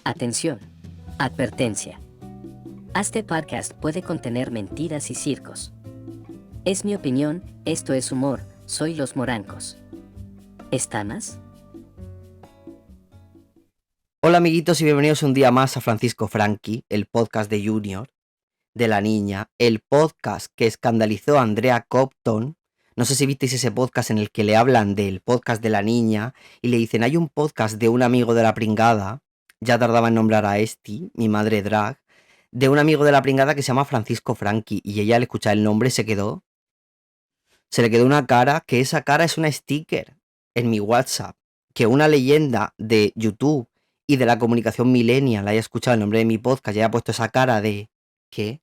Atención. Advertencia. Este podcast puede contener mentiras y circos. Es mi opinión, esto es humor, soy Los Morancos. ¿Estás? Hola amiguitos y bienvenidos un día más a Francisco Franqui, el podcast de Junior, de la niña, el podcast que escandalizó a Andrea Compton. No sé si visteis ese podcast en el que le hablan del podcast de la niña y le dicen, hay un podcast de un amigo de la pringada, ya tardaba en nombrar a mi madre drag, de un amigo de la pringada que se llama Francisco Franqui, y ella al escuchar el nombre se le quedó una cara, que esa cara es una sticker en mi WhatsApp, que una leyenda de YouTube y de la comunicación millennial haya escuchado el nombre de mi podcast y haya puesto esa cara de... ¿qué?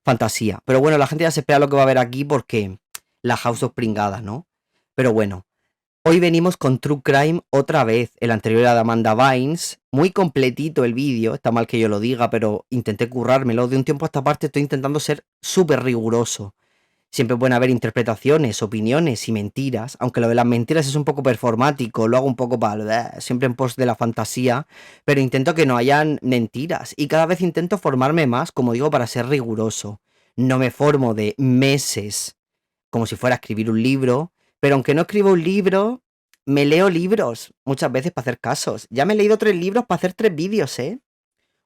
Fantasía. Pero bueno, la gente ya se espera lo que va a ver aquí porque la House of Pringada, ¿no? Pero bueno, hoy venimos con True Crime otra vez. El anterior era de Amanda Bynes. Muy completito el vídeo, está mal que yo lo diga, pero intenté currármelo. De un tiempo a esta parte estoy intentando ser súper riguroso. Siempre pueden haber interpretaciones, opiniones y mentiras, aunque lo de las mentiras es un poco performático, lo hago un poco para... siempre en pos de la fantasía, pero intento que no hayan mentiras y cada vez intento formarme más, como digo, para ser riguroso. No me formo de meses, como si fuera a escribir un libro, pero aunque no escribo un libro, me leo libros muchas veces para hacer casos. Ya me he leído 3 libros para hacer 3 vídeos, ¿eh?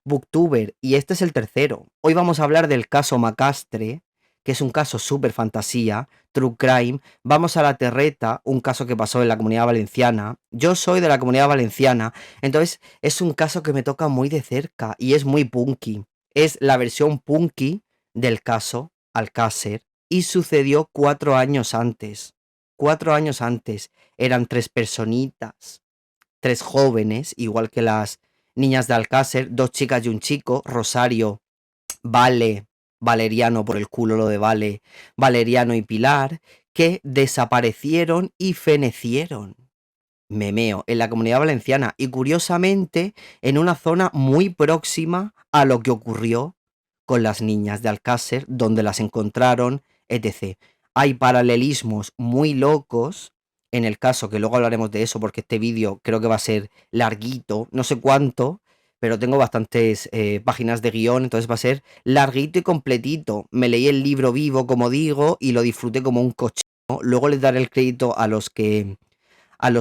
Booktuber, y este es el tercero. Hoy vamos a hablar del caso Macastre, que es un caso súper fantasía, true crime. Vamos a la Terreta, un caso que pasó en la Comunidad Valenciana. Yo soy de la Comunidad Valenciana, entonces es un caso que me toca muy de cerca y es muy punky. Es la versión punky del caso Alcácer y sucedió 4 años antes. 4 años antes eran 3 personitas, 3 jóvenes, igual que las niñas de Alcácer, 2 chicas y un chico, Rosario, Vale, Valeriano, por el culo lo de Vale, Valeriano y Pilar, que desaparecieron y fenecieron. Memeo, en la Comunidad Valenciana y curiosamente en una zona muy próxima a lo que ocurrió con las niñas de Alcácer, donde las encontraron, etc. Hay paralelismos muy locos en el caso, que luego hablaremos de eso porque este vídeo creo que va a ser larguito, no sé cuánto, pero tengo bastantes páginas de guión, entonces va a ser larguito y completito. Me leí el libro vivo, como digo, y lo disfruté como un cochino. Luego les daré el crédito a los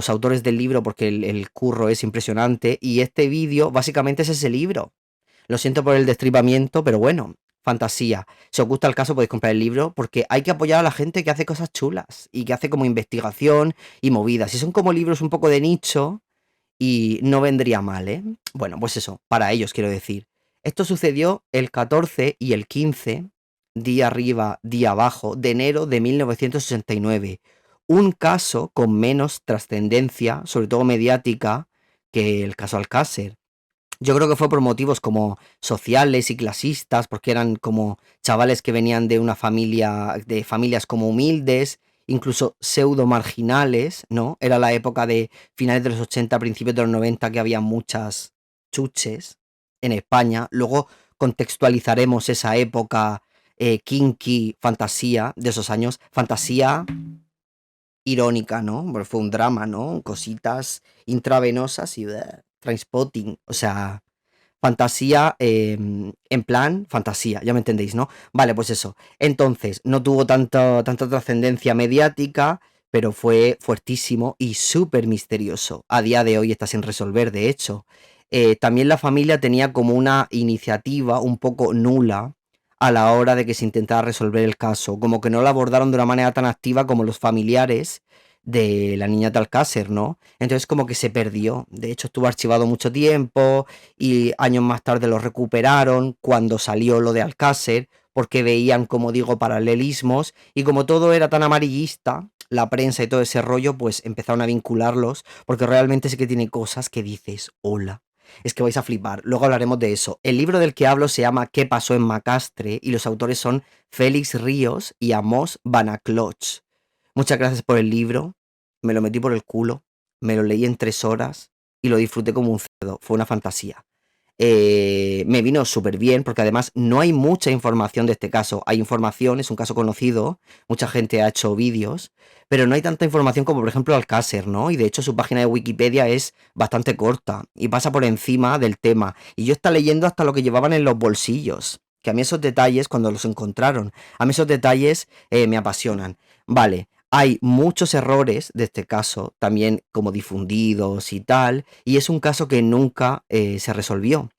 autores del libro porque el curro es impresionante y este vídeo básicamente es ese libro. Lo siento por el destripamiento, pero bueno, fantasía. Si os gusta el caso podéis comprar el libro porque hay que apoyar a la gente que hace cosas chulas y que hace como investigación y movidas. Y son como libros un poco de nicho y no vendría mal, ¿eh? Bueno, pues eso, para ellos quiero decir. Esto sucedió el 14 y el 15, día arriba, día abajo, de enero de 1969. Un caso con menos trascendencia, sobre todo mediática, que el caso Alcácer. Yo creo que fue por motivos como sociales y clasistas, porque eran como chavales que venían de una familia, de familias como humildes, incluso pseudo marginales, ¿no? Era la época de finales de los 80, principios de los 90, que había muchas chuches en España. Luego contextualizaremos esa época kinky, fantasía de esos años, fantasía irónica, ¿no? Porque fue un drama, ¿no? Cositas intravenosas y Trainspotting, o sea, fantasía, en plan, fantasía, ya me entendéis, ¿no? Vale, pues eso. Entonces, no tuvo tanta trascendencia mediática, pero fue fuertísimo y súper misterioso. A día de hoy está sin resolver, de hecho. También la familia tenía como una iniciativa un poco nula a la hora de que se intentara resolver el caso. Como que no lo abordaron de una manera tan activa como los familiares de la niña de Alcácer, ¿no? Entonces como que se perdió. De hecho estuvo archivado mucho tiempo y años más tarde lo recuperaron cuando salió lo de Alcácer, porque veían, como digo, paralelismos y como todo era tan amarillista, la prensa y todo ese rollo, pues empezaron a vincularlos, porque realmente sí que tiene cosas que dices, hola. Es que vais a flipar, luego hablaremos de eso. El libro del que hablo se llama ¿Qué pasó en Macastre? Y los autores son Félix Ríos y Amos Banacloch. Muchas gracias por el libro, me lo metí por el culo, me lo leí en 3 horas y lo disfruté como un cerdo, fue una fantasía. me vino súper bien, porque además no hay mucha información de este caso. Hay información, es un caso conocido, mucha gente ha hecho vídeos, pero no hay tanta información como por ejemplo Alcácer, ¿no? Y de hecho su página de Wikipedia es bastante corta y pasa por encima del tema. Y yo estaba leyendo hasta lo que llevaban en los bolsillos, que a mí esos detalles, cuando los encontraron, a mí esos detalles me apasionan. Vale, hay muchos errores de este caso, también como difundidos y tal, y es un caso que nunca se resolvió.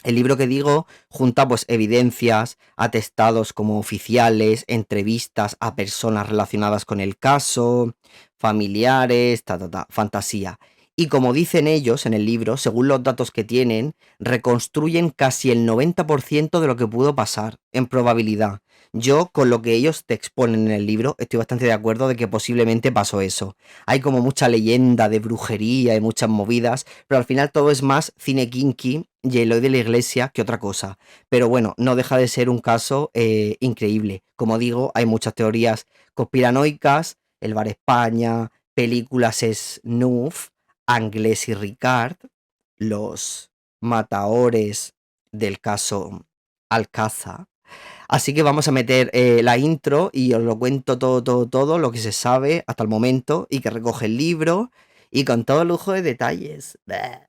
El libro que digo junta pues evidencias, atestados como oficiales, entrevistas a personas relacionadas con el caso, familiares, fantasía. Y como dicen ellos en el libro, según los datos que tienen, reconstruyen casi el 90% de lo que pudo pasar en probabilidad. Yo, con lo que ellos te exponen en el libro, estoy bastante de acuerdo de que posiblemente pasó eso. Hay como mucha leyenda de brujería y muchas movidas, pero al final todo es más cine kinky y Eloy de la Iglesia que otra cosa. Pero bueno, no deja de ser un caso increíble. Como digo, hay muchas teorías conspiranoicas, el Bar España, películas snuff, Anglés y Ricard, los mataores del caso Alcázar. Así que vamos a meter la intro y os lo cuento todo lo que se sabe hasta el momento y que recoge el libro y con todo lujo de detalles. Bleh.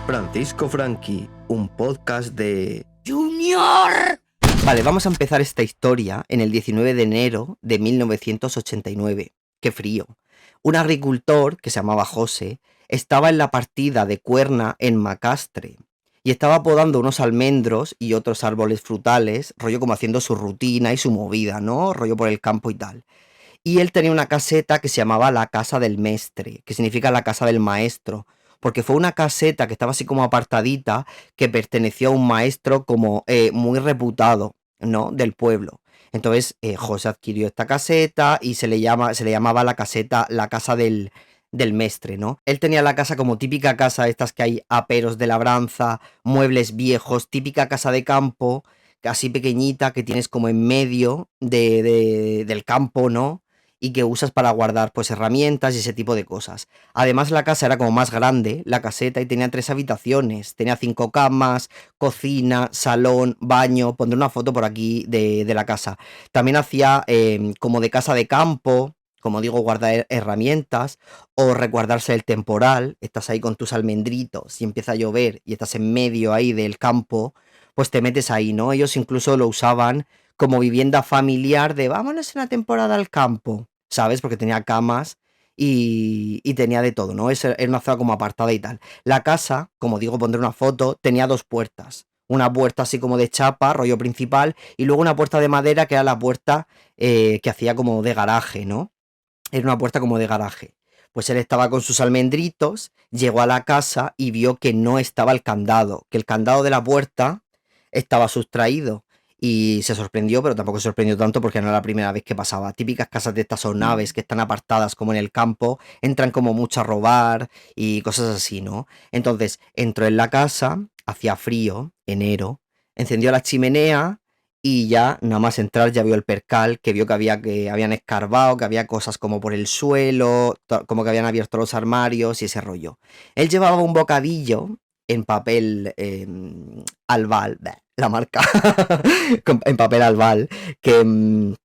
Francisco Franqui, un podcast de Junior. Vale, vamos a empezar esta historia en el 19 de enero de 1989. Qué frío. Un agricultor, que se llamaba José, estaba en la partida de Cuerna en Macastre y estaba podando unos almendros y otros árboles frutales, rollo como haciendo su rutina y su movida, ¿no? Rollo por el campo y tal. Y él tenía una caseta que se llamaba la Casa del Mestre, que significa la casa del maestro, porque fue una caseta que estaba así como apartadita, que perteneció a un maestro como muy reputado, ¿no? Del pueblo. Entonces José adquirió esta caseta y se le llamaba la caseta, la casa del mestre, ¿no? Él tenía la casa como típica casa, estas que hay aperos de labranza, muebles viejos, típica casa de campo, así pequeñita, que tienes como en medio del campo, ¿no? Y que usas para guardar pues herramientas y ese tipo de cosas. Además la casa era como más grande, la caseta, y tenía 3 habitaciones, tenía 5 camas, cocina, salón, baño. Pondré una foto por aquí de la casa. También hacía como de casa de campo, como digo, guardar herramientas o resguardarse el temporal. Estás ahí con tus almendritos y empieza a llover y estás en medio ahí del campo, pues te metes ahí, ¿no? Ellos incluso lo usaban como vivienda familiar de vámonos una temporada al campo, ¿sabes? Porque tenía camas y tenía de todo, ¿no? Era una zona como apartada y tal. La casa, como digo, pondré una foto, tenía 2 puertas. Una puerta así como de chapa, rollo principal, y luego una puerta de madera que era la puerta que hacía como de garaje, ¿no? Era una puerta como de garaje. Pues él estaba con sus almendritos, llegó a la casa y vio que no estaba el candado, que el candado de la puerta estaba sustraído. Y se sorprendió, pero tampoco se sorprendió tanto porque no era la primera vez que pasaba. Típicas casas de estas o naves que están apartadas como en el campo, entran como mucho a robar y cosas así, ¿no? Entonces entró en la casa, hacía frío, enero, encendió la chimenea y ya nada más entrar ya vio el percal, que vio que habían escarbado, que había cosas como por el suelo, como que habían abierto los armarios y ese rollo. Él llevaba un bocadillo en papel albal, la marca, en papel albal, que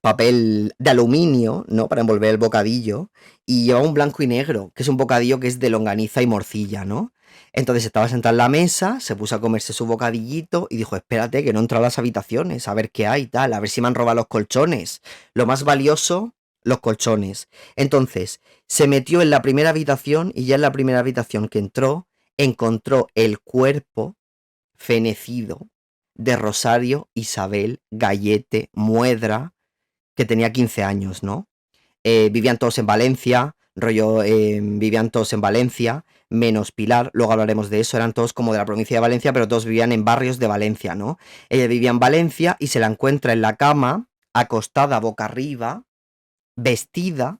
papel de aluminio, ¿no? Para envolver el bocadillo, y llevaba un blanco y negro, que es un bocadillo que es de longaniza y morcilla, ¿no? Entonces estaba sentado en la mesa, se puso a comerse su bocadillito y dijo, espérate, que no entro a las habitaciones, a ver qué hay, tal, a ver si me han robado los colchones. Lo más valioso, los colchones. Entonces, se metió en la primera habitación y ya en la primera habitación que entró, encontró el cuerpo fenecido de Rosario Isabel Gallete Muedra, que tenía 15 años, ¿no? Vivían todos en Valencia, rollo, vivían todos en Valencia, menos Pilar, luego hablaremos de eso, eran todos como de la provincia de Valencia, pero todos vivían en barrios de Valencia, ¿no? Ella vivía en Valencia y se la encuentra en la cama, acostada boca arriba, vestida,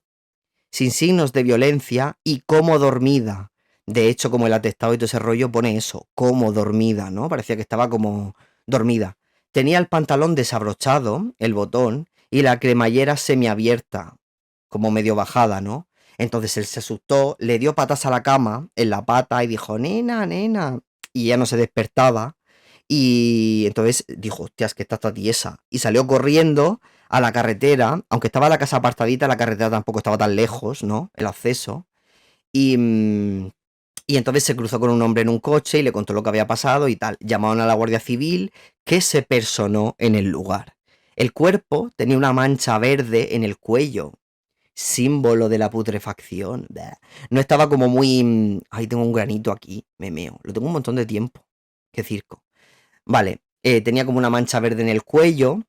sin signos de violencia y como dormida. De hecho, como el atestado y todo ese rollo pone eso, como dormida, ¿no? Parecía que estaba como dormida. Tenía el pantalón desabrochado, el botón, y la cremallera semiabierta, como medio bajada, ¿no? Entonces él se asustó, le dio patas a la cama, en la pata, y dijo, nena, nena, y ya no se despertaba. Y entonces dijo, hostia, es que está tiesa. Y salió corriendo a la carretera, aunque estaba la casa apartadita, la carretera tampoco estaba tan lejos, ¿no? El acceso. Y, y entonces se cruzó con un hombre en un coche y le contó lo que había pasado y tal. Llamaron a la Guardia Civil, que se personó en el lugar. El cuerpo tenía una mancha verde en el cuello, símbolo de la putrefacción. Bleh. No estaba como muy... Ay, tengo un granito aquí, me meo. Lo tengo un montón de tiempo. Qué circo. Vale, tenía como una mancha verde en el cuello,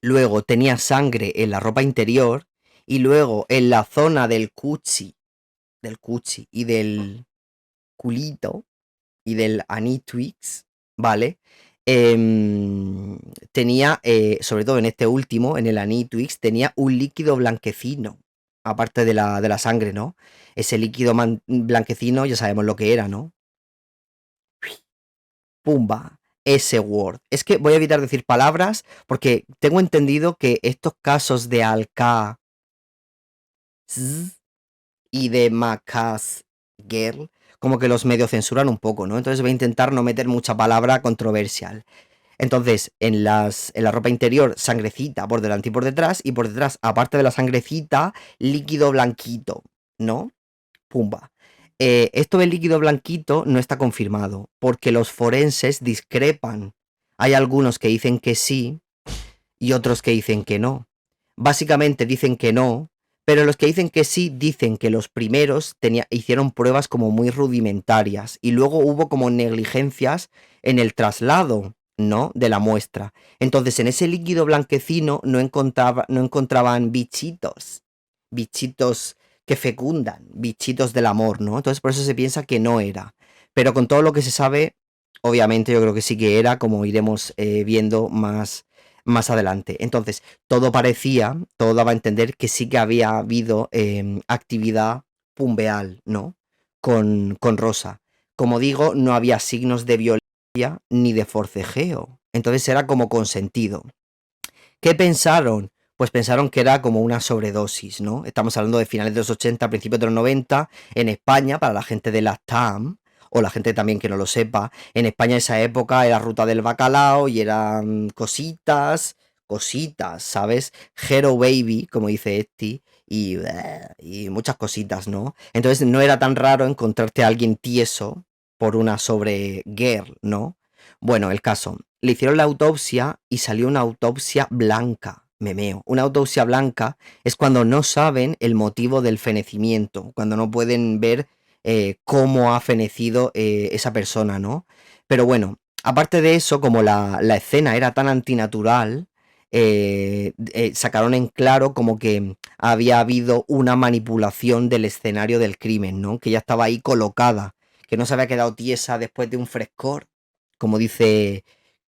luego tenía sangre en la ropa interior y luego en la zona del cuchi y del culito y del anitwix, ¿vale? Tenía, sobre todo en este último, en el anitwix, tenía un líquido blanquecino, aparte de la sangre, ¿no? Ese líquido blanquecino ya sabemos lo que era, ¿no? Pumba, ese word. Es que voy a evitar decir palabras porque tengo entendido que estos casos de Alka y de Macas Girl como que los medio censuran un poco, ¿no? Entonces voy a intentar no meter mucha palabra controversial. Entonces, en la ropa interior, sangrecita por delante y por detrás, aparte de la sangrecita, líquido blanquito, ¿no? Pumba. Esto del líquido blanquito no está confirmado, porque los forenses discrepan. Hay algunos que dicen que sí y otros que dicen que no. Básicamente dicen que no, pero los que dicen que sí dicen que los primeros hicieron pruebas como muy rudimentarias y luego hubo como negligencias en el traslado, ¿no? De la muestra. Entonces en ese líquido blanquecino no encontraban bichitos que fecundan, bichitos del amor, ¿no? Entonces por eso se piensa que no era. Pero con todo lo que se sabe, obviamente yo creo que sí que era, como iremos viendo más adelante. Entonces, todo daba a entender que sí que había habido actividad pumbeal, ¿no? Con Rosa. Como digo, no había signos de violencia ni de forcejeo. Entonces era como consentido. ¿Qué pensaron? Pues pensaron que era como una sobredosis, ¿no? Estamos hablando de finales de los 80, principios de los 90, en España, para la gente de la TAM, o la gente también que no lo sepa, en España esa época era ruta del bacalao y eran cositas, ¿sabes? Hero Baby, como dice Esti, y muchas cositas, ¿no? Entonces no era tan raro encontrarte a alguien tieso por una sobre girl, ¿no? Bueno, el caso. Le hicieron la autopsia y salió una autopsia blanca. Memeo. Una autopsia blanca es cuando no saben el motivo del fenecimiento, cuando no pueden ver cómo ha fenecido esa persona, ¿no? Pero bueno, aparte de eso, como la escena era tan antinatural, sacaron en claro como que había habido una manipulación del escenario del crimen, ¿no? Que ya estaba ahí colocada, que no se había quedado tiesa después de un frescor, como dice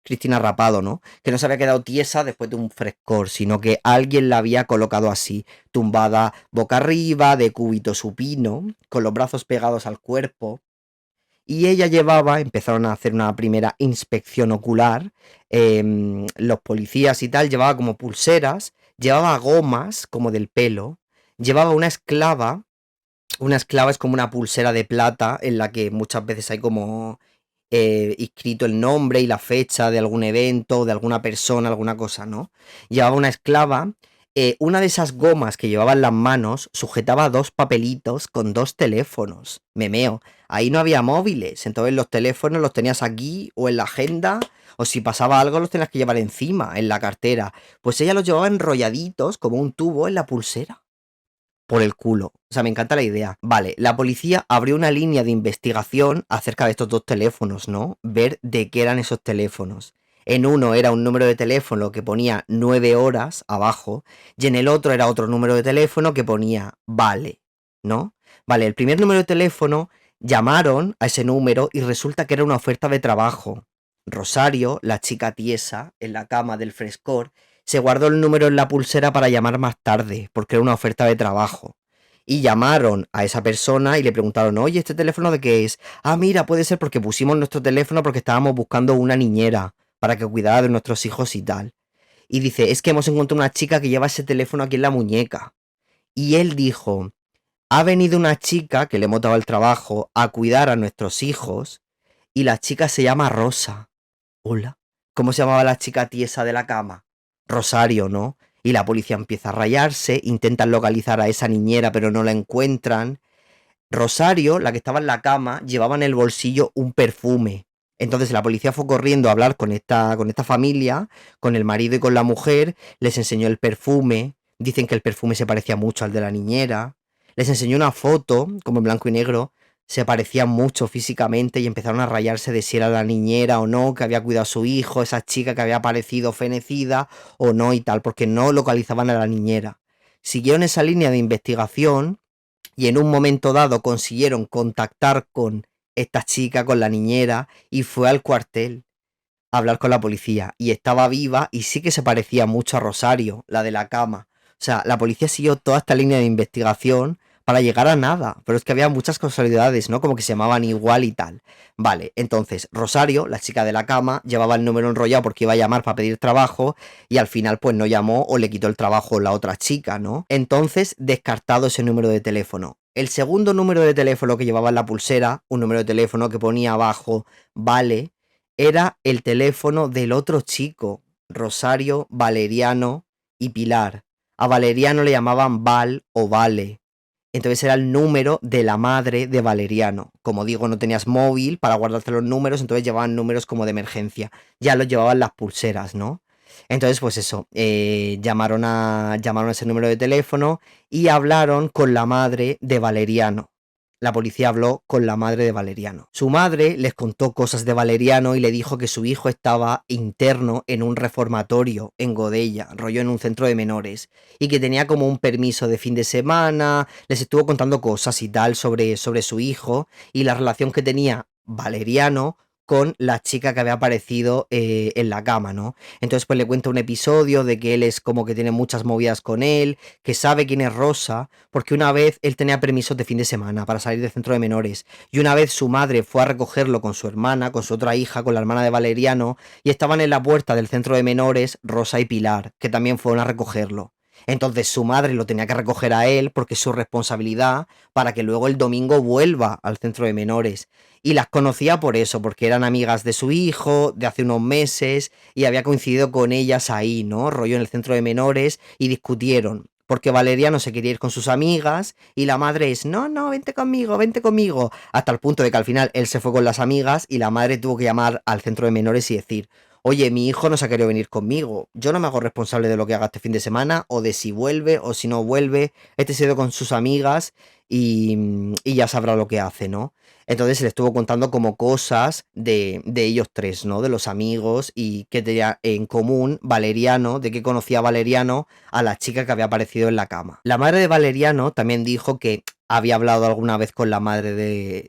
Cristina Rapado, ¿no? Que no se había quedado tiesa después de un frescor, sino que alguien la había colocado así, tumbada boca arriba, de cúbito supino, con los brazos pegados al cuerpo. Y ella empezaron a hacer una primera inspección ocular, los policías y tal, llevaba como pulseras, llevaba gomas como del pelo, llevaba una esclava es como una pulsera de plata en la que muchas veces hay como inscrito el nombre y la fecha de algún evento, de alguna persona, alguna cosa, ¿no? Llevaba una esclava. Una de esas gomas que llevaba en las manos sujetaba dos papelitos con dos teléfonos. Memeo. Ahí no había móviles, entonces los teléfonos los tenías aquí o en la agenda, o si pasaba algo los tenías que llevar encima, en la cartera. Pues ella los llevaba enrolladitos como un tubo en la pulsera. Por el culo. O sea, me encanta la idea. Vale, la policía abrió una línea de investigación acerca de estos dos teléfonos, ¿no? Ver de qué eran esos teléfonos. En uno era un número de teléfono que ponía 9 horas abajo y en el otro era otro número de teléfono que ponía vale, ¿no? Vale, el primer número de teléfono llamaron a ese número y resulta que era una oferta de trabajo. Rosario, la chica tiesa, en la cama del frescor, se guardó el número en la pulsera para llamar más tarde, porque era una oferta de trabajo. Y llamaron a esa persona y le preguntaron, oye, ¿este teléfono de qué es? Ah, mira, puede ser porque pusimos nuestro teléfono porque estábamos buscando una niñera para que cuidara de nuestros hijos y tal. y dice, es que hemos encontrado una chica que lleva ese teléfono aquí en la muñeca. Y él dijo, ha venido una chica que le hemos dado el trabajo a cuidar a nuestros hijos y la chica se llama Rosa. Hola. ¿Cómo se llamaba la chica tiesa de la cama? Rosario, ¿no? Y la policía empieza a rayarse, intentan localizar a esa niñera pero no la encuentran. Rosario, la que estaba en la cama, llevaba en el bolsillo un perfume. Entonces la policía fue corriendo a hablar con esta familia, con el marido y con la mujer, les enseñó el perfume, dicen que el perfume se parecía mucho al de la niñera, les enseñó una foto, como en blanco y negro, se parecían mucho físicamente y empezaron a rayarse de si era la niñera o no, que había cuidado a su hijo, esa chica que había aparecido fenecida o no y tal, porque no localizaban a la niñera. Siguieron esa línea de investigación y en un momento dado consiguieron contactar con esta chica, con la niñera, y fue al cuartel a hablar con la policía. Y estaba viva y sí que se parecía mucho a Rosario, la de la cama. O sea, la policía siguió toda esta línea de investigación para llegar a nada. Pero es que había muchas casualidades, ¿no? Como que se llamaban igual y tal. Vale, entonces Rosario, la chica de la cama, llevaba el número enrollado porque iba a llamar para pedir trabajo y al final pues no llamó o le quitó el trabajo la otra chica, ¿no? Entonces, descartado ese número de teléfono. El segundo número de teléfono que llevaba en la pulsera, un número de teléfono que ponía abajo, vale, era el teléfono del otro chico, Rosario, Valeriano y Pilar. A Valeriano le llamaban Val o Vale. Entonces era el número de la madre de Valeriano. Como digo, no tenías móvil para guardarte los números, entonces llevaban números como de emergencia. Ya los llevaban las pulseras, ¿no? Entonces, pues eso, llamaron a ese número de teléfono y hablaron con la madre de Valeriano. La policía habló con la madre de Valeriano. Su madre les contó cosas de Valeriano y le dijo que su hijo estaba interno en un reformatorio en Godella, rollo en un centro de menores, y que tenía como un permiso de fin de semana. Les estuvo contando cosas y tal sobre su hijo y la relación que tenía Valeriano con la chica que había aparecido en la cama, ¿no? Entonces pues le cuenta un episodio de que él es como que tiene muchas movidas con él, que sabe quién es Rosa, porque una vez él tenía permisos de fin de semana para salir del centro de menores, y una vez su madre fue a recogerlo con su hermana, con su otra hija, con la hermana de Valeriano, y estaban en la puerta del centro de menores Rosa y Pilar, que también fueron a recogerlo. Entonces su madre lo tenía que recoger a él porque es su responsabilidad para que luego el domingo vuelva al centro de menores. Y las conocía por eso, porque eran amigas de su hijo de hace unos meses y había coincidido con ellas ahí, ¿no? Rollo en el centro de menores y discutieron. Porque Valeriano se quería ir con sus amigas y la madre es, no, no, vente conmigo, vente conmigo. Hasta el punto de que al final él se fue con las amigas y la madre tuvo que llamar al centro de menores y decir, oye, mi hijo no se ha querido venir conmigo. Yo no me hago responsable de lo que haga este fin de semana, o de si vuelve o si no vuelve. Este se ha ido con sus amigas y ya sabrá lo que hace, ¿no? Entonces se le estuvo contando como cosas de ellos tres, ¿no? De los amigos y que tenía en común Valeriano, de que conocía a Valeriano a la chica que había aparecido en la cama. La madre de Valeriano también dijo que había hablado alguna vez con la madre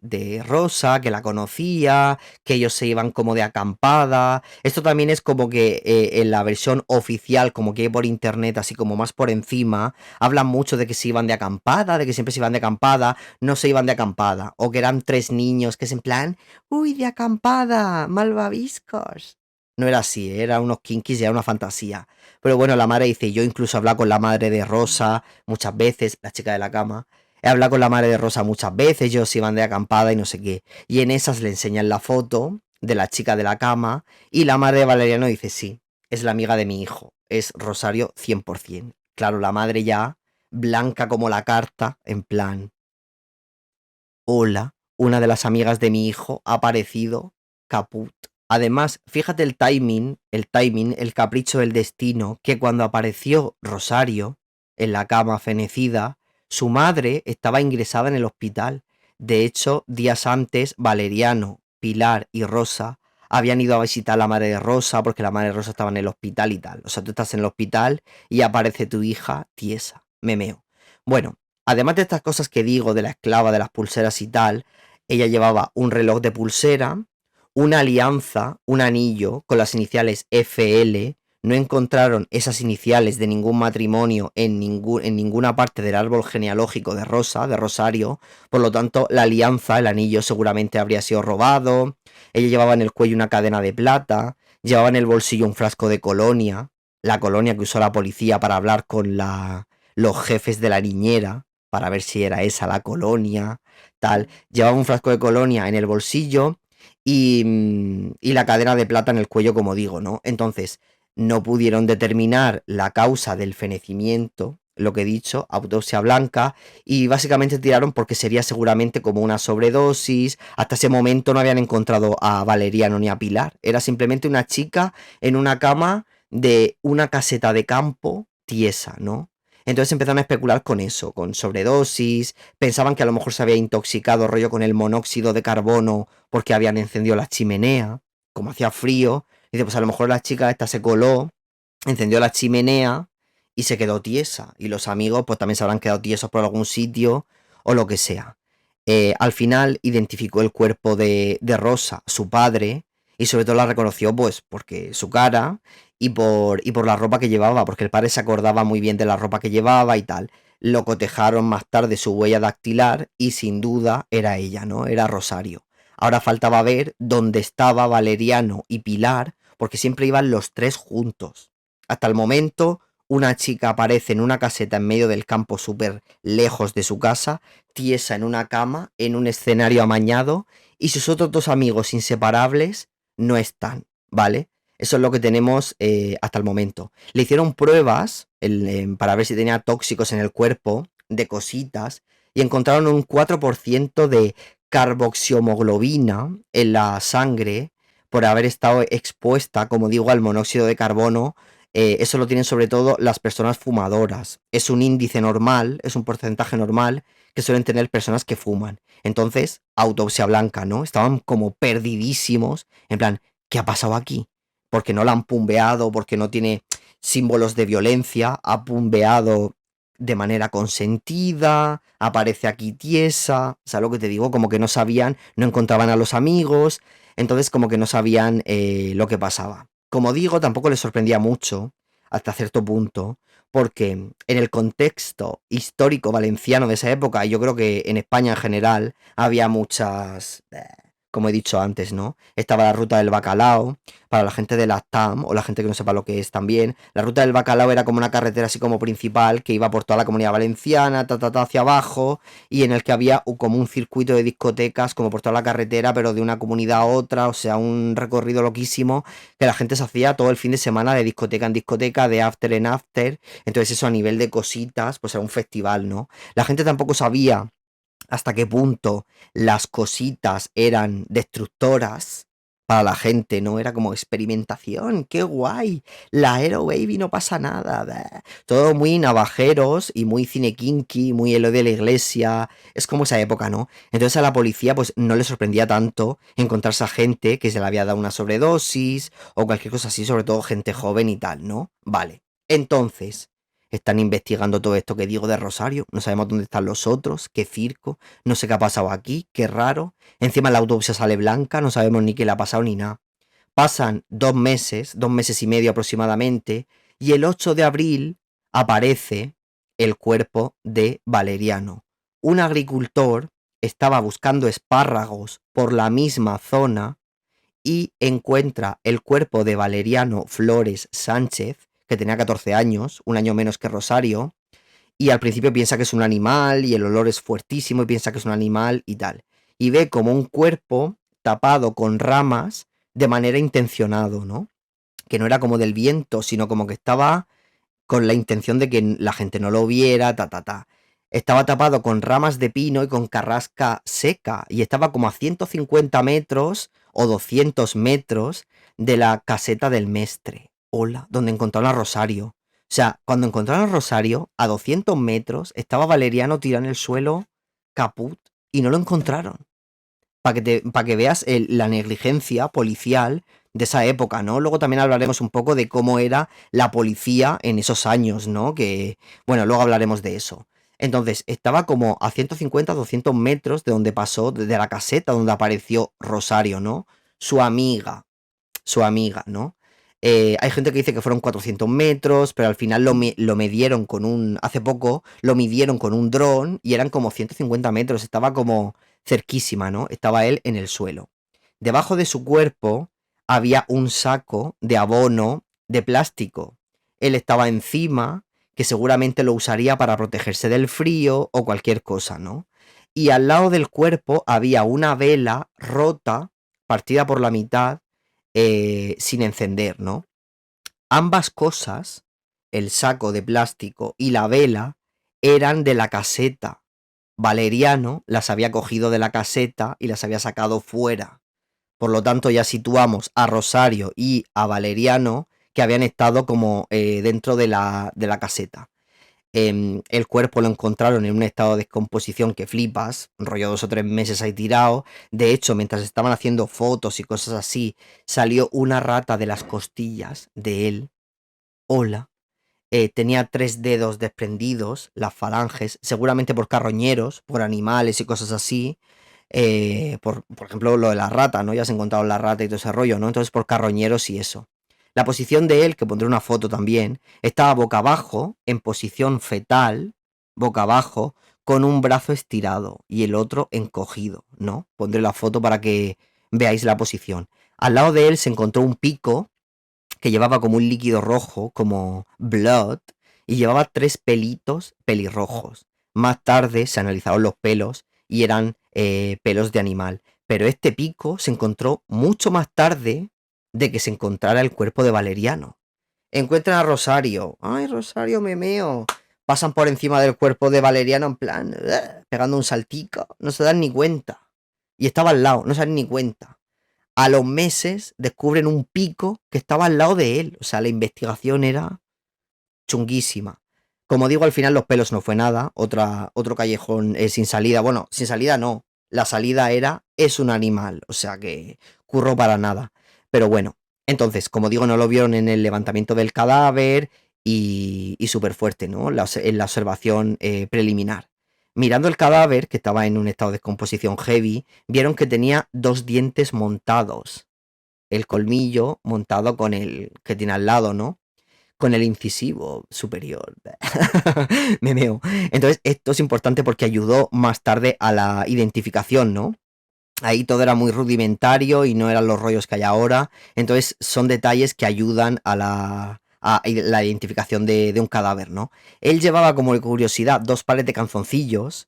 de Rosa, que la conocía, que ellos se iban como de acampada. Esto también es como que en la versión oficial, como que hay por internet, así como más por encima, hablan mucho de que se iban de acampada, de que siempre se iban de acampada, no se iban de acampada, o que eran tres niños, que es en plan, uy, de acampada, malvaviscos. No era así, era unos kinkis y era una fantasía. Pero bueno, la madre dice, yo incluso he hablado con la madre de Rosa muchas veces, la chica de la cama. He hablado con la madre de Rosa muchas veces, ellos iban de acampada y no sé qué. Y en esas le enseñan la foto de la chica de la cama y la madre de Valeriano dice, sí, es la amiga de mi hijo, es Rosario 100%. Claro, la madre ya, blanca como la carta, en plan, hola, una de las amigas de mi hijo ha aparecido, caput. Además, fíjate el capricho del destino, que cuando apareció Rosario en la cama fenecida, su madre estaba ingresada en el hospital. De hecho, días antes, Valeriano, Pilar y Rosa habían ido a visitar a la madre de Rosa porque la madre de Rosa estaba en el hospital y tal. O sea, tú estás en el hospital y aparece tu hija tiesa, memeo. Bueno, además de estas cosas que digo de la esclava, de las pulseras y tal, ella llevaba un reloj de pulsera, una alianza, un anillo con las iniciales FL. No encontraron esas iniciales de ningún matrimonio en ninguna parte del árbol genealógico de Rosa, de Rosario. Por lo tanto, la alianza, el anillo, seguramente habría sido robado. Ella llevaba en el cuello una cadena de plata, llevaba en el bolsillo un frasco de colonia. la colonia que usó la policía para hablar con los jefes de la niñera, para ver si era esa la colonia, tal. Llevaba un frasco de colonia en el bolsillo y la cadena de plata en el cuello, como digo, ¿no? Entonces, no pudieron determinar la causa del fenecimiento, lo que he dicho, autopsia blanca, y básicamente tiraron porque sería seguramente como una sobredosis. Hasta ese momento no habían encontrado a Valeriano ni a Pilar, era simplemente una chica en una cama de una caseta de campo tiesa, ¿no? Entonces empezaron a especular con eso, con sobredosis, pensaban que a lo mejor se había intoxicado rollo con el monóxido de carbono porque habían encendido la chimenea, como hacía frío, y dice, pues a lo mejor la chica esta se coló, encendió la chimenea y se quedó tiesa, y los amigos pues también se habrán quedado tiesos por algún sitio o lo que sea. Al final identificó el cuerpo de Rosa, su padre, y sobre todo la reconoció pues porque su cara y por la ropa que llevaba, porque el padre se acordaba muy bien de la ropa que llevaba y tal. Lo cotejaron más tarde su huella dactilar y sin duda era ella, ¿no? Era Rosario. Ahora faltaba ver dónde estaba Valeriano y Pilar, porque siempre iban los tres juntos. Hasta el momento, una chica aparece en una caseta en medio del campo súper lejos de su casa, tiesa en una cama, en un escenario amañado, y sus otros dos amigos inseparables no están, ¿vale? Eso es lo que tenemos hasta el momento. Le hicieron pruebas para ver si tenía tóxicos en el cuerpo, de cositas, y encontraron un 4% de carboxiomoglobina en la sangre por haber estado expuesta, como digo, al monóxido de carbono. Eso lo tienen sobre todo las personas fumadoras. Es un índice normal, es un porcentaje normal que suelen tener personas que fuman. Entonces, autopsia blanca, ¿no? Estaban como perdidísimos, en plan, ¿qué ha pasado aquí? Porque no la han pumbeado, porque no tiene símbolos de violencia, ha pumbeado de manera consentida, aparece aquí tiesa, ¿sabes lo que te digo? Como que no sabían, no encontraban a los amigos, entonces como que no sabían lo que pasaba. Como digo, tampoco les sorprendía mucho, hasta cierto punto, porque en el contexto histórico valenciano de esa época, y yo creo que en España en general, había muchas, como he dicho antes, ¿no? Estaba la ruta del bacalao, para la gente de la TAM, o la gente que no sepa lo que es también, la ruta del bacalao era como una carretera así como principal, que iba por toda la comunidad valenciana, hacia abajo, y en el que había como un circuito de discotecas, como por toda la carretera, pero de una comunidad a otra, o sea, un recorrido loquísimo, que la gente se hacía todo el fin de semana de discoteca en discoteca, de after en after, entonces eso a nivel de cositas, pues era un festival, ¿no? La gente tampoco sabía hasta qué punto las cositas eran destructoras para la gente, ¿no? Era como experimentación, qué guay, la Aero Baby no pasa nada, bleh. Todo muy navajeros y muy cine kinky, muy Eloy de la Iglesia, es como esa época, ¿no? Entonces a la policía pues no le sorprendía tanto encontrarse a gente que se le había dado una sobredosis o cualquier cosa así, sobre todo gente joven y tal, ¿no? Vale, entonces están investigando todo esto que digo de Rosario. No sabemos dónde están los otros, qué circo, no sé qué ha pasado aquí, qué raro. Encima la autopsia sale blanca, no sabemos ni qué le ha pasado ni nada. Pasan 2 meses y medio aproximadamente, y el 8 de abril aparece el cuerpo de Valeriano. Un agricultor estaba buscando espárragos por la misma zona y encuentra el cuerpo de Valeriano Flores Sánchez, que tenía 14 años, un año menos que Rosario, y al principio piensa que es un animal y el olor es fuertísimo y piensa que es un animal y tal. Y ve como un cuerpo tapado con ramas de manera intencionado, ¿no? Que no era como del viento, sino como que estaba con la intención de que la gente no lo viera, ta, ta, ta. Estaba tapado con ramas de pino y con carrasca seca y estaba como a 150 metros o 200 metros de la caseta del Mestre. Hola, donde encontraron a Rosario. O sea, cuando encontraron a Rosario, a 200 metros, estaba Valeriano tirado en el suelo, caput, y no lo encontraron. Para que veas la negligencia policial de esa época, ¿no? Luego también hablaremos un poco de cómo era la policía en esos años, ¿no? Que, bueno, luego hablaremos de eso. Entonces, estaba como a 150, 200 metros de donde pasó, de la caseta donde apareció Rosario, ¿no? Su amiga, su amiga, ¿no? Hay gente que dice que fueron 400 metros, pero al final lo midieron con hace poco lo midieron con un dron y eran como 150 metros, estaba como cerquísima, ¿no? Estaba él en el suelo. Debajo de su cuerpo había un saco de abono de plástico. él estaba encima, que seguramente lo usaría para protegerse del frío o cualquier cosa, ¿no? Y al lado del cuerpo había una vela rota, partida por la mitad, sin encender, ¿no? Ambas cosas, el saco de plástico y la vela, eran de la caseta. Valeriano las había cogido de la caseta y las había sacado fuera. Por lo tanto, ya situamos a Rosario y a Valeriano que habían estado como dentro de la caseta. El cuerpo lo encontraron en un estado de descomposición que flipas, rollo 2 o 3 meses ahí tirado. De hecho, mientras estaban haciendo fotos y cosas así, salió una rata de las costillas de él. Hola. Tenía 3 dedos desprendidos, las falanges, seguramente por carroñeros, por animales y cosas así. Por ejemplo, lo de la rata, ¿no? Ya se encontraron la rata y todo ese rollo, ¿no? Entonces por carroñeros y eso. La posición de él, que pondré una foto también, estaba boca abajo, en posición fetal, boca abajo, con un brazo estirado y el otro encogido, ¿no? Pondré la foto para que veáis la posición. Al lado de él se encontró un pico que llevaba como un líquido rojo, como blood, y llevaba 3 pelitos pelirrojos. Más tarde se analizaron los pelos y eran pelos de animal. Pero este pico se encontró mucho más tarde de que se encontrara el cuerpo de Valeriano. Encuentran a Rosario. ¡Ay, Rosario, me meo! Pasan por encima del cuerpo de Valeriano en plan, pegando un saltico. No se dan ni cuenta. Y estaba al lado, no se dan ni cuenta. A los meses descubren un pico que estaba al lado de él. O sea, la investigación era chunguísima. Como digo, al final los pelos no fue nada. Otro callejón sin salida. Bueno, sin salida no. La salida era, es un animal. O sea que curro para nada. Pero bueno, entonces, como digo, no lo vieron en el levantamiento del cadáver y súper fuerte, ¿no? En la observación preliminar. Mirando el cadáver, que estaba en un estado de descomposición heavy, vieron que tenía 2 dientes montados. El colmillo montado con el que tiene al lado, ¿no? Con el incisivo superior. Me meo. Entonces, esto es importante porque ayudó más tarde a la identificación, ¿no? Ahí todo era muy rudimentario y no eran los rollos que hay ahora. Entonces, son detalles que ayudan a la identificación de un cadáver, ¿no? Él llevaba como curiosidad 2 pares de calzoncillos.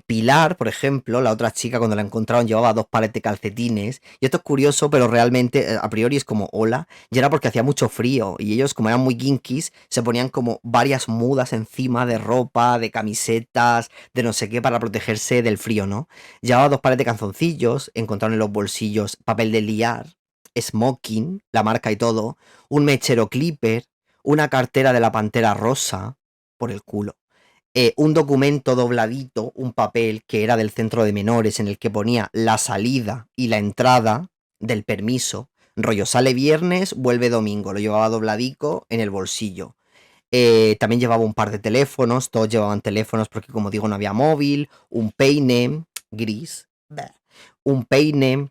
Pilar, por ejemplo, la otra chica, cuando la encontraron, llevaba 2 pares de calcetines. Y esto es curioso, pero realmente, a priori, es como hola. Y era porque hacía mucho frío. Y ellos, como eran muy kinkies, se ponían como varias mudas encima de ropa, de camisetas, de no sé qué, para protegerse del frío, ¿no? Llevaba 2 pares de calzoncillos, encontraron en los bolsillos papel de liar, smoking, la marca y todo, un mechero clipper, una cartera de la pantera rosa, por el culo, un documento dobladito, un papel que era del centro de menores en el que ponía la salida y la entrada del permiso, rollo sale viernes, vuelve domingo, lo llevaba dobladico en el bolsillo. También llevaba un par de teléfonos, todos llevaban teléfonos porque como digo no había móvil, un peine gris, un peine,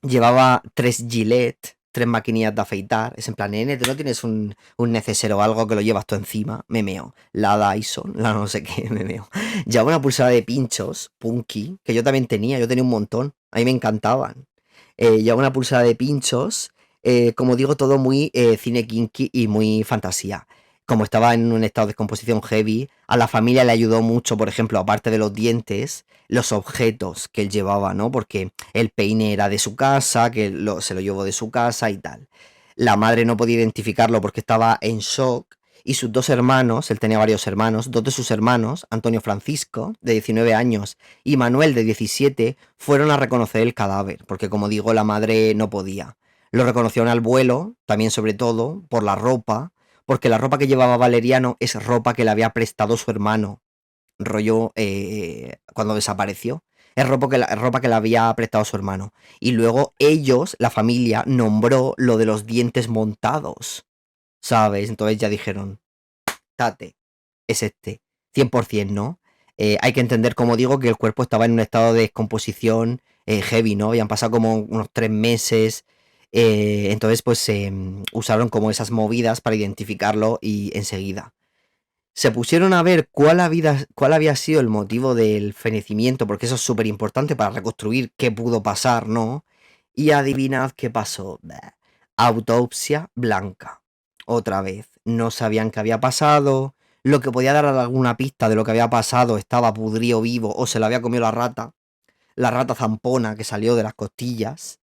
llevaba 3 Gillette, 3 maquinillas de afeitar, es en plan, nene, tú no tienes un neceser o algo que lo llevas tú encima, me meo, la Dyson, la no sé qué, me meo. Llevaba una pulsera de pinchos, punky, que yo tenía un montón, a mí me encantaban. Llevaba una pulsera de pinchos, como digo, todo muy cine kinky y muy fantasía. Como estaba en un estado de descomposición heavy, a la familia le ayudó mucho, por ejemplo, aparte de los dientes, los objetos que él llevaba, ¿no? Porque el peine era de su casa, se lo llevó de su casa y tal. La madre no podía identificarlo porque estaba en shock. Y sus 2 hermanos, él tenía varios hermanos, 2 de sus hermanos, Antonio Francisco, de 19 años, y Manuel, de 17, fueron a reconocer el cadáver, porque como digo, la madre no podía. Lo reconocieron al vuelo, también sobre todo, por la ropa, porque la ropa que llevaba Valeriano es ropa que le había prestado su hermano, rollo cuando desapareció. Es ropa que le había prestado su hermano. Y luego ellos, la familia, nombró lo de los dientes montados, ¿sabes? Entonces ya dijeron, tate, es este, 100%, ¿no? Hay que entender, como digo, que el cuerpo estaba en un estado de descomposición heavy, ¿no? Habían pasado como unos 3 meses. Entonces, pues usaron como esas movidas para identificarlo y enseguida se pusieron a ver cuál había sido el motivo del fenecimiento, porque eso es súper importante para reconstruir qué pudo pasar, ¿no? Y adivinad qué pasó. Bah, autopsia blanca. Otra vez. no sabían qué había pasado, lo que podía dar alguna pista de lo que había pasado estaba pudrido vivo o se lo había comido la rata zampona que salió de las costillas,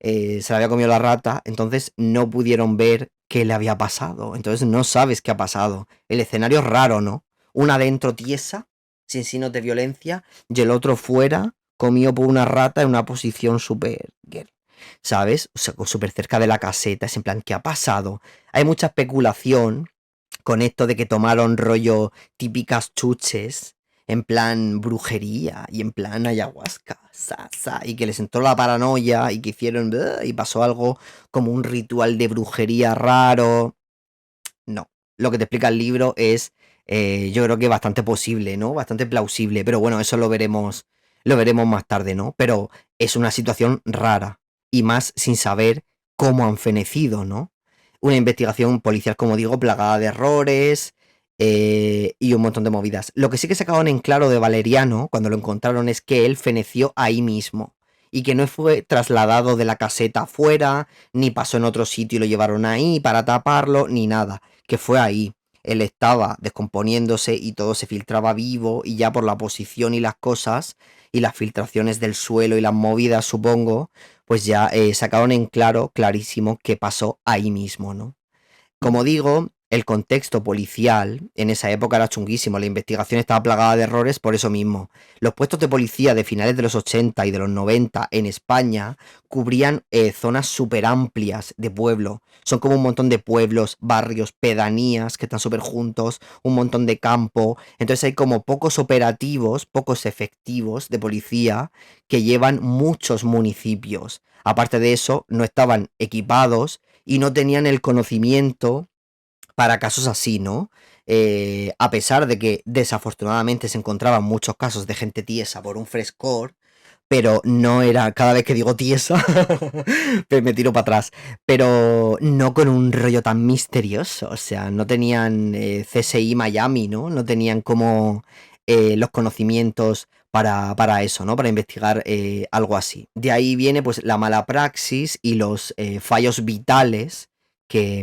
se la había comido la rata, entonces no pudieron ver qué le había pasado, entonces no sabes qué ha pasado. El escenario es raro, ¿no? Una dentro tiesa, sin signos de violencia, y el otro fuera, comido por una rata en una posición súper, ¿sabes? O sea, súper cerca de la caseta, es en plan, ¿qué ha pasado? Hay mucha especulación con esto de que tomaron rollo típicas chuches, en plan brujería y en plan ayahuasca, y que les entró la paranoia y que hicieron, y pasó algo como un ritual de brujería raro. No, lo que te explica el libro es, yo creo que bastante posible, ¿no? Bastante plausible, pero bueno, eso lo veremos más tarde, ¿no? Pero es una situación rara y más sin saber cómo han fenecido, ¿no? Una investigación policial, como digo, plagada de errores y un montón de movidas. Lo que sí que sacaron en claro de Valeriano cuando lo encontraron es que él feneció ahí mismo y que no fue trasladado de la caseta afuera, ni pasó en otro sitio y lo llevaron ahí para taparlo, ni nada, que fue ahí. Él estaba descomponiéndose y todo se filtraba vivo y ya por la posición y las cosas y las filtraciones del suelo y las movidas, supongo, pues ya sacaron en claro, clarísimo, qué pasó ahí mismo, ¿no? Como digo, el contexto policial en esa época era chunguísimo, la investigación estaba plagada de errores por eso mismo. Los puestos de policía de finales de los 80 y de los 90 en España cubrían zonas súper amplias de pueblo. Son como un montón de pueblos, barrios, pedanías que están súper juntos, un montón de campo. Entonces hay como pocos operativos, pocos efectivos de policía que llevan muchos municipios. Aparte de eso, no estaban equipados y no tenían el conocimiento para casos así, ¿no? A pesar de que desafortunadamente se encontraban muchos casos de gente tiesa por un frescor, pero no era, cada vez que digo tiesa, me tiro para atrás, pero no con un rollo tan misterioso, o sea, no tenían CSI Miami, ¿no? No tenían como los conocimientos para eso, ¿no? Para investigar algo así. De ahí viene pues la mala praxis y los fallos vitales que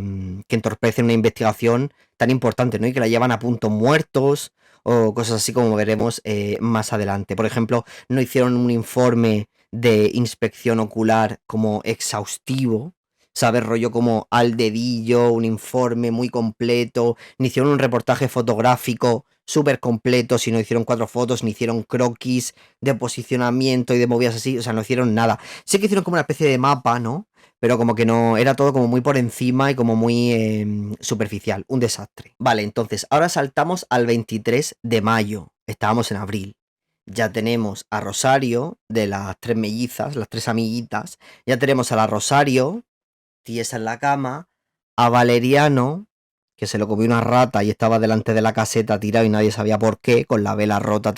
entorpecen una investigación tan importante, ¿no? Y que la llevan a puntos muertos o cosas así como veremos más adelante. Por ejemplo, no hicieron un informe de inspección ocular como exhaustivo, ¿sabes? Rollo como al dedillo, un informe muy completo, ni hicieron un reportaje fotográfico súper completo, si no hicieron 4 fotos, ni hicieron croquis de posicionamiento y de movidas así, o sea, no hicieron nada. Sí que hicieron como una especie de mapa, ¿no? Pero como que no, era todo como muy por encima y como muy superficial, un desastre. Vale, entonces, ahora saltamos al 23 de mayo, estábamos en abril. Ya tenemos a Rosario, de las 3 mellizas, las 3 amiguitas. Ya tenemos a la Rosario, tiesa en la cama. A Valeriano, que se lo comió una rata y estaba delante de la caseta tirado y nadie sabía por qué, con la vela rota,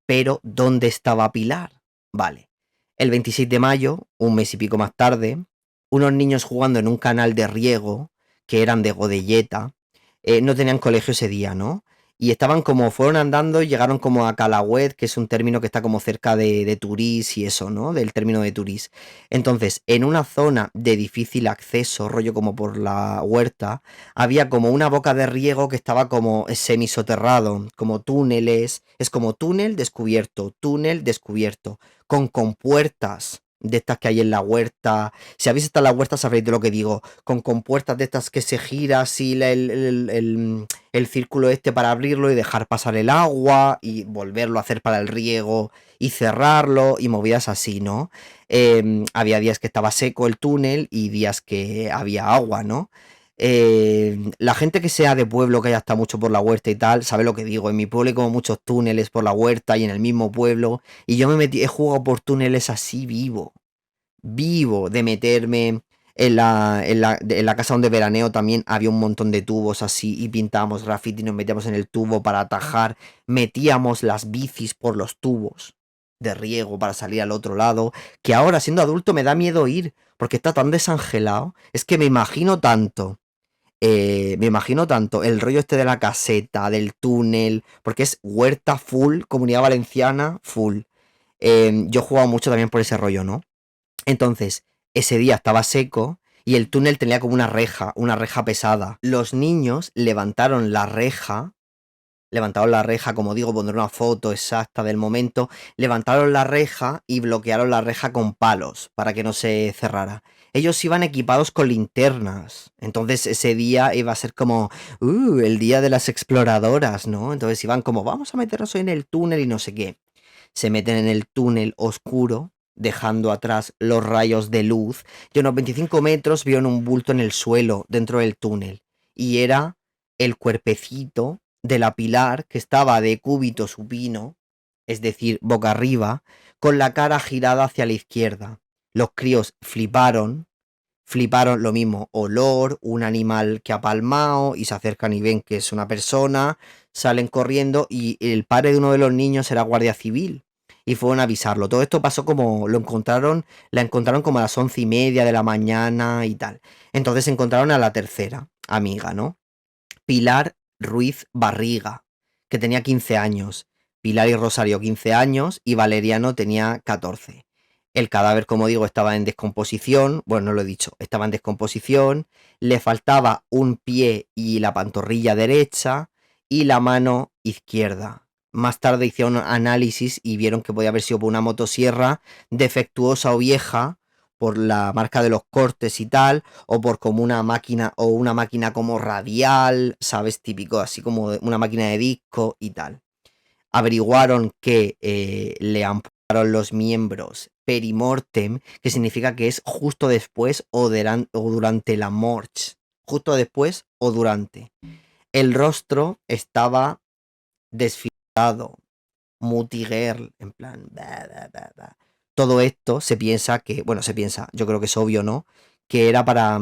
Pero, ¿dónde estaba Pilar? Vale. El 26 de mayo, un mes y pico más tarde, unos niños jugando en un canal de riego, que eran de Godelleta, no tenían colegio ese día, ¿no? Y estaban como, fueron andando y llegaron como a Calagüet, que es un término que está como cerca de Turís y eso, ¿no? Del término de Turís. Entonces, en una zona de difícil acceso, rollo como por la huerta, había como una boca de riego que estaba como semisoterrado, como túneles, es como túnel descubierto, con compuertas de estas que hay en la huerta. Si habéis estado en la huerta sabréis de lo que digo, con compuertas de estas que se gira así el círculo este para abrirlo y dejar pasar el agua y volverlo a hacer para el riego y cerrarlo y movidas así, ¿no? Había días que estaba seco el túnel y días que había agua, ¿no? La gente que sea de pueblo, que haya estado mucho por la huerta y tal, sabe lo que digo. En mi pueblo hay como muchos túneles por la huerta y en el mismo pueblo. Y yo he jugado por túneles así vivo de meterme en la casa donde veraneo también había un montón de tubos así y pintábamos graffiti y nos metíamos en el tubo para atajar, metíamos las bicis por los tubos de riego para salir al otro lado, que ahora siendo adulto me da miedo ir porque está tan desangelado, es que me imagino tanto el rollo este de la caseta, del túnel, porque es huerta full, Comunidad Valenciana full. Yo he jugado mucho también por ese rollo, ¿no? Entonces, ese día estaba seco y el túnel tenía como una reja pesada. Los niños levantaron la reja, como digo, pondré una foto exacta del momento, levantaron la reja y bloquearon la reja con palos para que no se cerrara. Ellos iban equipados con linternas, entonces ese día iba a ser como, el día de las exploradoras, ¿no? Entonces iban como, vamos a meternos hoy en el túnel y no sé qué. Se meten en el túnel oscuro, dejando atrás los rayos de luz, y a unos 25 metros vieron un bulto en el suelo dentro del túnel, y era el cuerpecito de la Pilar, que estaba de cúbito supino, es decir, boca arriba, con la cara girada hacia la izquierda. Los críos fliparon lo mismo, olor, un animal que ha palmado, y se acercan y ven que es una persona, salen corriendo, y el padre de uno de los niños era guardia civil y fueron a avisarlo. Todo esto pasó como, la encontraron como a las 11:30 de la mañana y tal. Entonces encontraron a la tercera amiga, ¿no? Pilar Ruiz Barriga, que tenía 15 años. Pilar y Rosario 15 años y Valeriano tenía 14. El cadáver, como digo, estaba en descomposición. Bueno, no lo he dicho, estaba en descomposición. Le faltaba un pie y la pantorrilla derecha y la mano izquierda. Más tarde hicieron análisis y vieron que podía haber sido por una motosierra defectuosa o vieja, por la marca de los cortes y tal, o por como una máquina como radial, ¿sabes? Típico, así como una máquina de disco y tal. Averiguaron que le amputaron los miembros perimortem, que significa que es justo después o durante la morch. Justo después o durante. El rostro estaba desfigurado, multigirl, en plan. Todo esto se piensa que, bueno, yo creo que es obvio, ¿no? Que era para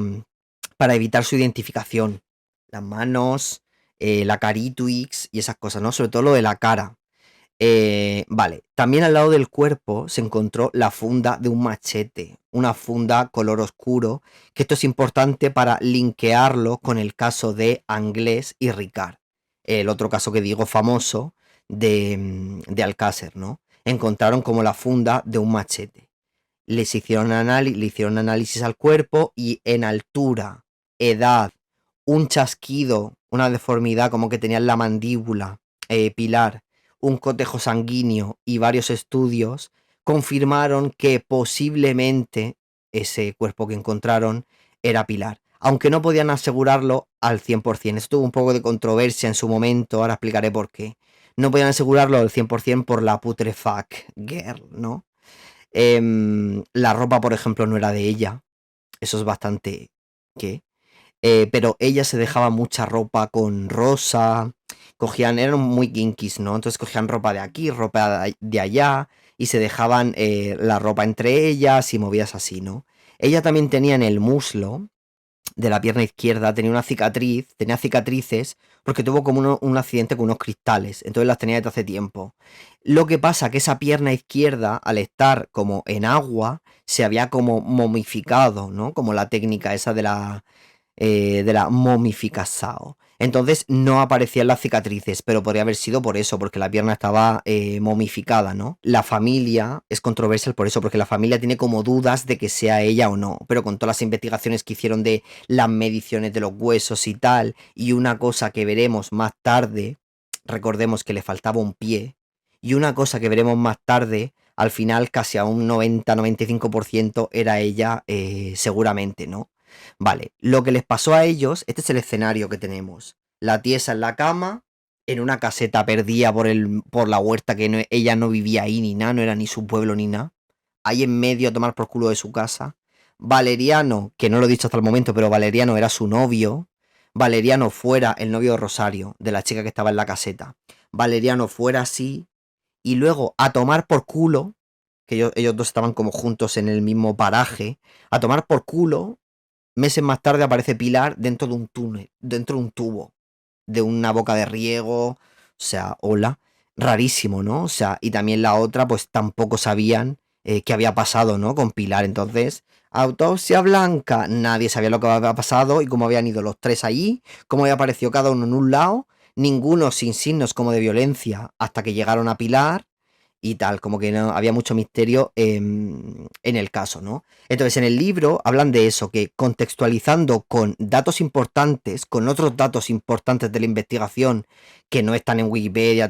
evitar su identificación. Las manos, la caritwix y esas cosas, ¿no? Sobre todo lo de la cara. Vale, también al lado del cuerpo se encontró la funda de un machete, una funda color oscuro, que esto es importante para linkearlo con el caso de Anglés y Ricard, el otro caso que digo famoso de Alcácer, ¿no? Encontraron como la funda de un machete. Le hicieron análisis al cuerpo y en altura, edad, un chasquido, una deformidad como que tenía en la mandíbula, Pilar, un cotejo sanguíneo y varios estudios confirmaron que posiblemente ese cuerpo que encontraron era Pilar, aunque no podían asegurarlo al 100%. Esto tuvo un poco de controversia en su momento, ahora explicaré por qué. No podían asegurarlo al 100% por la putrefact girl, ¿no? La ropa, por ejemplo, no era de ella. Eso es bastante... ¿Qué? Pero ella se dejaba mucha ropa con rosa. Eran muy kinkies, ¿no? Entonces cogían ropa de aquí, ropa de allá, y se dejaban la ropa entre ellas y movidas así, ¿no? Ella también tenía en el muslo de la pierna izquierda, tenía cicatrices, porque tuvo como un accidente con unos cristales, entonces las tenía desde hace tiempo. Lo que pasa que esa pierna izquierda, al estar como en agua, se había como momificado, ¿no? Como la técnica esa de la momificación. Entonces no aparecían las cicatrices, pero podría haber sido por eso, porque la pierna estaba momificada, ¿no? La familia es controversial por eso, porque la familia tiene como dudas de que sea ella o no, pero con todas las investigaciones que hicieron de las mediciones de los huesos y tal, y una cosa que veremos más tarde, recordemos que le faltaba un pie, y una cosa que veremos más tarde, al final casi a un 90-95% era ella seguramente, ¿no? Vale, lo que les pasó a ellos, este es el escenario que tenemos. La tiesa en la cama, en una caseta perdida por la huerta, que ella no vivía ahí ni nada, no era ni su pueblo ni nada. Ahí en medio a tomar por culo de su casa. Valeriano, que no lo he dicho hasta el momento, pero Valeriano era su novio. Valeriano fuera el novio de Rosario, de la chica que estaba en la caseta. Valeriano fuera así, y luego a tomar por culo, que ellos dos estaban como juntos en el mismo paraje, a tomar por culo. Meses más tarde aparece Pilar dentro de un túnel, dentro de un tubo, de una boca de riego, o sea, hola, rarísimo, ¿no? O sea, y también la otra, pues tampoco sabían qué había pasado, ¿no? Con Pilar. Entonces, autopsia blanca, nadie sabía lo que había pasado y cómo habían ido los tres allí, cómo había aparecido cada uno en un lado, ninguno sin signos como de violencia hasta que llegaron a Pilar y tal, como que no había mucho misterio en el caso, ¿no? Entonces, en el libro hablan de eso, que contextualizando con datos importantes, con otros datos importantes de la investigación que no están en Wikipedia,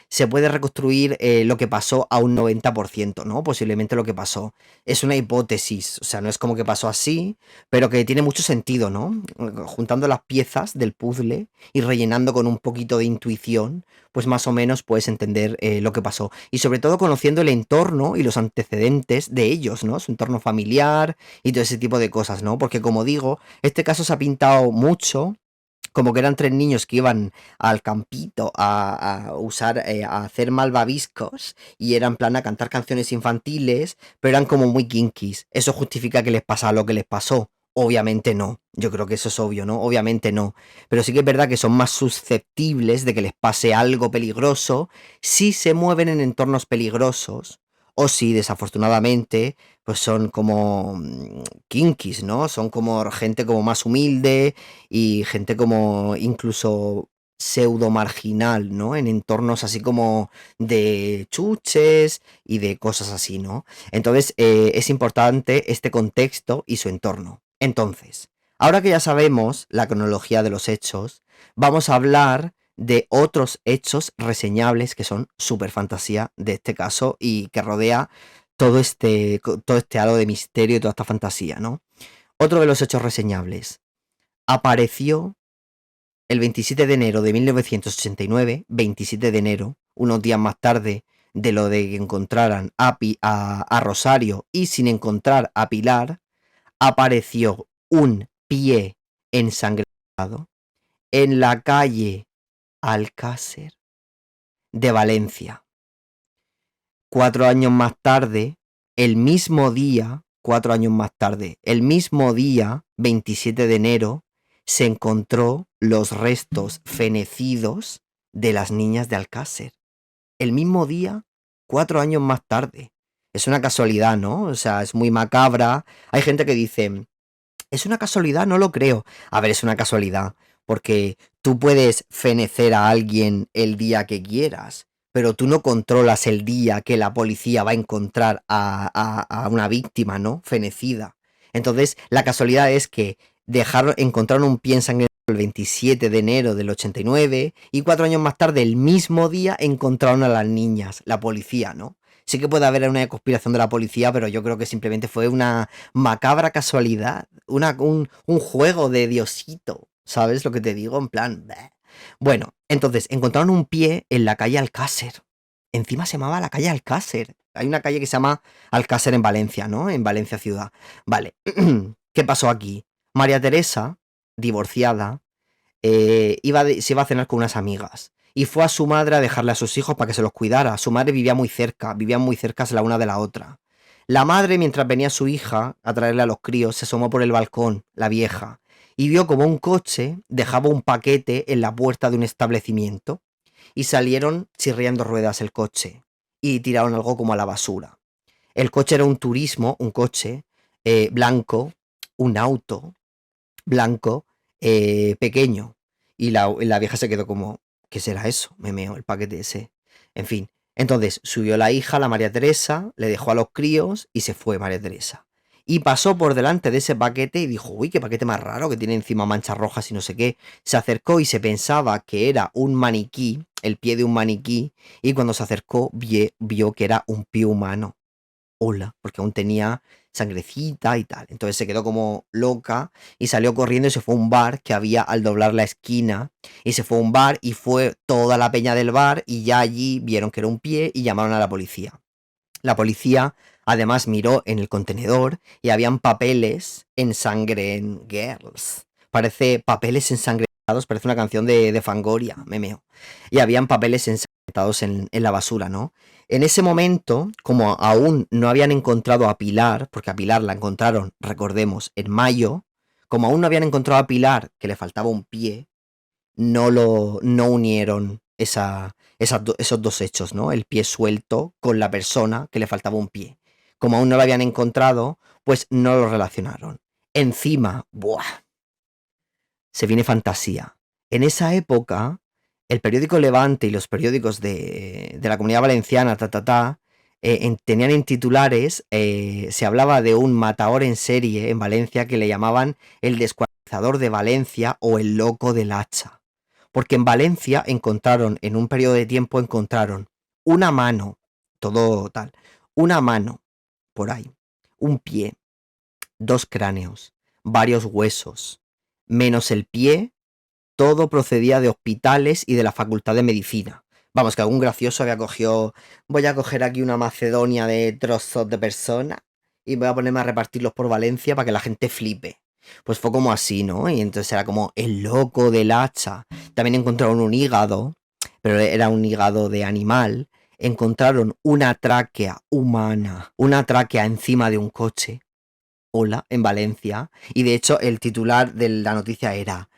se puede reconstruir lo que pasó a un 90%, ¿no? Posiblemente lo que pasó. Es una hipótesis, o sea, no es como que pasó así, pero que tiene mucho sentido, ¿no? Juntando las piezas del puzzle y rellenando con un poquito de intuición, pues más o menos puedes entender lo que pasó. Y sobre todo conociendo el entorno y los antecedentes de ellos, ¿no? Su entorno familiar y todo ese tipo de cosas, ¿no? Porque como digo, este caso se ha pintado mucho como que eran tres niños que iban al campito a hacer malvaviscos y eran en plan a cantar canciones infantiles, pero eran como muy kinkis. ¿Eso justifica que les pasara lo que les pasó? Obviamente no. Yo creo que eso es obvio, ¿no? Obviamente no. Pero sí que es verdad que son más susceptibles de que les pase algo peligroso si se mueven en entornos peligrosos o si desafortunadamente pues son como kinkis, ¿no? Son como gente como más humilde y gente como incluso pseudo marginal, ¿no? En entornos así como de chuches y de cosas así, ¿no? Entonces es importante este contexto y su entorno. Entonces, ahora que ya sabemos la cronología de los hechos, vamos a hablar de otros hechos reseñables que son súper fantasía de este caso y que rodea todo este halo de misterio y toda esta fantasía, ¿no? Otro de los hechos reseñables. Apareció el 27 de enero de 1989, 27 de enero, unos días más tarde de lo de que encontraran a Rosario y sin encontrar a Pilar, apareció un pie ensangrentado en la calle Alcácer de Valencia. 4 años más tarde, el mismo día, 4 años más tarde, el mismo día, 27 de enero, se encontró los restos fenecidos de las niñas de Alcácer. El mismo día, 4 años más tarde. Es una casualidad, ¿no? O sea, es muy macabra. Hay gente que dice, ¿es una casualidad? No lo creo. A ver, es una casualidad, porque tú puedes fenecer a alguien el día que quieras, pero tú no controlas el día que la policía va a encontrar a una víctima, ¿no? Fenecida. Entonces, la casualidad es que encontraron un pie ensangrentado el 27 de enero del 89 y 4 años más tarde, el mismo día, encontraron a las niñas, la policía, ¿no? Sí que puede haber una conspiración de la policía, pero yo creo que simplemente fue una macabra casualidad, un juego de Diosito, ¿sabes lo que te digo? En plan, bleh. Bueno, entonces encontraron un pie en la calle Alcácer. Encima se llamaba la calle Alcácer. Hay una calle que se llama Alcácer en Valencia, ¿no? En Valencia ciudad. Vale, ¿qué pasó aquí? María Teresa, divorciada, se iba a cenar con unas amigas. Y fue a su madre a dejarle a sus hijos para que se los cuidara. Su madre vivía muy cerca, vivían muy cerca la una de la otra. La madre, mientras venía su hija a traerle a los críos, se asomó por el balcón, la vieja, y vio como un coche dejaba un paquete en la puerta de un establecimiento. Y salieron chirriando ruedas el coche. Y tiraron algo como a la basura. El coche era un turismo, un coche blanco, un auto blanco pequeño. Y la vieja se quedó como, ¿qué será eso? Me meo el paquete ese. En fin, entonces subió la hija, la María Teresa, le dejó a los críos y se fue María Teresa. Y pasó por delante de ese paquete y dijo, uy, qué paquete más raro que tiene encima manchas rojas y no sé qué. Se acercó y se pensaba que era un maniquí, el pie de un maniquí, y cuando se acercó vio que era un pie humano. Hola, porque aún tenía sangrecita y tal. Entonces se quedó como loca y salió corriendo y se fue a un bar que había al doblar la esquina. Y se fue a un bar y fue toda la peña del bar y ya allí vieron que era un pie y llamaron a la policía. La policía además miró en el contenedor y habían papeles en sangre en Girls. Parece papeles ensangrentados, parece una canción de Fangoria, memeo. Y habían papeles ensangrentados en la basura, ¿no? En ese momento, como aún no habían encontrado a Pilar, porque a Pilar la encontraron, recordemos, en mayo, como aún no habían encontrado a Pilar, que le faltaba un pie, no unieron esos dos hechos, ¿no? El pie suelto con la persona que le faltaba un pie. Como aún no lo habían encontrado, pues no lo relacionaron. Encima, ¡buah! Se viene fantasía. En esa época, el periódico Levante y los periódicos de la Comunidad Valenciana, tenían en titulares, se hablaba de un matador en serie en Valencia que le llamaban el descuartizador de Valencia o el loco del hacha. Porque en Valencia en un periodo de tiempo encontraron una mano, todo tal, una mano por ahí, un pie, 2 cráneos, varios huesos, menos el pie, todo procedía de hospitales y de la Facultad de Medicina. Vamos, que algún gracioso había cogido, voy a coger aquí una macedonia de trozos de personas y voy a ponerme a repartirlos por Valencia para que la gente flipe. Pues fue como así, ¿no? Y entonces era como el loco del hacha. También encontraron un hígado, pero era un hígado de animal. Encontraron una tráquea humana, una tráquea encima de un coche. Hola, en Valencia. Y de hecho el titular de la noticia era: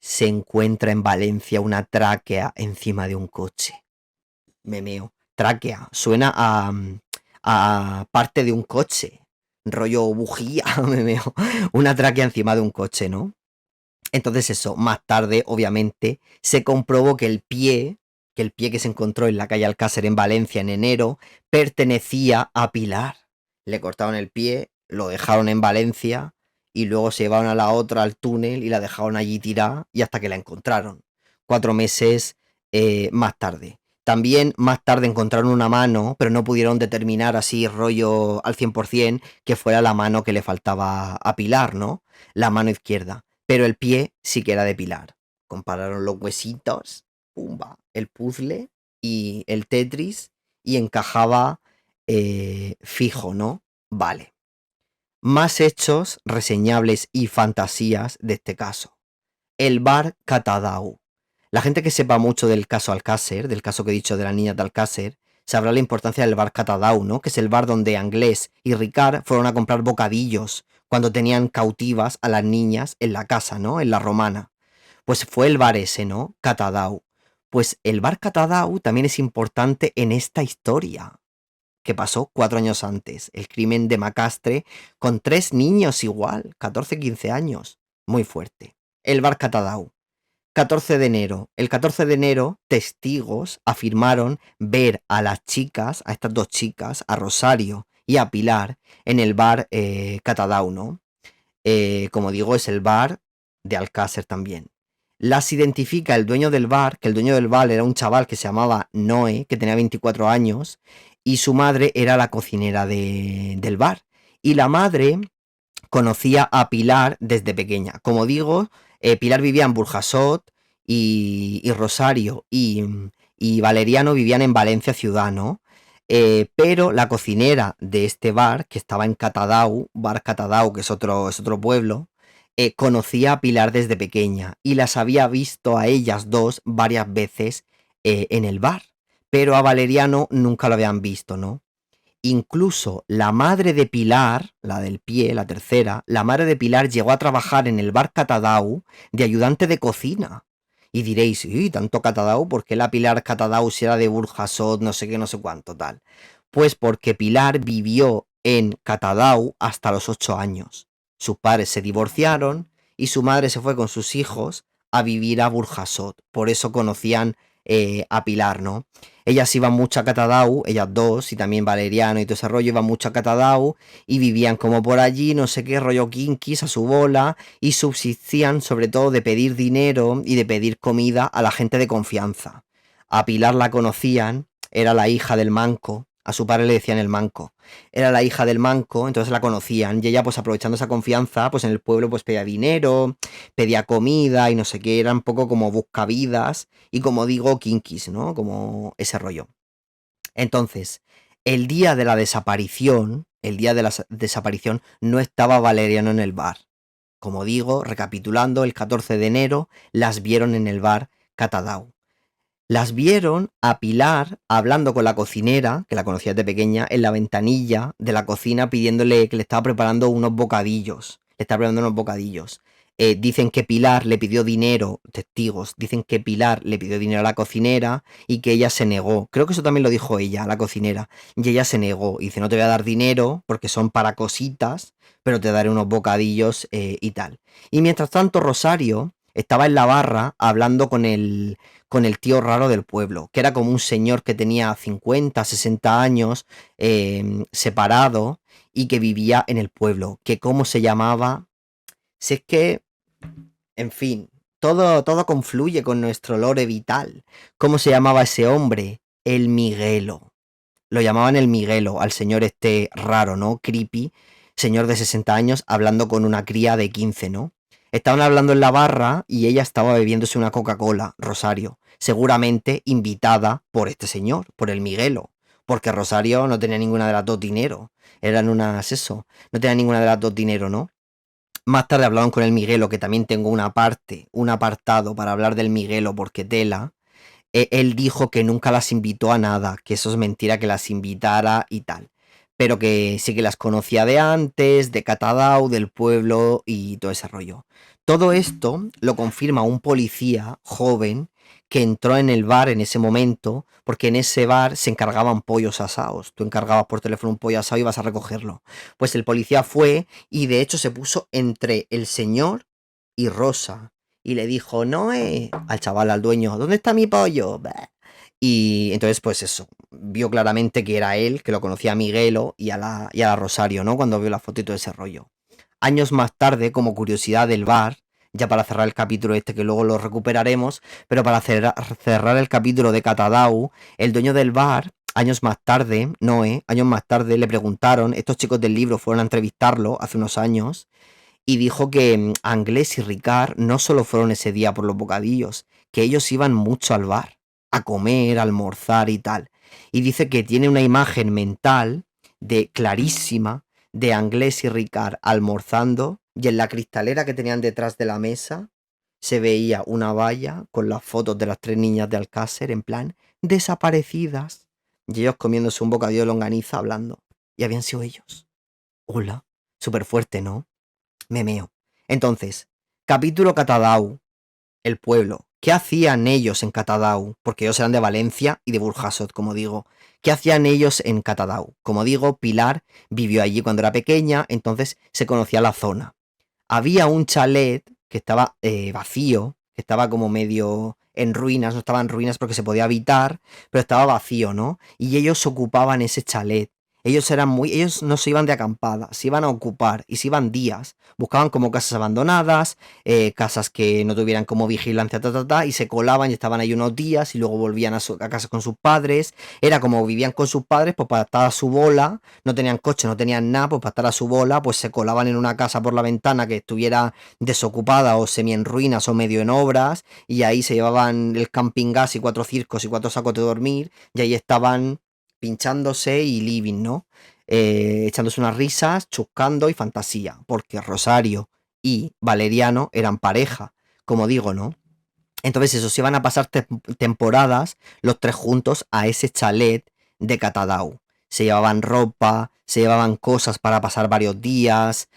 se encuentra en Valencia una tráquea encima de un coche. Me meo. Tráquea. Suena a parte de un coche. Rollo bujía, me meo. Una tráquea encima de un coche, ¿no? Entonces eso, más tarde, obviamente, se comprobó que el pie que se encontró en la calle Alcácer en Valencia en enero, pertenecía a Pilar. Le cortaron el pie, lo dejaron en Valencia y luego se llevaron a la otra al túnel y la dejaron allí tirada y hasta que la encontraron. 4 meses más tarde. También más tarde encontraron una mano, pero no pudieron determinar así rollo al 100% que fuera la mano que le faltaba a Pilar, ¿no? La mano izquierda. Pero el pie sí que era de Pilar. Compararon los huesitos, pumba, el puzzle y el Tetris y encajaba fijo, ¿no? Vale. Más hechos reseñables y fantasías de este caso. El bar Catadau. La gente que sepa mucho del caso Alcácer, del caso que he dicho de la niña de Alcácer, sabrá la importancia del bar Catadau, ¿no? Que es el bar donde Anglés y Ricard fueron a comprar bocadillos cuando tenían cautivas a las niñas en la casa, ¿no? En la romana. Pues fue el bar ese, ¿no? Catadau. Pues el bar Catadau también es importante en esta historia, que pasó 4 años antes. El crimen de Macastre con 3 niños igual, 14, 15 años. Muy fuerte. El bar Catadau. 14 de enero. El 14 de enero, testigos afirmaron ver a las chicas, a estas 2 chicas, a Rosario y a Pilar, en el bar Catadau, ¿no? Como digo, es el bar de Alcácer también. Las identifica el dueño del bar, que el dueño del bar era un chaval que se llamaba Noé, que tenía 24 años, y su madre era la cocinera del bar. Y la madre conocía a Pilar desde pequeña. Como digo, Pilar vivía en Burjasot y Rosario y Valeriano vivían en Valencia ciudad, ¿no? Pero la cocinera de este bar, que estaba en Catadau, bar Catadau, que es otro pueblo, conocía a Pilar desde pequeña y las había visto a ellas dos varias veces en el bar, pero a Valeriano nunca lo habían visto, ¿no? Incluso la madre de Pilar, la del pie, la tercera, la madre de Pilar llegó a trabajar en el bar Catadau de ayudante de cocina. Y diréis, ¿y tanto Catadau? ¿Por qué la Pilar Catadau si era de Burjasot, no sé qué, no sé cuánto, tal? Pues porque Pilar vivió en Catadau hasta los 8 años. Sus padres se divorciaron y su madre se fue con sus hijos a vivir a Burjasot. Por eso conocían a Pilar, ¿no? Ellas iban mucho a Catadau, ellas dos, y también Valeriano y todo ese rollo, iban mucho a Catadau y vivían como por allí, no sé qué, rollo kinkis a su bola, y subsistían sobre todo de pedir dinero y de pedir comida a la gente de confianza. A Pilar la conocían, era la hija del manco, a su padre le decían el manco. Era la hija del manco, entonces la conocían, y ella pues aprovechando esa confianza, pues en el pueblo pues pedía dinero, pedía comida y no sé qué, era un poco como buscavidas y como digo, kinkis, ¿no? Como ese rollo. Entonces, el día de la desaparición, no estaba Valeriano en el bar. Como digo, recapitulando, el 14 de enero las vieron en el bar Catadau. Las vieron a Pilar hablando con la cocinera, que la conocía de pequeña, en la ventanilla de la cocina pidiéndole que le estaba preparando unos bocadillos. Dicen que Pilar le pidió dinero, testigos, dicen que Pilar le pidió dinero a la cocinera y que ella se negó. Creo que eso también lo dijo ella, la cocinera. Y ella se negó y dice, no te voy a dar dinero porque son para cositas, pero te daré unos bocadillos y tal. Y mientras tanto Rosario estaba en la barra hablando con con el tío raro del pueblo, que era como un señor que tenía 50, 60 años, separado, y que vivía en el pueblo, que cómo se llamaba, si es que, en fin, todo confluye con nuestro lore vital. ¿Cómo se llamaba ese hombre? El Miguelo. Lo llamaban el Miguelo, al señor este raro, ¿no? Creepy, señor de 60 años, hablando con una cría de 15, ¿no? Estaban hablando en la barra y ella estaba bebiéndose una Coca-Cola, Rosario, seguramente invitada por este señor, por el Miguelo, porque Rosario no tenía ninguna de las dos dinero, eran unas eso, no tenía ninguna de las dos dinero, ¿no? Más tarde hablaban con el Miguelo, que también tengo una parte, un apartado para hablar del Miguelo, porque tela. Él dijo que nunca las invitó a nada, que eso es mentira, que las invitara y tal. Pero que sí que las conocía de antes, de Catadau, del pueblo y todo ese rollo. Todo esto lo confirma un policía joven que entró en el bar en ese momento, porque en ese bar se encargaban pollos asados. Tú encargabas por teléfono un pollo asado y ibas a recogerlo. Pues el policía fue y de hecho se puso entre el señor y Rosa y le dijo, Noé, al chaval, al dueño, ¿dónde está mi pollo? Bah. Y entonces, pues eso, vio claramente que era él, que lo conocía a Miguelo y a la Rosario, ¿no? Cuando vio la foto y todo ese rollo. Años más tarde, como curiosidad del bar, ya para cerrar el capítulo este, que luego lo recuperaremos, pero para cerrar el capítulo de Catadau, el dueño del bar, años más tarde, Noé, años más tarde, le preguntaron, estos chicos del libro fueron a entrevistarlo hace unos años, y dijo que Anglés y Ricard no solo fueron ese día por los bocadillos, que ellos iban mucho al bar, a comer, a almorzar y tal. Y dice que tiene una imagen mental de clarísima de Anglés y Ricard almorzando y en la cristalera que tenían detrás de la mesa se veía una valla con las fotos de las tres niñas de Alcácer en plan desaparecidas y ellos comiéndose un bocadillo de longaniza hablando. Y habían sido ellos. Hola. Súper fuerte, ¿no? Me meo. Entonces, capítulo Catadau, el pueblo. ¿Qué hacían ellos en Catadau? Porque ellos eran de Valencia y de Burjasot, como digo. ¿Qué hacían ellos en Catadau? Como digo, Pilar vivió allí cuando era pequeña, entonces se conocía la zona. Había un chalet que estaba vacío, que estaba como medio en ruinas, no estaba en ruinas porque se podía habitar, pero estaba vacío, ¿no? Y ellos ocupaban ese chalet. Ellos no se iban de acampada, se iban a ocupar y se iban días. Buscaban como casas abandonadas, casas que no tuvieran como vigilancia, y se colaban y estaban ahí unos días y luego volvían a casa con sus padres. Era como vivían con sus padres, pues para estar a su bola, no tenían coche, no tenían nada, pues para estar a su bola, pues se colaban en una casa por la ventana que estuviera desocupada o semi en ruinas o medio en obras, y ahí se llevaban el camping gas y 4 circos y 4 sacos de dormir, y ahí estaban pinchándose y living, ¿no? Echándose unas risas, chuscando y fantasía, porque Rosario y Valeriano eran pareja, como digo, ¿no? Entonces eso, se iban a pasar temporadas los tres juntos a ese chalet de Catadau. Se llevaban ropa, se llevaban cosas para pasar varios días,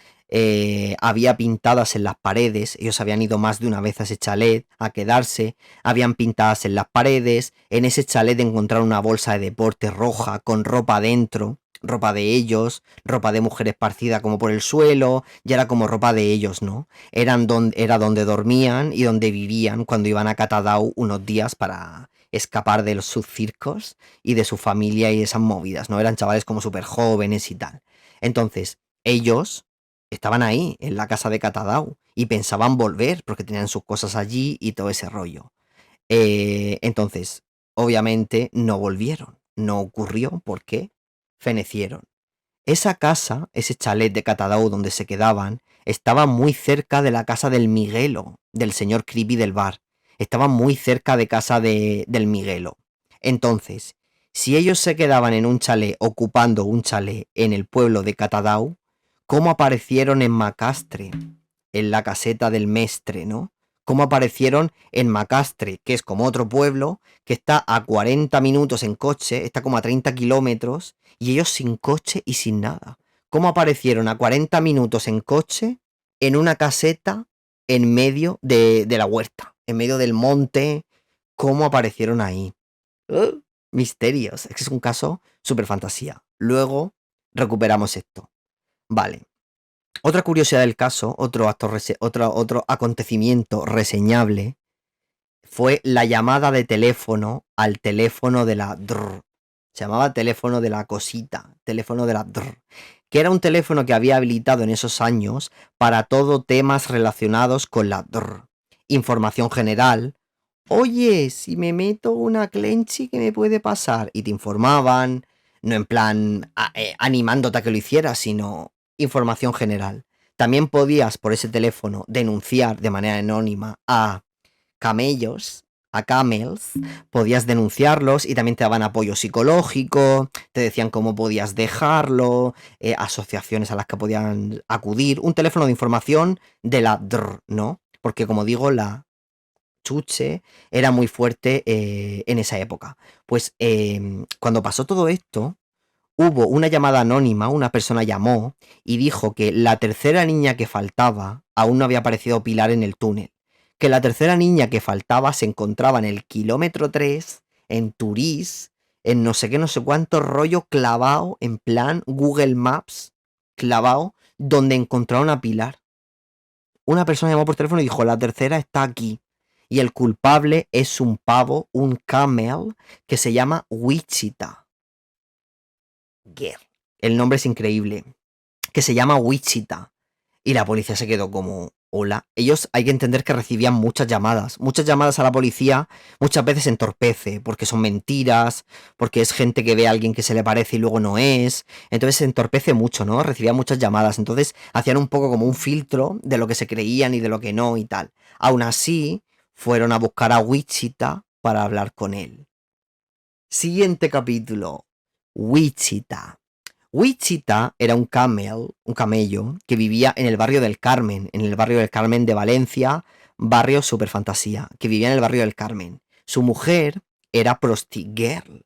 había pintadas en las paredes, ellos habían ido más de una vez a ese chalet a quedarse, habían pintadas en las paredes, en ese chalet encontraron una bolsa de deporte roja con ropa dentro, ropa de ellos, ropa de mujer esparcida como por el suelo, y era como ropa de ellos, ¿no? Era donde dormían y donde vivían cuando iban a Catadau unos días para escapar de sus circos y de su familia y esas movidas, ¿no? Eran chavales como súper jóvenes y tal. Entonces, ellos estaban ahí, en la casa de Catadau, y pensaban volver porque tenían sus cosas allí y todo ese rollo. Entonces, obviamente no volvieron, no ocurrió porque fenecieron. Esa casa, ese chalet de Catadau donde se quedaban, estaba muy cerca de la casa del Miguelo, del señor Creepy del bar. Estaba muy cerca de casa del Miguelo. Entonces, si ellos se quedaban en un chalet, ocupando un chalet en el pueblo de Catadau, ¿cómo aparecieron en Macastre? En la caseta del Mestre, ¿no? ¿Cómo aparecieron en Macastre, que es como otro pueblo, que está a 40 minutos en coche, está como a 30 kilómetros, y ellos sin coche y sin nada? ¿Cómo aparecieron a 40 minutos en coche en una caseta en medio de la huerta, en medio del monte? ¿Cómo aparecieron ahí? Misterios. Es que es un caso súper fantasía. Luego recuperamos esto. Vale. Otra curiosidad del caso, otro acontecimiento reseñable, fue la llamada de teléfono al teléfono de la DRR. Se llamaba teléfono de la cosita, teléfono de la DRR, que era un teléfono que había habilitado en esos años para todo temas relacionados con la DRR. Información general. Oye, si me meto una clenchi, ¿qué me puede pasar? Y te informaban, no en plan animándote a que lo hicieras, sino información general. También podías por ese teléfono denunciar de manera anónima a camellos, a camels, podías denunciarlos y también te daban apoyo psicológico, te decían cómo podías dejarlo, asociaciones a las que podían acudir, un teléfono de información de la DRR, ¿no? Porque como digo, la chuche era muy fuerte en esa época. Pues cuando pasó todo esto, hubo una llamada anónima, una persona llamó y dijo que la tercera niña que faltaba aún no había aparecido Pilar en el túnel. Que la tercera niña que faltaba se encontraba en el kilómetro 3, en Turís, en no sé qué, no sé cuánto rollo clavado, en plan Google Maps, clavado, donde encontraron a Pilar. Una persona llamó por teléfono y dijo, la tercera está aquí. Y el culpable es un pavo, un camel, que se llama Wichita. Girl. El nombre es increíble. Que se llama Wichita. Y la policía se quedó como, hola. Ellos hay que entender que recibían muchas llamadas. Muchas llamadas a la policía muchas veces entorpece, porque son mentiras, porque es gente que ve a alguien que se le parece y luego no es. Entonces se entorpece mucho, ¿no? Recibían muchas llamadas. Entonces hacían un poco como un filtro de lo que se creían y de lo que no y tal. Aún así, fueron a buscar a Wichita para hablar con él. Siguiente capítulo. Wichita. Wichita era un camello, que vivía en el barrio del Carmen, de Valencia, barrio super fantasía, que vivía en el barrio del Carmen. Su mujer era Girl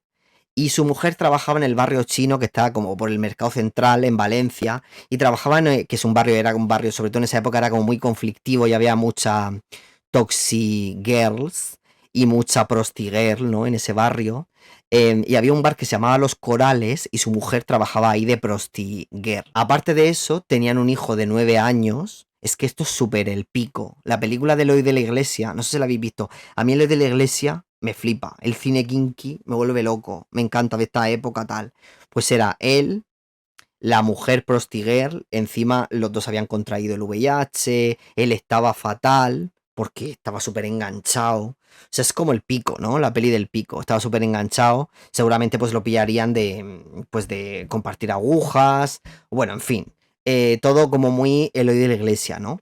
y su mujer trabajaba en el barrio chino que estaba como por el Mercado Central en Valencia y trabajaba en, que es un barrio, era un barrio, sobre todo en esa época era como muy conflictivo y había mucha toxic girls y mucha girl, ¿no? En ese barrio. Y había un bar que se llamaba Los Corales y su mujer trabajaba ahí de girl. Aparte de eso, tenían un hijo de 9 años. Es que esto es súper el pico. La película de Eloy de la Iglesia, no sé si la habéis visto. A mí Eloy de la Iglesia me flipa. El cine kinky me vuelve loco. Me encanta de esta época tal. Pues era él, la mujer girl, encima los dos habían contraído el VIH, él estaba fatal porque estaba súper enganchado. O sea, es como el pico, ¿no? La peli del pico. Estaba súper enganchado. Seguramente pues lo pillarían pues de compartir agujas. Bueno, en fin. Todo como muy Eloy de la Iglesia, ¿no?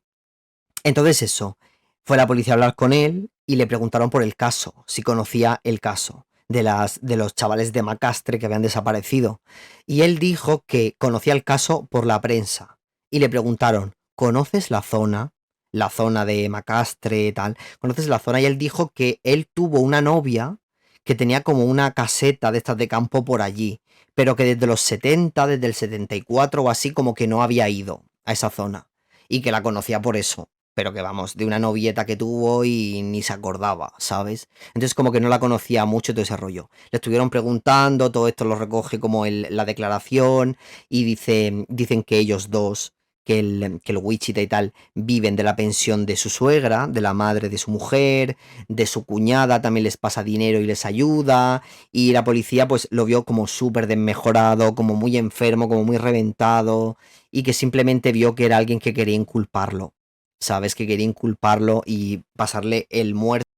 Entonces eso. Fue la policía a hablar con él y le preguntaron por el caso, si conocía el caso de los chavales de Macastre que habían desaparecido. Y él dijo que conocía el caso por la prensa. Y le preguntaron, ¿conoces la zona? La zona de Macastre, tal. ¿Conoces la zona? Y él dijo que él tuvo una novia que tenía como una caseta de estas de campo por allí, pero que desde los 70, desde el 74 o así, como que no había ido a esa zona. Y que la conocía por eso, pero que vamos, de una novieta que tuvo y ni se acordaba, ¿sabes? Entonces como que no la conocía mucho y todo ese rollo. Le estuvieron preguntando, todo esto lo recoge como la declaración y dicen que ellos dos, que el Wichita y tal, viven de la pensión de su suegra, de la madre de su mujer, de su cuñada, también les pasa dinero y les ayuda, y la policía pues lo vio como súper desmejorado, como muy enfermo, como muy reventado, y que simplemente vio que era alguien que quería inculparlo. ¿Sabes? Que quería inculparlo y pasarle el muerto.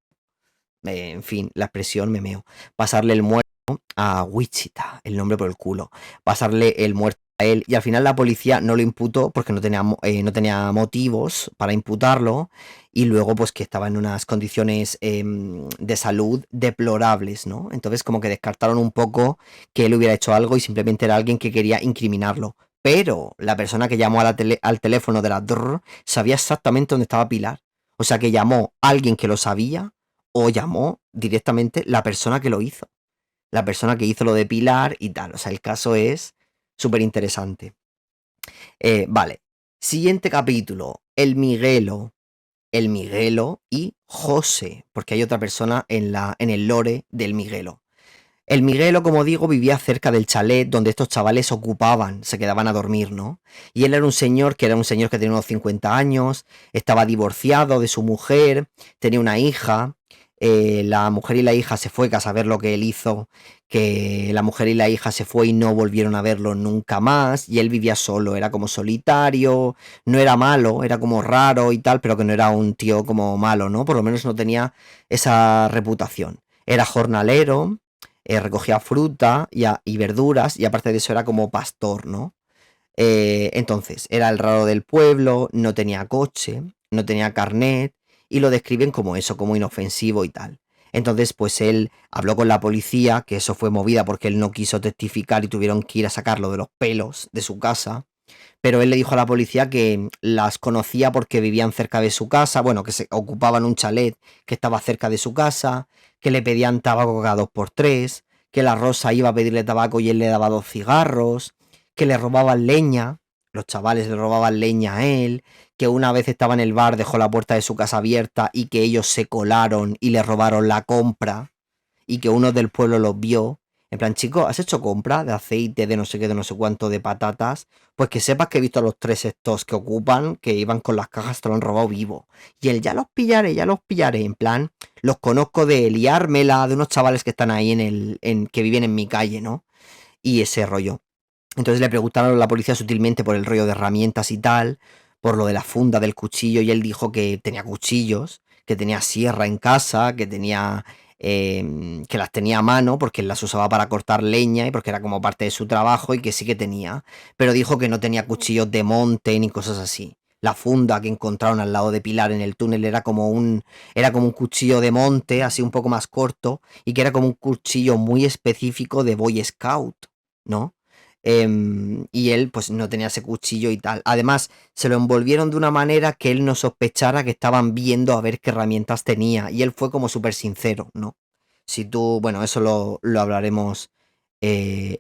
En fin, la expresión me meo. Pasarle el muerto a Wichita, el nombre por el culo. Pasarle el muerto a él. Y al final la policía no lo imputó porque no tenía motivos para imputarlo. Y luego, pues que estaba en unas condiciones de salud deplorables, ¿no? Entonces, como que descartaron un poco que él hubiera hecho algo y simplemente era alguien que quería incriminarlo. Pero la persona que llamó al teléfono de la DRR sabía exactamente dónde estaba Pilar. O sea que llamó a alguien que lo sabía o llamó directamente la persona que lo hizo. La persona que hizo lo de Pilar y tal. O sea, el caso es súper interesante. Vale. Siguiente capítulo. El Miguelo. El Miguelo y José. Porque hay otra persona en el lore del Miguelo. El Miguelo, como digo, vivía cerca del chalet donde estos chavales ocupaban, se quedaban a dormir, ¿no? Y él era un señor que tenía unos 50 años, estaba divorciado de su mujer, tenía una hija, la mujer y la hija se fue, que a saber lo que él hizo, que la mujer y la hija se fue y no volvieron a verlo nunca más, y él vivía solo, era como solitario, no era malo, era como raro y tal, pero que no era un tío como malo, ¿no? Por lo menos no tenía esa reputación. Era jornalero, recogía fruta y verduras, y aparte de eso era como pastor, ¿no? Entonces, era el raro del pueblo, no tenía coche, no tenía carnet, y lo describen como eso, como inofensivo y tal. Entonces, pues él habló con la policía, que eso fue movida porque él no quiso testificar y tuvieron que ir a sacarlo de los pelos de su casa. Pero él le dijo a la policía que las conocía porque vivían cerca de su casa, bueno, que se ocupaban un chalet que estaba cerca de su casa, que le pedían tabaco cada 2 por 3, que la Rosa iba a pedirle tabaco y él le daba 2 cigarros, que le robaban leña, los chavales le robaban leña a él, que una vez estaba en el bar, dejó la puerta de su casa abierta y que ellos se colaron y le robaron la compra y que uno del pueblo los vio. En plan, chico, ¿has hecho compra de aceite, de no sé qué, de no sé cuánto, de patatas? Pues que sepas que he visto a los 3 estos que ocupan, que iban con las cajas, te lo han robado vivo. Y él, ya los pillaré, ya los pillaré. En plan, los conozco de liármela, de unos chavales que están ahí que viven en mi calle, ¿no? Y ese rollo. Entonces le preguntaron a la policía sutilmente por el rollo de herramientas y tal, por lo de la funda del cuchillo, y él dijo que tenía cuchillos, que tenía sierra en casa, que tenía que las tenía a mano porque él las usaba para cortar leña y porque era como parte de su trabajo y que sí que tenía, pero dijo que no tenía cuchillos de monte ni cosas así. La funda que encontraron al lado de Pilar en el túnel era como un cuchillo de monte, así un poco más corto, y que era como un cuchillo muy específico de Boy Scout, ¿no? Y él pues no tenía ese cuchillo y tal. Además, se lo envolvieron de una manera que él no sospechara que estaban viendo a ver qué herramientas tenía. Y él fue como súper sincero, ¿no? Si tú, bueno, eso lo hablaremos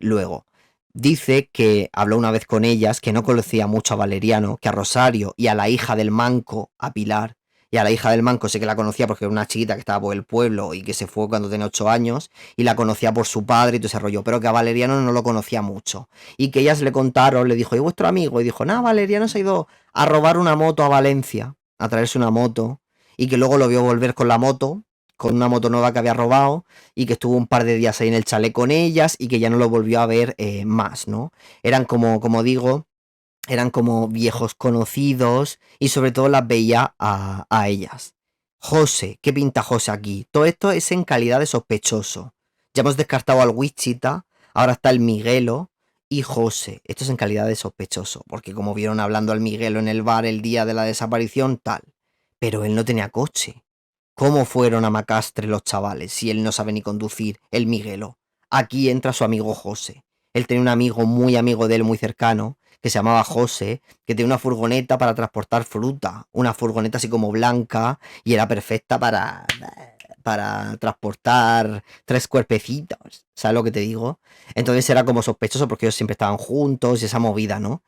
luego. Dice que habló una vez con ellas, que no conocía mucho a Valeriano, que a Rosario y a la hija del manco, a Pilar, y a la hija del manco sí que la conocía porque era una chiquita que estaba por el pueblo y que se fue cuando tenía 8 años, y la conocía por su padre y todo ese rollo, pero que a Valeriano no lo conocía mucho. Y que ellas le contaron, le dijo, ¿y vuestro amigo? Y dijo, nada, Valeriano se ha ido a robar una moto a Valencia, a traerse una moto, y que luego lo vio volver con una moto nueva que había robado, y que estuvo un par de días ahí en el chalet con ellas, y que ya no lo volvió a ver más, ¿no? Eran como digo, eran como viejos conocidos, y sobre todo las veía a ellas. José, ¿qué pinta José aquí? Todo esto es en calidad de sospechoso. Ya hemos descartado al Wichita, ahora está el Miguelo y José. Esto es en calidad de sospechoso, porque como vieron hablando al Miguelo en el bar el día de la desaparición, tal. Pero él no tenía coche. ¿Cómo fueron a Macastre los chavales si él no sabe ni conducir, el Miguelo? Aquí entra su amigo José. Él tenía un amigo muy amigo de él, muy cercano, que se llamaba José, que tenía una furgoneta para transportar fruta, una furgoneta así como blanca, y era perfecta para transportar 3 cuerpecitos, ¿sabes lo que te digo? Entonces era como sospechoso porque ellos siempre estaban juntos y esa movida, ¿no?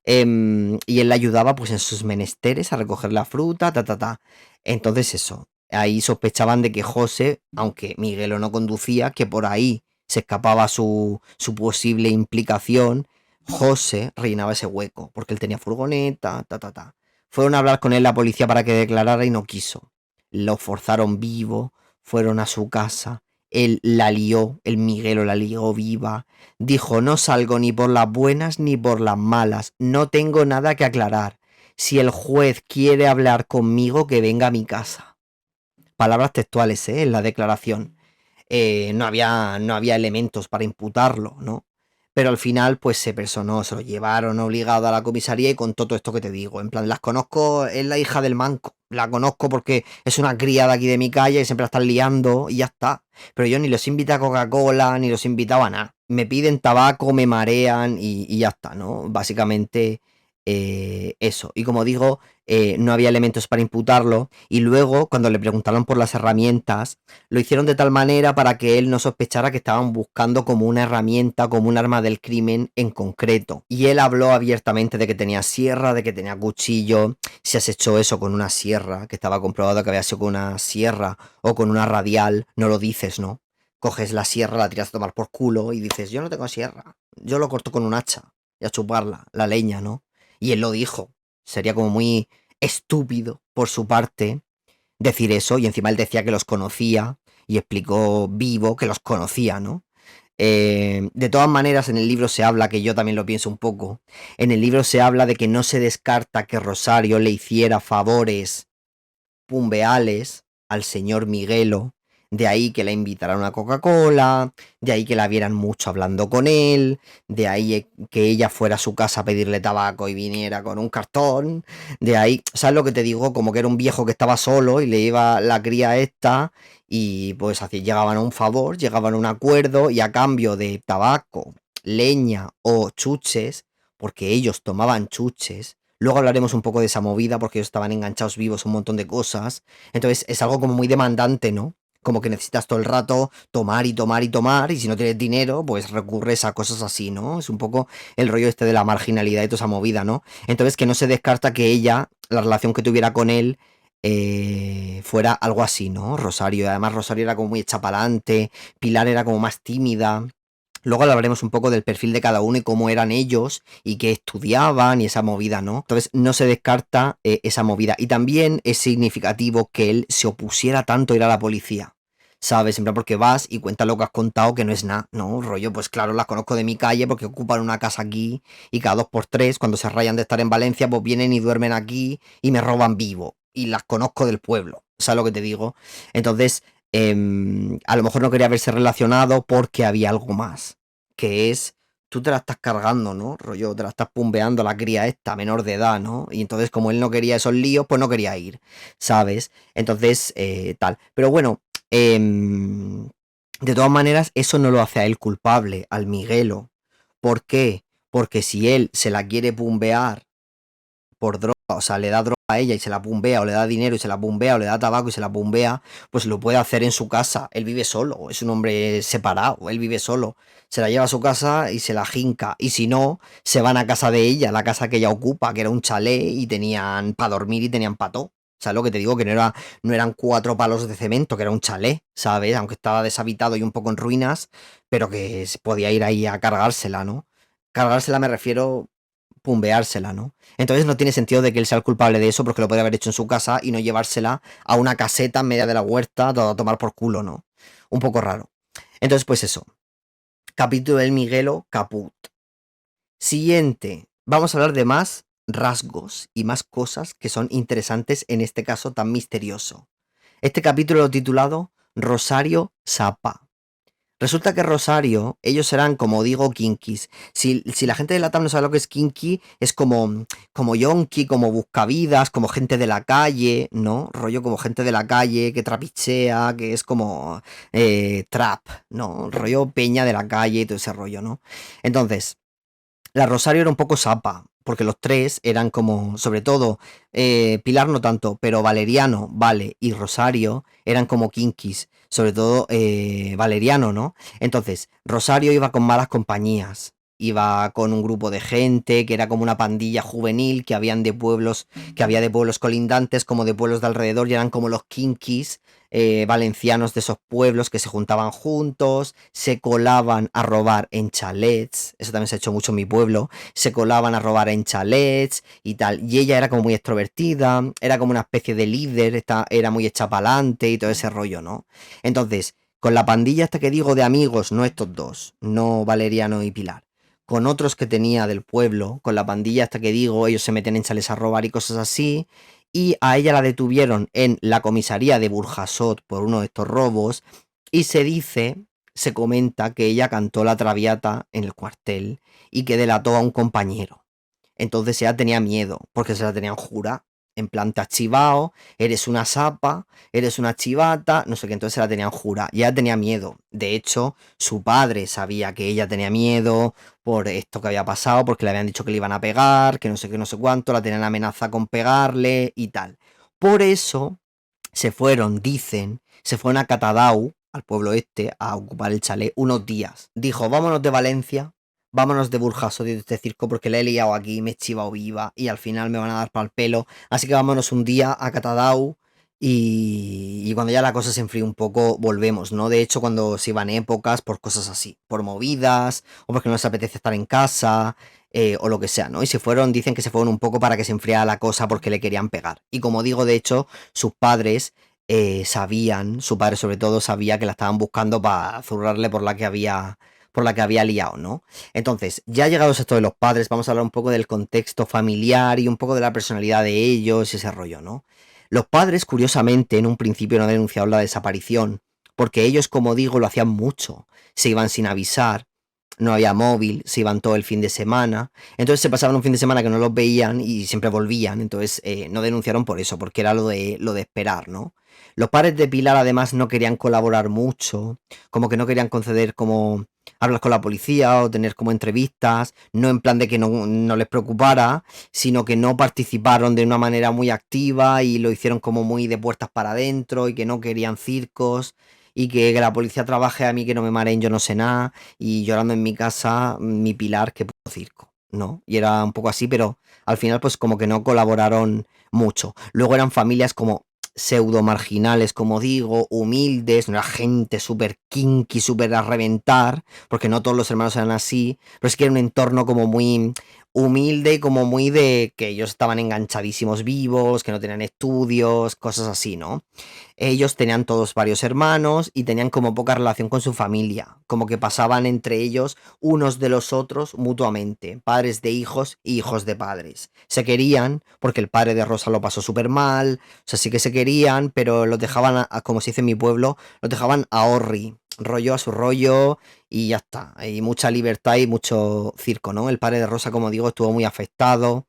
Y él le ayudaba pues en sus menesteres a recoger la fruta, ta, ta, ta. Entonces eso, ahí sospechaban de que José, aunque Miguelo no conducía, que por ahí se escapaba su posible implicación, José rellenaba ese hueco, porque él tenía furgoneta, ta, ta, ta. Fueron a hablar con él la policía para que declarara y no quiso. Lo forzaron vivo, fueron a su casa, él la lió, el Miguelo la lió viva, dijo, no salgo ni por las buenas ni por las malas, no tengo nada que aclarar. Si el juez quiere hablar conmigo, que venga a mi casa. Palabras textuales, en la declaración. No había elementos para imputarlo, ¿no? Pero al final, pues se personó, se lo llevaron obligado a la comisaría y contó todo esto que te digo. En plan, las conozco, es la hija del manco. La conozco porque es una cría de aquí de mi calle y siempre la están liando y ya está. Pero yo ni los invito a Coca-Cola, ni los invitaba a nada. Me piden tabaco, me marean y ya está, ¿no? Básicamente eso. Y como digo, no había elementos para imputarlo. Y luego, cuando le preguntaron por las herramientas, lo hicieron de tal manera para que él no sospechara que estaban buscando como una herramienta, como un arma del crimen en concreto. Y él habló abiertamente de que tenía sierra, de que tenía cuchillo. Si has hecho eso con una sierra, que estaba comprobado que había sido con una sierra o con una radial, no lo dices, ¿no? Coges la sierra, la tiras a tomar por culo y dices, yo no tengo sierra, yo lo corto con un hacha y a chuparla, la leña, ¿no? Y él lo dijo. Sería como muy estúpido por su parte decir eso, y encima él decía que los conocía, y explicó vivo que los conocía, ¿no? De todas maneras, en el libro se habla, que yo también lo pienso un poco, en el libro se habla de que no se descarta que Rosario le hiciera favores pumbeales al señor Miguelo, de ahí que la invitaran a una Coca-Cola, de ahí que la vieran mucho hablando con él, de ahí que ella fuera a su casa a pedirle tabaco y viniera con un cartón, de ahí, ¿sabes lo que te digo? Como que era un viejo que estaba solo y le iba la cría esta y pues así llegaban a un favor, llegaban a un acuerdo y a cambio de tabaco, leña o chuches, porque ellos tomaban chuches. Luego hablaremos un poco de esa movida porque ellos estaban enganchados vivos a un montón de cosas. Entonces es algo como muy demandante, ¿no? Como que necesitas todo el rato tomar y tomar y tomar, y si no tienes dinero, pues recurres a cosas así, ¿no? Es un poco el rollo este de la marginalidad y toda esa movida, ¿no? Entonces que no se descarta que ella, la relación que tuviera con él, fuera algo así, ¿no? Rosario, además Rosario era como muy hecha pa'lante, Pilar era como más tímida. Luego hablaremos un poco del perfil de cada uno y cómo eran ellos y qué estudiaban y esa movida, ¿no? Entonces no se descarta esa movida. Y también es significativo que él se opusiera tanto a ir a la policía. ¿Sabes? Siempre porque vas y cuentas lo que has contado que no es nada, ¿no? Rollo, pues claro, las conozco de mi calle porque ocupan una casa aquí y cada 2 por 3, cuando se rayan de estar en Valencia, pues vienen y duermen aquí y me roban vivo. Y las conozco del pueblo. ¿Sabes lo que te digo? Entonces, a lo mejor no quería haberse relacionado porque había algo más, que es, tú te la estás cargando, ¿no? Rollo, te la estás pumbeando a la cría esta, menor de edad, ¿no? Y entonces como él no quería esos líos, pues no quería ir, ¿sabes? Entonces, tal. Pero bueno, de todas maneras, eso no lo hace a él culpable, al Miguelo. ¿Por qué? Porque si él se la quiere pumbear por droga, o sea, le da droga a ella y se la pumbea, o le da dinero y se la pumbea, o le da tabaco y se la pumbea, pues lo puede hacer en su casa. Él vive solo, es un hombre separado, él vive solo. Se la lleva a su casa y se la jinca. Y si no, se van a casa de ella, la casa que ella ocupa, que era un chalet y tenían para dormir y tenían para todo. O sea, lo que te digo, que no eran 4 palos de cemento, que era un chalet, ¿sabes? Aunque estaba deshabitado y un poco en ruinas, pero que se podía ir ahí a cargársela, ¿no? Cargársela me refiero pumbeársela, ¿no? Entonces no tiene sentido de que él sea el culpable de eso porque lo puede haber hecho en su casa y no llevársela a una caseta en medio de la huerta todo a tomar por culo, ¿no? Un poco raro. Entonces, pues eso. Capítulo del Miguelo, caput. Siguiente. Vamos a hablar de más rasgos y más cosas que son interesantes en este caso tan misterioso. Este capítulo lo he titulado Rosario Sapa. Resulta que Rosario, ellos serán, como digo, kinkis. Si la gente de la TAM no sabe lo que es kinky, es como yonki, como buscavidas, como gente de la calle, ¿no? Rollo como gente de la calle que trapichea, que es como trap, ¿no? Rollo peña de la calle y todo ese rollo, ¿no? Entonces, la Rosario era un poco sapa, porque los tres eran como, sobre todo, Pilar no tanto, pero Valeriano, Vale y Rosario eran como kinkis, sobre todo Valeriano, ¿no? Entonces, Rosario iba con malas compañías, iba con un grupo de gente que era como una pandilla juvenil que había de pueblos colindantes como de pueblos de alrededor y eran como los kinkis valencianos de esos pueblos que se juntaban juntos, se colaban a robar en chalets, eso también se ha hecho mucho en mi pueblo, se colaban a robar en chalets y tal, y ella era como muy extrovertida, era como una especie de líder, era muy hecha pa'lante y todo ese rollo, ¿no? Entonces, con la pandilla esta que digo de amigos, no estos dos, no Valeriano y Pilar, con otros que tenía del pueblo, con la pandilla esta que digo, ellos se meten en chales a robar y cosas así, y a ella la detuvieron en la comisaría de Burjasot por uno de estos robos y se comenta que ella cantó la traviata en el cuartel y que delató a un compañero. Entonces ella tenía miedo porque se la tenían jura. En plan, te has chivao, eres una sapa, eres una chivata, no sé qué, entonces se la tenían jura. Y ella tenía miedo. De hecho, su padre sabía que ella tenía miedo por esto que había pasado, porque le habían dicho que le iban a pegar, que no sé qué, no sé cuánto, la tenían amenaza con pegarle y tal. Por eso se fueron a Catadau, al pueblo este, a ocupar el chalet unos días. Dijo, vámonos de Valencia, vámonos de Burjasot de este circo porque le he liado aquí, me he chivado viva y al final me van a dar para el pelo. Así que vámonos un día a Catadau y cuando ya la cosa se enfríe un poco, volvemos, ¿no? De hecho, cuando se iban épocas, por cosas así, por movidas, o porque no les apetece estar en casa, o lo que sea, ¿no? Y se fueron, dicen que se fueron un poco para que se enfriara la cosa porque le querían pegar. Y como digo, de hecho, sus padres sabían, su padre sobre todo sabía que la estaban buscando para zurrarle por la que había liado, ¿no? Entonces, ya llegados a esto de los padres, vamos a hablar un poco del contexto familiar y un poco de la personalidad de ellos y ese rollo, ¿no? Los padres, curiosamente, en un principio no denunciaron la desaparición, porque ellos, como digo, lo hacían mucho. Se iban sin avisar, no había móvil, se iban todo el fin de semana. Entonces se pasaban un fin de semana que no los veían y siempre volvían. Entonces no denunciaron por eso, porque era lo de esperar, ¿no? Los padres de Pilar además no querían colaborar mucho, como que no querían conceder como hablar con la policía o tener como entrevistas, no en plan de que no les preocupara, sino que no participaron de una manera muy activa y lo hicieron como muy de puertas para adentro y que no querían circos y que la policía trabaje a mí que no me mareen, yo no sé nada y llorando en mi casa, mi Pilar, que puto circo, ¿no? Y era un poco así, pero al final pues como que no colaboraron mucho. Luego eran familias como pseudo marginales, como digo, humildes, no era gente súper kinky, súper a reventar, porque no todos los hermanos eran así, pero es que era un entorno como muy humilde y como muy de que ellos estaban enganchadísimos vivos, que no tenían estudios, cosas así, ¿no? Ellos tenían todos varios hermanos y tenían como poca relación con su familia, como que pasaban entre ellos unos de los otros mutuamente, padres de hijos y hijos de padres. Se querían porque el padre de Rosa lo pasó súper mal, o sea, sí que se querían, pero los dejaban, como se dice en mi pueblo, los dejaban a horri, rollo a su rollo y ya está. Hay mucha libertad y mucho circo, ¿no? El padre de Rosa, como digo, estuvo muy afectado,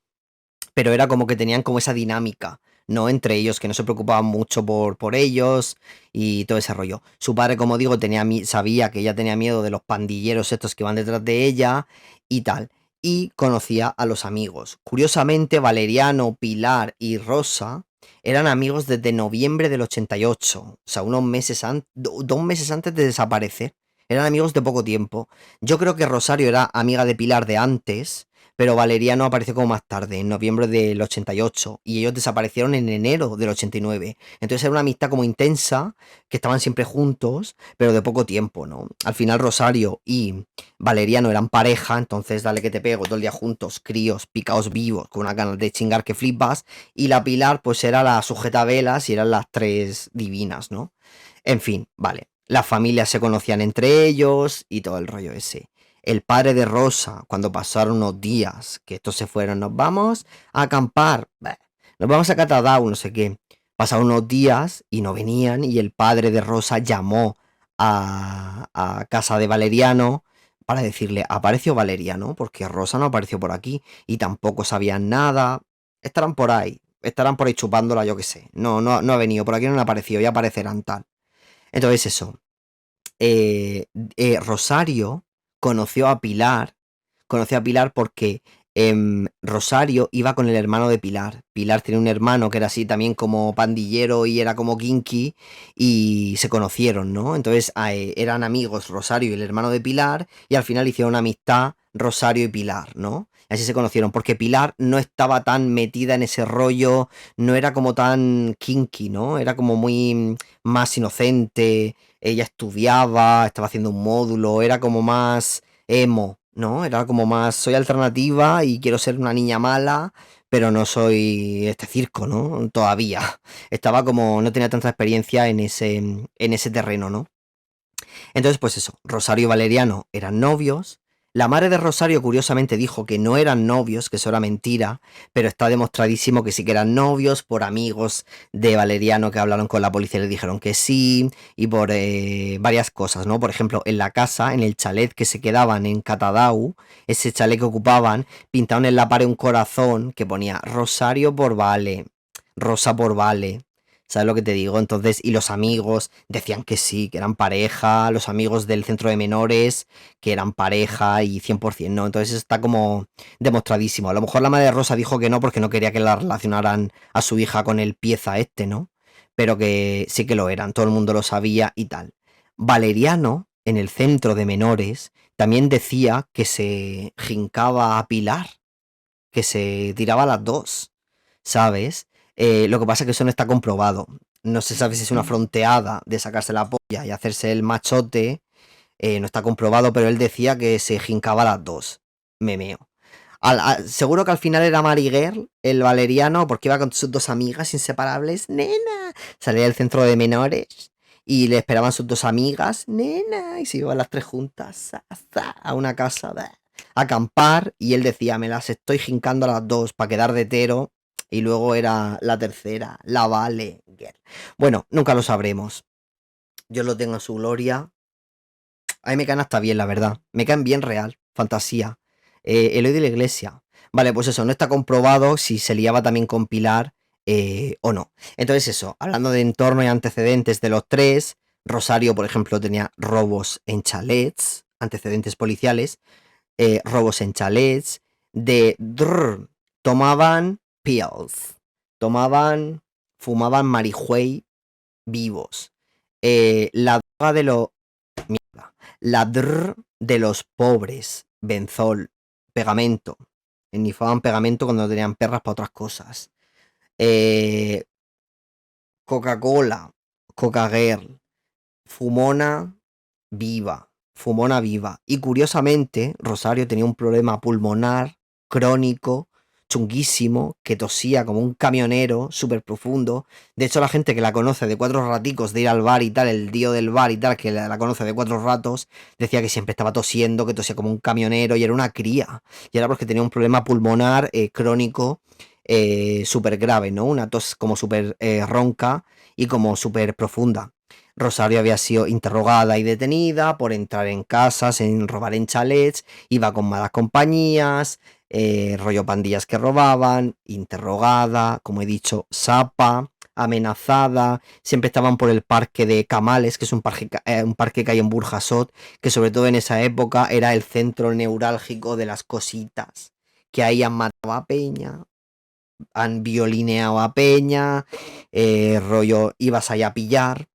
pero era como que tenían como esa dinámica, ¿no? Entre ellos, que no se preocupaban mucho por ellos y todo ese rollo. Su padre, como digo, sabía que ella tenía miedo de los pandilleros estos que van detrás de ella y tal. Y conocía a los amigos. Curiosamente, Valeriano, Pilar y Rosa eran amigos desde noviembre del 88. O sea, unos meses antes, 2 meses antes de desaparecer. Eran amigos de poco tiempo. Yo creo que Rosario era amiga de Pilar de antes, pero Valeriano apareció como más tarde, en noviembre del 88, y ellos desaparecieron en enero del 89. Entonces era una amistad como intensa, que estaban siempre juntos, pero de poco tiempo, ¿no? Al final Rosario y Valeriano eran pareja, entonces dale que te pego todo el día juntos, críos, picaos vivos, con una ganas de chingar que flipas, y la Pilar pues era la sujetavelas y eran las tres divinas, ¿no? En fin, vale. Las familias se conocían entre ellos y todo el rollo ese. El padre de Rosa, cuando pasaron unos días, que estos se fueron, nos vamos a acampar, bah, nos vamos a Catadau, no sé qué. Pasaron unos días y no venían y el padre de Rosa llamó a casa de Valeriano para decirle, apareció Valeriano, porque Rosa no apareció por aquí y tampoco sabían nada. Estarán por ahí chupándola, yo qué sé. No ha venido, por aquí no han aparecido, ya aparecerán tal. Entonces eso, Rosario conoció a Pilar porque Rosario iba con el hermano de Pilar. Pilar tenía un hermano que era así también como pandillero y era como kinky y se conocieron, ¿no? Entonces eran amigos Rosario y el hermano de Pilar y al final hicieron una amistad Rosario y Pilar, ¿no? Así se conocieron, porque Pilar no estaba tan metida en ese rollo, no era como tan kinky, ¿no? Era como muy más inocente, ella estudiaba, estaba haciendo un módulo, era como más emo, ¿no? Era como más, soy alternativa y quiero ser una niña mala, pero no soy este circo, ¿no? Todavía. Estaba como, no tenía tanta experiencia en ese terreno, ¿no? Entonces, pues eso, Rosario y Valeriano eran novios. La madre de Rosario curiosamente dijo que no eran novios, que eso era mentira, pero está demostradísimo que sí que eran novios por amigos de Valeriano que hablaron con la policía y le dijeron que sí, y por varias cosas, ¿no? Por ejemplo, en la casa, en el chalet que se quedaban en Catadau, ese chalet que ocupaban, pintaron en la pared un corazón que ponía Rosario por Vale, Rosa por Vale. ¿Sabes lo que te digo? Entonces, y los amigos decían que sí, que eran pareja, los amigos del centro de menores, que eran pareja y 100%, ¿no? Entonces está como demostradísimo. A lo mejor la madre de Rosa dijo que no porque no quería que la relacionaran a su hija con el pieza este, ¿no? Pero que sí que lo eran, todo el mundo lo sabía y tal. Valeriano, en el centro de menores, también decía que se jincaba a Pilar, que se tiraba a las dos, ¿sabes? Lo que pasa es que eso no está comprobado. No se sabe si es una fronteada de sacarse la polla y hacerse el machote. No está comprobado, pero él decía que se jincaba a las dos. Memeo. Seguro que al final era Mariguer, el valeriano, porque iba con sus dos amigas inseparables. Nena. Salía del centro de menores y le esperaban sus dos amigas. Nena. Y se iban las tres juntas a una casa a acampar. Y él decía, me las estoy jincando a las dos para quedar de hetero. Y luego era la tercera, la Vale. Bueno, nunca lo sabremos. Yo lo tengo en su gloria. A mí me caen hasta bien, la verdad. Me caen bien real. Fantasía. Eloy de la Iglesia. Vale, pues eso, no está comprobado si se liaba también con Pilar o no. Entonces eso, hablando de entorno y antecedentes de los tres, Rosario, por ejemplo, tenía robos en chalets, antecedentes policiales, robos en chalets, tomaban pills, fumaban marihuey vivos. La droga de los la de los pobres, benzol, pegamento. Ennifaban pegamento cuando no tenían perras para otras cosas. Coca-Cola, Coca-Girl, Fumona viva, Fumona viva. Y curiosamente, Rosario tenía un problema pulmonar crónico chunguísimo, que tosía como un camionero súper profundo. De hecho, la gente que la conoce de 4 raticos de ir al bar y tal, el tío del bar y tal, que la conoce de 4 ratos, decía que siempre estaba tosiendo, que tosía como un camionero y era una cría. Y era porque tenía un problema pulmonar crónico súper grave, ¿no? Una tos como súper ronca y como súper profunda. Rosario había sido interrogada y detenida por entrar en casas, en robar en chalets, iba con malas compañías, rollo pandillas que robaban, interrogada, como he dicho, sapa, amenazada, siempre estaban por el parque de Camales, que es un parque que hay en Burjasot, que sobre todo en esa época era el centro neurálgico de las cositas, que ahí han matado a Peña, han violineado a Peña, rollo, ibas allá a pillar.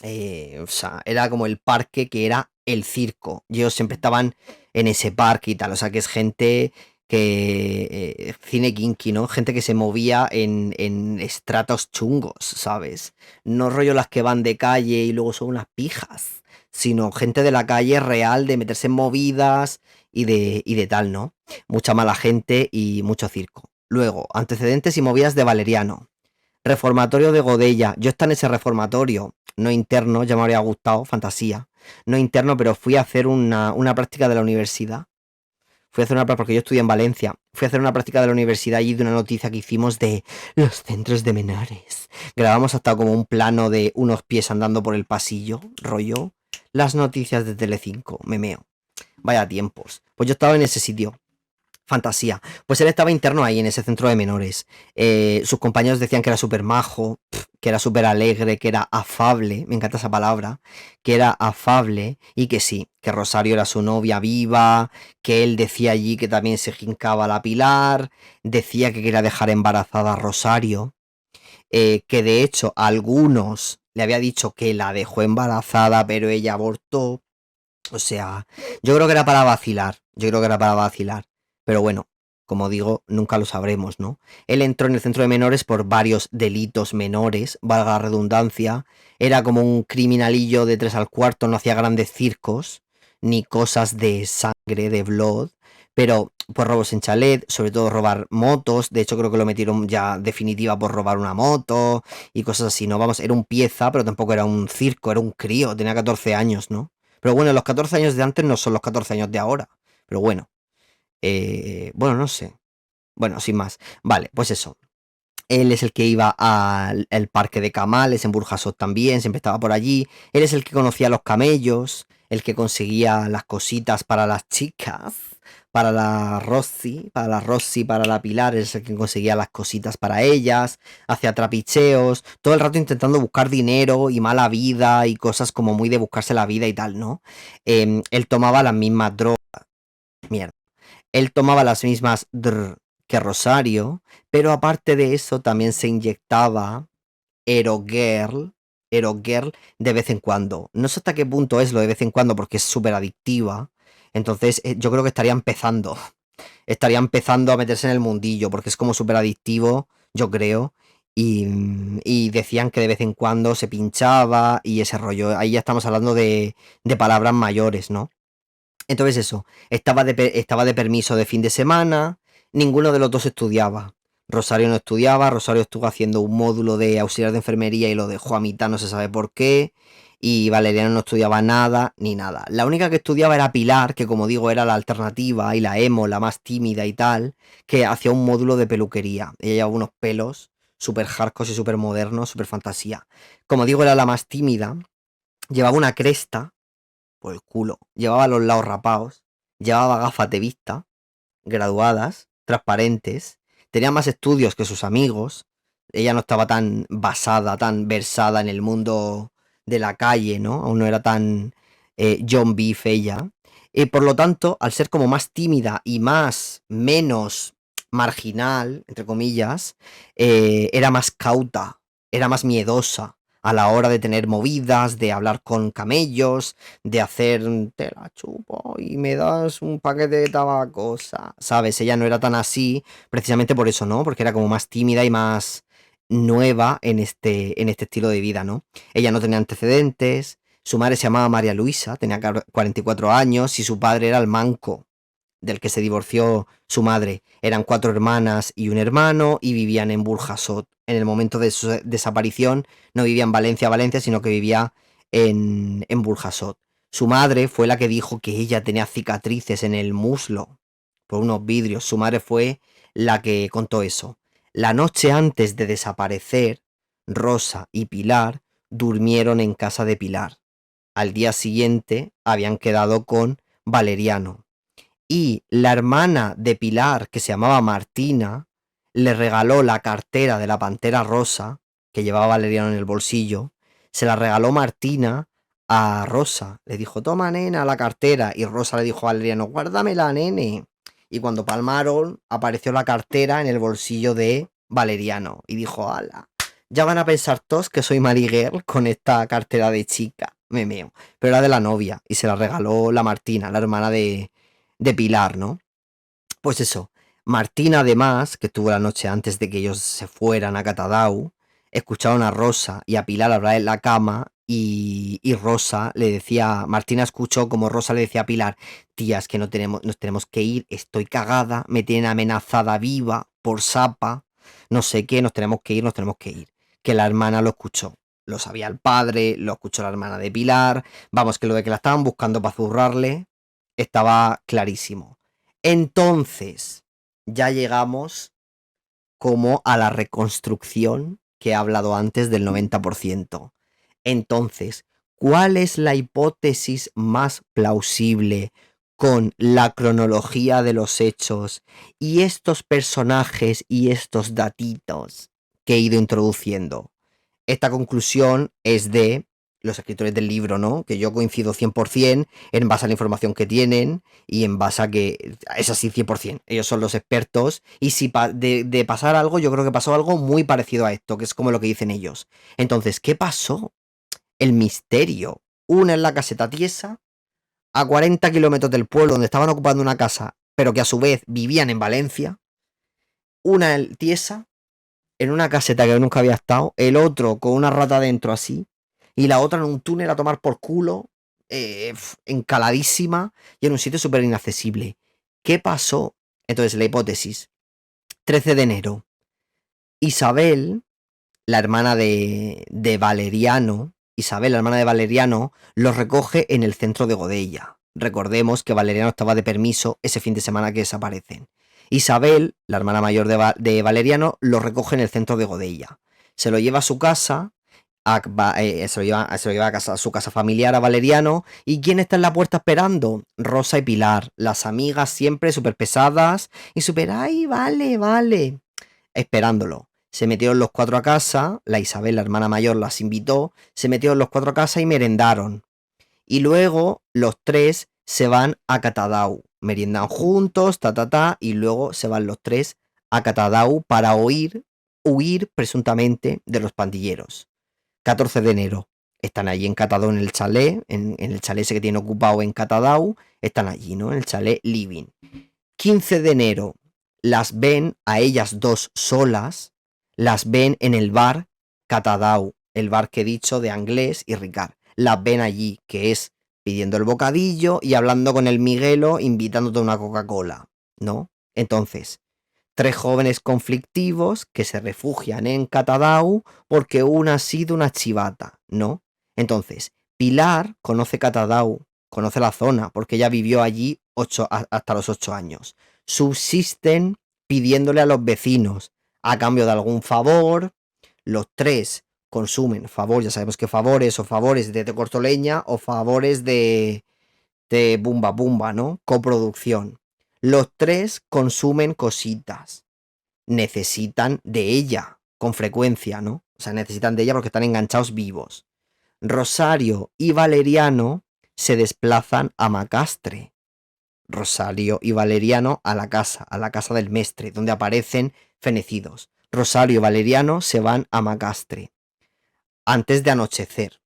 O sea, era como el parque que era el circo. Y ellos siempre estaban en ese parque y tal. O sea, que es gente que... cine kinky, ¿no? Gente que se movía en estratos chungos, ¿sabes? No rollo las que van de calle y luego son unas pijas. Sino gente de la calle real, de meterse en movidas y de tal, ¿no? Mucha mala gente y mucho circo. Luego, antecedentes y movidas de Valeriano. Reformatorio de Godella. Yo estaba en ese reformatorio, no interno, ya me habría gustado, fantasía. No interno, pero fui a hacer una práctica de la universidad. Fui a hacer una práctica, porque yo estudié en Valencia. Fui a hacer una práctica de la universidad allí de una noticia que hicimos de los centros de menores. Grabamos hasta como un plano de unos pies andando por el pasillo, rollo. Las noticias de Telecinco, memeo. Vaya tiempos. Pues yo estaba en ese sitio. Fantasía. Pues él estaba interno ahí en ese centro de menores. Sus compañeros decían que era súper majo, que era súper alegre, que era afable, me encanta esa palabra, que era afable y que sí, que Rosario era su novia viva, que él decía allí que también se jincaba a la Pilar, decía que quería dejar embarazada a Rosario, que de hecho a algunos le había dicho que la dejó embarazada pero ella abortó. O sea, yo creo que era para vacilar, pero bueno, como digo, nunca lo sabremos, ¿no? Él entró en el centro de menores por varios delitos menores, valga la redundancia, era como un criminalillo de 3 al cuarto, no hacía grandes circos, ni cosas de sangre, de blood, pero por robos en chalet, sobre todo robar motos, de hecho creo que lo metieron ya definitiva por robar una moto y cosas así, ¿no? Vamos, era un pieza, pero tampoco era un circo, era un crío, tenía 14 años, ¿no? Pero bueno, los 14 años de antes no son los 14 años de ahora. Pero bueno, bueno, no sé. Bueno, sin más. Vale, pues eso. Él es el que iba al parque de Camales, en Burjasot también, siempre estaba por allí. Él es el que conocía los camellos, el que conseguía las cositas para las chicas, para la Pilar, es el que conseguía las cositas para ellas, hacía trapicheos, todo el rato intentando buscar dinero y mala vida y cosas como muy de buscarse la vida y tal, ¿no? Él tomaba las mismas drogas, mierda. Él tomaba las mismas que Rosario, pero aparte de eso también se inyectaba Girl, Girl de vez en cuando. No sé hasta qué punto es lo de vez en cuando porque es súper adictiva. Entonces yo creo que estaría empezando. Estaría empezando a meterse en el mundillo porque es como súper adictivo, yo creo. Y decían que de vez en cuando se pinchaba y ese rollo. Ahí ya estamos hablando de palabras mayores, ¿no? Entonces eso, estaba de permiso de fin de semana, ninguno de los dos estudiaba. Rosario no estudiaba, Rosario estuvo haciendo un módulo de auxiliar de enfermería y lo dejó a mitad, no se sabe por qué. Y Valeriano no estudiaba nada, ni nada. La única que estudiaba era Pilar, que como digo era la alternativa y la emo, la más tímida y tal, que hacía un módulo de peluquería. Ella llevaba unos pelos súper hardcore y súper modernos, súper fantasía. Como digo, era la más tímida, llevaba una cresta por el culo, llevaba los lados rapados, llevaba gafas de vista, graduadas, transparentes, tenía más estudios que sus amigos, ella no estaba tan basada, tan versada en el mundo de la calle, ¿no? Aún no era tan John Beef ella. Por lo tanto, al ser como más tímida y menos marginal, entre comillas, era más cauta, era más miedosa a la hora de tener movidas, de hablar con camellos, de hacer te la chupo y me das un paquete de tabaco, ¿sabes? Ella no era tan así, precisamente por eso, ¿no? Porque era como más tímida y más nueva en este estilo de vida, ¿no? Ella no tenía antecedentes, su madre se llamaba María Luisa, tenía 44 años y su padre era el manco del que se divorció su madre. Eran 4 hermanas y un hermano y vivían en Burjasot. En el momento de su desaparición no vivía en Valencia, sino que vivía en Burjasot. Su madre fue la que dijo que ella tenía cicatrices en el muslo por unos vidrios. Su madre fue la que contó eso. La noche antes de desaparecer, Rosa y Pilar durmieron en casa de Pilar. Al día siguiente habían quedado con Valeriano. Y la hermana de Pilar, que se llamaba Martina, le regaló la cartera de la Pantera Rosa, que llevaba Valeriano en el bolsillo. Se la regaló Martina a Rosa. Le dijo, toma, nena, la cartera. Y Rosa le dijo a Valeriano, guárdamela, nene. Y cuando palmaron, apareció la cartera en el bolsillo de Valeriano. Y dijo, ala, ya van a pensar todos que soy Mariguer con esta cartera de chica. Me meo. Pero era de la novia. Y se la regaló la Martina, la hermana de Pilar, ¿no? Pues eso, Martina además, que estuvo la noche antes de que ellos se fueran a Catadau, escucharon a Rosa y a Pilar hablar en la cama y Rosa le decía, Martina escuchó como Rosa le decía a Pilar, tía, es que no tenemos, nos tenemos que ir, estoy cagada, me tienen amenazada viva por Sapa, no sé qué, nos tenemos que ir, nos tenemos que ir. Que la hermana lo escuchó. Lo sabía el padre, lo escuchó la hermana de Pilar, vamos, que lo de que la estaban buscando para zurrarle estaba clarísimo. Entonces, ya llegamos como a la reconstrucción que he hablado antes del 90%. Entonces, ¿cuál es la hipótesis más plausible con la cronología de los hechos y estos personajes y estos datitos que he ido introduciendo? Esta conclusión es de los escritores del libro, ¿no? Que yo coincido 100% en base a la información que tienen y en base a que es así 100%. Ellos son los expertos y si de pasar algo, yo creo que pasó algo muy parecido a esto, que es como lo que dicen ellos. Entonces, ¿qué pasó? El misterio. Una en la caseta tiesa, a 40 kilómetros del pueblo donde estaban ocupando una casa, pero que a su vez vivían en Valencia. Una en tiesa, en una caseta que nunca había estado, el otro con una rata dentro así, y la otra en un túnel a tomar por culo, encaladísima y en un sitio súper inaccesible. ¿Qué pasó? Entonces, la hipótesis. 13 de enero. Isabel, la hermana de Valeriano, Isabel, la hermana de Valeriano, los recoge en el centro de Godella. Recordemos que Valeriano estaba de permiso ese fin de semana que desaparecen. Isabel, la hermana mayor de Valeriano, lo recoge en el centro de Godella. Se lo lleva a su casa, se lo lleva a, casa, a su casa familiar, a Valeriano. ¿Y quién está en la puerta esperando? Rosa y Pilar, las amigas siempre súper pesadas y súper, ay, vale, esperándolo. Se metieron los 4 a casa, la Isabel, la hermana mayor, las invitó, se metieron los 4 a casa y merendaron. Y luego los 3 se van a Catadau, meriendan juntos, y luego se van los 3 a Catadau para huir presuntamente de los pandilleros. 14 de enero, están allí en Catadau en el chalet, en el chalet ese que tienen ocupado en Catadau, están allí, ¿no? En el chalet living. 15 de enero, las ven a ellas dos solas, las ven en el bar Catadau, el bar que he dicho de Anglés y Ricard. Las ven allí, que es pidiendo el bocadillo y hablando con el Miguelo, invitándote a una Coca-Cola, ¿no? Entonces, 3 jóvenes conflictivos que se refugian en Catadau porque una ha sido una chivata, ¿no? Entonces, Pilar conoce Catadau, conoce la zona, porque ella vivió allí hasta los 8 años. Subsisten pidiéndole a los vecinos, a cambio de algún favor. Los 3 consumen favor, ya sabemos que favores, o favores de Te Corto Leña, o favores de Bumba Bumba, ¿no? Coproducción. Los 3 consumen cositas. Necesitan de ella, con frecuencia, ¿no? O sea, necesitan de ella porque están enganchados vivos. Rosario y Valeriano se desplazan a Macastre. Rosario y Valeriano a la casa del mestre, donde aparecen fenecidos. Rosario y Valeriano se van a Macastre antes de anochecer.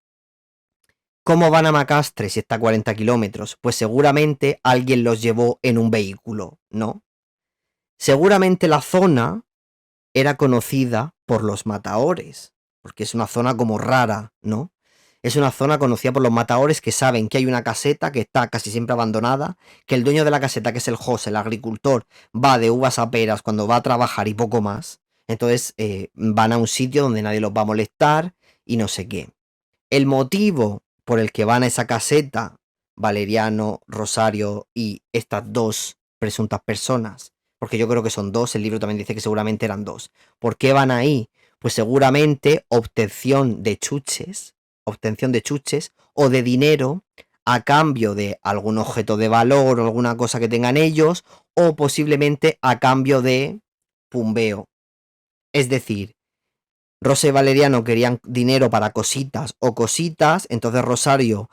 ¿Cómo van a Macastre si está a 40 kilómetros? Pues seguramente alguien los llevó en un vehículo, ¿no? Seguramente la zona era conocida por los mataores, porque es una zona como rara, ¿no? Es una zona conocida por los mataores que saben que hay una caseta que está casi siempre abandonada, que el dueño de la caseta, que es el José, el agricultor, va de uvas a peras cuando va a trabajar y poco más. Entonces van a un sitio donde nadie los va a molestar y no sé qué. El motivo por el que van a esa caseta, Valeriano, Rosario y estas 2 presuntas personas, porque yo creo que son 2, el libro también dice que seguramente eran 2. ¿Por qué van ahí? Pues seguramente obtención de chuches o de dinero a cambio de algún objeto de valor o alguna cosa que tengan ellos, o posiblemente a cambio de pumbeo. Es decir, Rosa y Valeriano querían dinero para cositas, entonces Rosario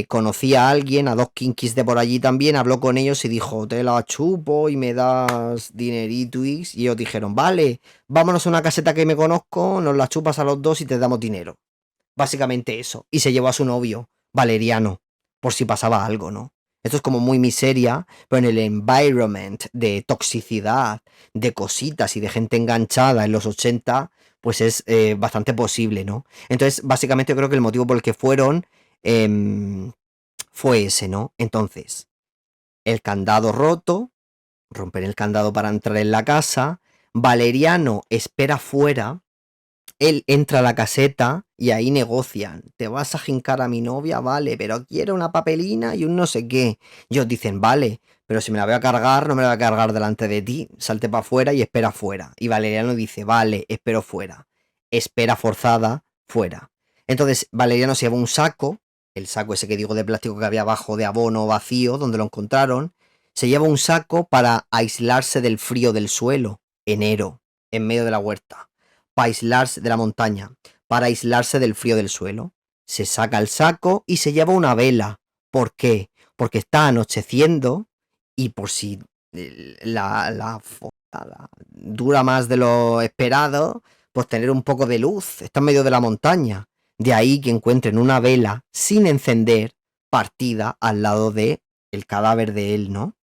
conocía a alguien, a 2 kinkis de por allí también, habló con ellos y dijo, te la chupo y me das dinerito, y ellos dijeron, vale, vámonos a una caseta que me conozco, nos la chupas a los 2 y te damos dinero. Básicamente eso. Y se llevó a su novio, Valeriano, por si pasaba algo, ¿no? Esto es como muy miseria, pero en el environment de toxicidad, de cositas y de gente enganchada en los 80, pues es bastante posible, ¿no? Entonces, básicamente yo creo que el motivo por el que fueron fue ese, ¿no? Entonces, el candado roto, romper el candado para entrar en la casa, Valeriano espera fuera, él entra a la caseta y ahí negocian. Te vas a jincar a mi novia, vale, pero quiero una papelina y un no sé qué. Y ellos dicen, vale, pero si me la voy a cargar, no me la voy a cargar delante de ti. Salte para afuera y espera fuera. Y Valeriano dice, vale, espero fuera. Espera forzada, fuera. Entonces Valeriano se lleva un saco, el saco ese que digo de plástico que había abajo de abono vacío, donde lo encontraron. Se lleva un saco para aislarse del frío del suelo, enero, en medio de la huerta. Para aislarse de la montaña, para aislarse del frío del suelo. Se saca el saco y se lleva una vela. ¿Por qué? Porque está anocheciendo y por si la dura más de lo esperado, pues tener un poco de luz. Está en medio de la montaña. De ahí que encuentren una vela sin encender partida al lado de el cadáver de él, ¿no?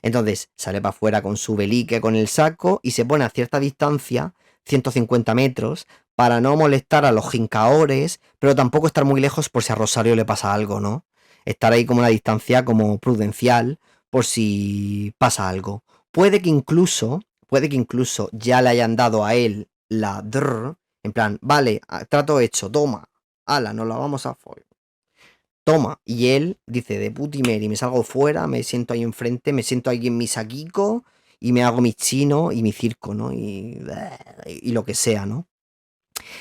Entonces sale para afuera con su velique, con el saco y se pone a cierta distancia, 150 metros, para no molestar a los jincaores, pero tampoco estar muy lejos por si a Rosario le pasa algo, ¿no? Estar ahí como una distancia como prudencial por si pasa algo. Puede que incluso ya le hayan dado a él la drr, en plan, vale, trato hecho, toma, ala, nos la vamos a follar. Toma, y él dice, de putimeri, me salgo fuera, me siento ahí enfrente, me siento ahí en mi saquico y me hago mi chino y mi circo, ¿no? Y lo que sea, ¿no?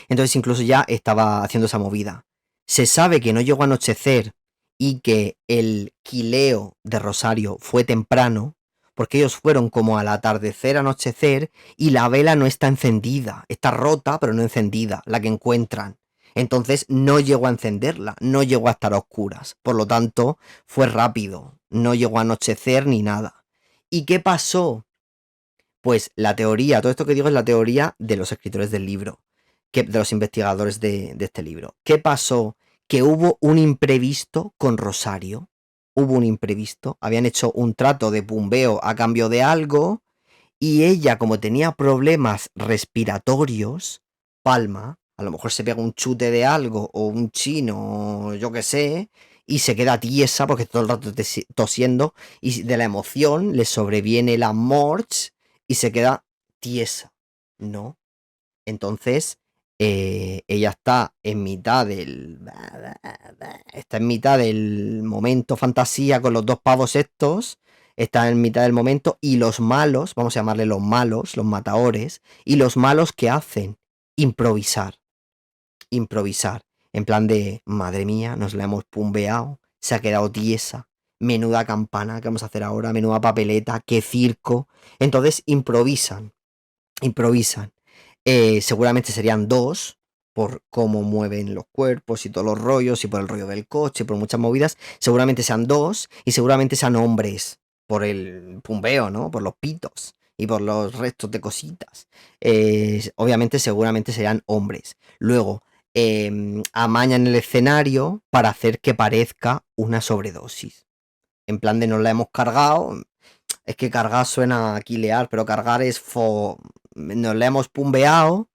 Entonces incluso ya estaba haciendo esa movida. Se sabe que no llegó a anochecer y que el quileo de Rosario fue temprano, porque ellos fueron como al atardecer, anochecer, y la vela no está encendida, está rota pero no encendida, la que encuentran. Entonces no llegó a encenderla, no llegó a estar a oscuras, por lo tanto fue rápido, no llegó a anochecer ni nada. ¿Y qué pasó? Pues la teoría, todo esto que digo es la teoría de los escritores del libro, de los investigadores de este libro. ¿Qué pasó? Que hubo un imprevisto con Rosario. Hubo un imprevisto, habían hecho un trato de pumbeo a cambio de algo y ella, como tenía problemas respiratorios, palma, a lo mejor se pega un chute de algo o un chino, o yo qué sé, y se queda tiesa porque todo el rato tosiendo y de la emoción le sobreviene la morch y se queda tiesa, ¿no? Entonces, ella está en mitad del momento fantasía con los dos pavos estos, está en mitad del momento y los malos, vamos a llamarle los malos, los matadores, y los malos ¿qué hacen? Improvisar, en plan de, madre mía, nos la hemos pumbeado, se ha quedado tiesa, menuda campana, ¿qué vamos a hacer ahora? Menuda papeleta, qué circo. Entonces improvisan. Seguramente serían dos, por cómo mueven los cuerpos y todos los rollos, y por el rollo del coche, por muchas movidas. Seguramente sean dos, y seguramente sean hombres, por el pumbeo, ¿no? Por los pitos y por los restos de cositas. Obviamente, seguramente serían hombres. Luego, amañan el escenario para hacer que parezca una sobredosis. En plan de nos la hemos cargado. Es que cargar suena a quilear, pero cargar es nos la hemos pumbeado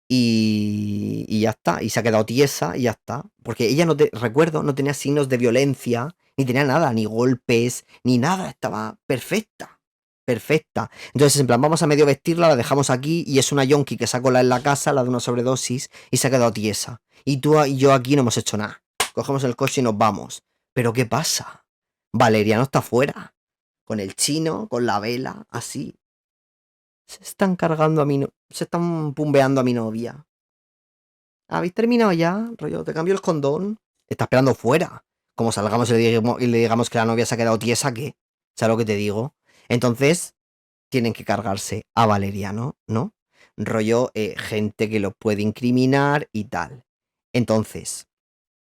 y ya está. Y se ha quedado tiesa y ya está. Porque ella recuerdo, no tenía signos de violencia, ni tenía nada, ni golpes, ni nada. Estaba perfecta. Perfecta. Entonces, en plan, vamos a medio vestirla, la dejamos aquí y es una yonki que sacó en la casa, la de una sobredosis, y se ha quedado tiesa. Y tú y yo aquí no hemos hecho nada. Cogemos el coche y nos vamos. ¿Pero qué pasa? Valeriano está fuera. Con el chino, con la vela, así. Se están cargando a se están pumbeando a mi novia. ¿Habéis terminado ya? Rollo, te cambio el condón. Está esperando fuera. Como salgamos y le digamos que la novia se ha quedado tiesa, ¿qué? ¿Sabes lo que te digo? Entonces, tienen que cargarse a Valeriano, ¿no? Rollo, gente que lo puede incriminar y tal. Entonces,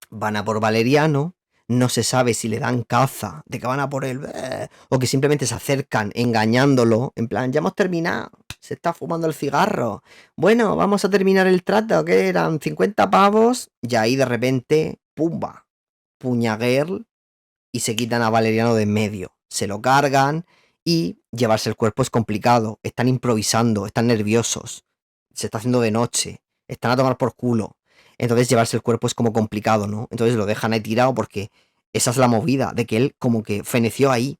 van a por Valeriano. No se sabe si le dan caza, de que van a por él, o que simplemente se acercan engañándolo, en plan, ya hemos terminado, se está fumando el cigarro, bueno, vamos a terminar el trato, que eran 50 pavos, y ahí de repente, pumba, puñaguer, y se quitan a Valeriano de en medio, se lo cargan, y llevarse el cuerpo es complicado, están improvisando, están nerviosos, se está haciendo de noche, están a tomar por culo. Entonces llevarse el cuerpo es como complicado, ¿no? Entonces lo dejan ahí tirado porque esa es la movida, de que él como que feneció ahí.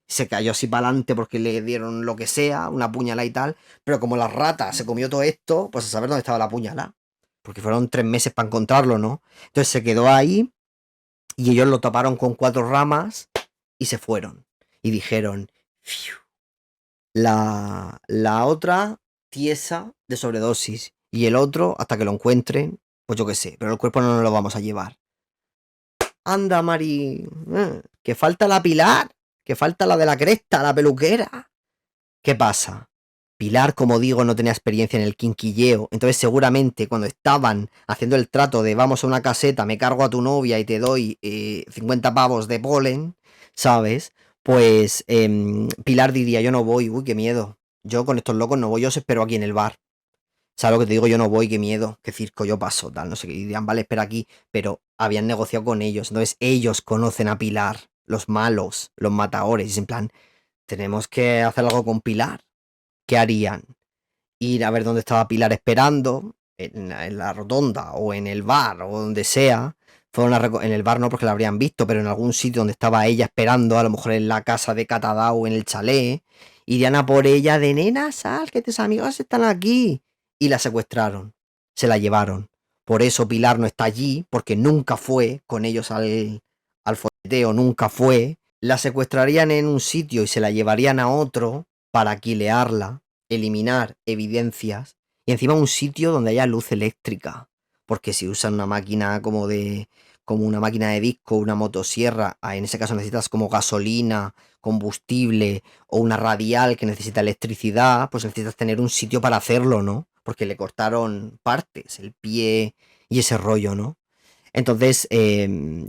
Se cayó así para adelante porque le dieron lo que sea, una puñalada y tal. Pero como la rata se comió todo esto, pues a saber dónde estaba la puñalada. Porque fueron 3 meses para encontrarlo, ¿no? Entonces se quedó ahí y ellos lo taparon con 4 ramas y se fueron. Y dijeron, "Fiu". La otra tiesa de sobredosis y el otro, hasta que lo encuentren, pues yo qué sé, pero el cuerpo no nos lo vamos a llevar. Anda, Mari, que falta la Pilar, que falta la de la cresta, la peluquera. ¿Qué pasa? Pilar, como digo, no tenía experiencia en el quinquilleo, entonces seguramente cuando estaban haciendo el trato de vamos a una caseta, me cargo a tu novia y te doy 50 pavos de polen, ¿sabes? Pues Pilar diría, yo no voy, uy, qué miedo. Yo con estos locos no voy, yo os espero aquí en el bar. ¿Sabes lo que te digo? Yo no voy, qué miedo, qué circo, yo paso, tal, no sé qué. Y dirían, vale, espera aquí, pero habían negociado con ellos. Entonces ellos conocen a Pilar, los malos, los matadores. Y es en plan, tenemos que hacer algo con Pilar. ¿Qué harían? Ir a ver dónde estaba Pilar esperando, en la rotonda, o en el bar, o donde sea. En el bar no, porque la habrían visto, pero en algún sitio donde estaba ella esperando, a lo mejor en la casa de Catadao, en el chalet. Irían a por ella de nena, sal, que tus amigos están aquí. Y la secuestraron, se la llevaron. Por eso Pilar no está allí, porque nunca fue con ellos al folleteo, nunca fue. La secuestrarían en un sitio y se la llevarían a otro para quilearla, eliminar evidencias, y encima un sitio donde haya luz eléctrica, porque si usan una máquina como una máquina de disco, una motosierra, en ese caso necesitas como gasolina, combustible o una radial que necesita electricidad, pues necesitas tener un sitio para hacerlo, ¿no? Porque le cortaron partes, el pie y ese rollo, ¿no? Entonces,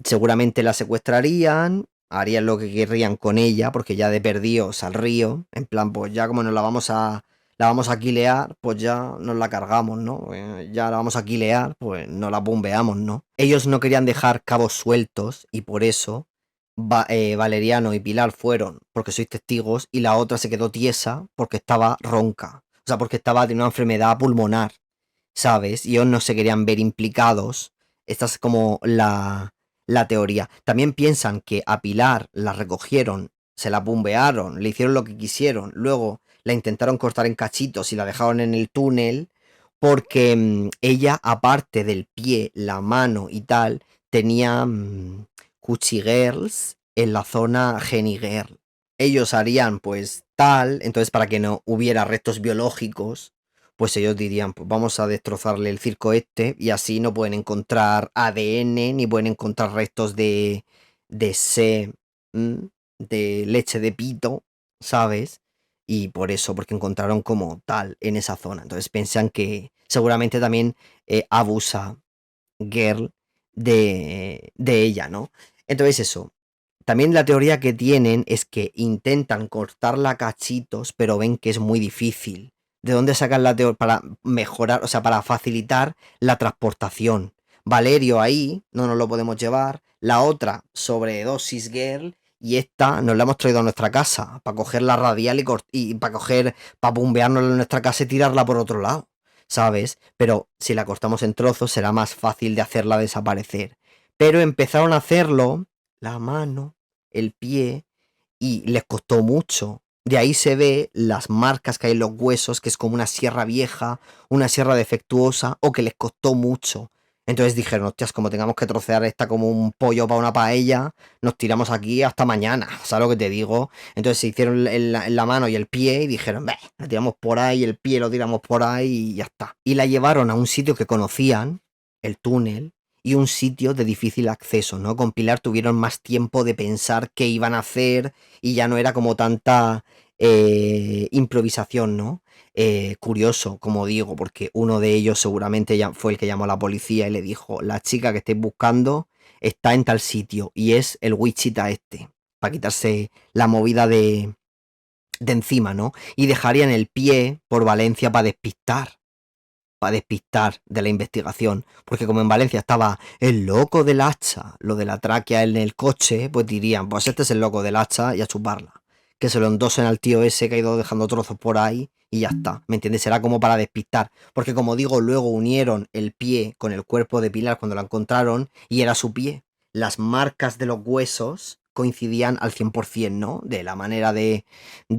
seguramente la secuestrarían, harían lo que querrían con ella, porque ya de perdidos al río, en plan, pues ya como la vamos a quilear, pues ya nos la cargamos, ¿no? Ya la vamos a quilear, pues nos la bombeamos, ¿no? Ellos no querían dejar cabos sueltos y por eso Valeriano y Pilar fueron porque sois testigos y la otra se quedó tiesa porque estaba ronca, o sea, porque de una enfermedad pulmonar, ¿sabes? Y ellos no se querían ver implicados. Esta es como la la teoría. También piensan que a Pilar la recogieron, se la bombearon, le hicieron lo que quisieron, luego la intentaron cortar en cachitos y la dejaron en el túnel porque ella, aparte del pie, la mano y tal, tenía Cuchi Girls en la zona Geni Girl. Ellos harían pues tal, entonces para que no hubiera restos biológicos, pues ellos dirían, pues vamos a destrozarle el circo este y así no pueden encontrar ADN ni pueden encontrar restos de se, de leche de pito, ¿sabes? Y por eso, porque encontraron como tal en esa zona. Entonces piensan que seguramente también abusa Girl de ella, ¿no? Entonces eso. También la teoría que tienen es que intentan cortarla a cachitos, pero ven que es muy difícil. ¿De dónde sacan la teoría? Para mejorar, o sea, para facilitar la transportación. Valerio ahí, no nos lo podemos llevar. La otra, sobredosis girl. Y esta nos la hemos traído a nuestra casa. Para coger la radial y para coger, para bombeárnosla en nuestra casa y tirarla por otro lado. ¿Sabes? Pero si la cortamos en trozos será más fácil de hacerla desaparecer. Pero empezaron a hacerlo, la mano, el pie, y les costó mucho. De ahí se ve las marcas que hay en los huesos, que es como una sierra vieja, una sierra defectuosa, o que les costó mucho. Entonces dijeron, hostias, como tengamos que trocear esta como un pollo para una paella, nos tiramos aquí hasta mañana, ¿sabes lo que te digo? Entonces se hicieron la mano y el pie y dijeron, la tiramos por ahí, el pie lo tiramos por ahí y ya está. Y la llevaron a un sitio que conocían, el túnel, y un sitio de difícil acceso, ¿no? Con Pilar tuvieron más tiempo de pensar qué iban a hacer y ya no era como tanta improvisación, ¿no? Curioso, como digo, porque uno de ellos seguramente ya fue el que llamó a la policía y le dijo, la chica que estáis buscando está en tal sitio y es el Wichita este, para quitarse la movida de encima, ¿no? Y dejarían el pie por Valencia para despistar de la investigación, porque como en Valencia estaba el loco del hacha, lo de la tráquea en el coche, pues dirían, pues este es el loco del hacha y a chuparla. Que se lo endosen al tío ese que ha ido dejando trozos por ahí y ya está, ¿me entiendes? Será como para despistar, porque como digo, luego unieron el pie con el cuerpo de Pilar cuando la encontraron y era su pie. Las marcas de los huesos coincidían al 100%, ¿no? De la manera de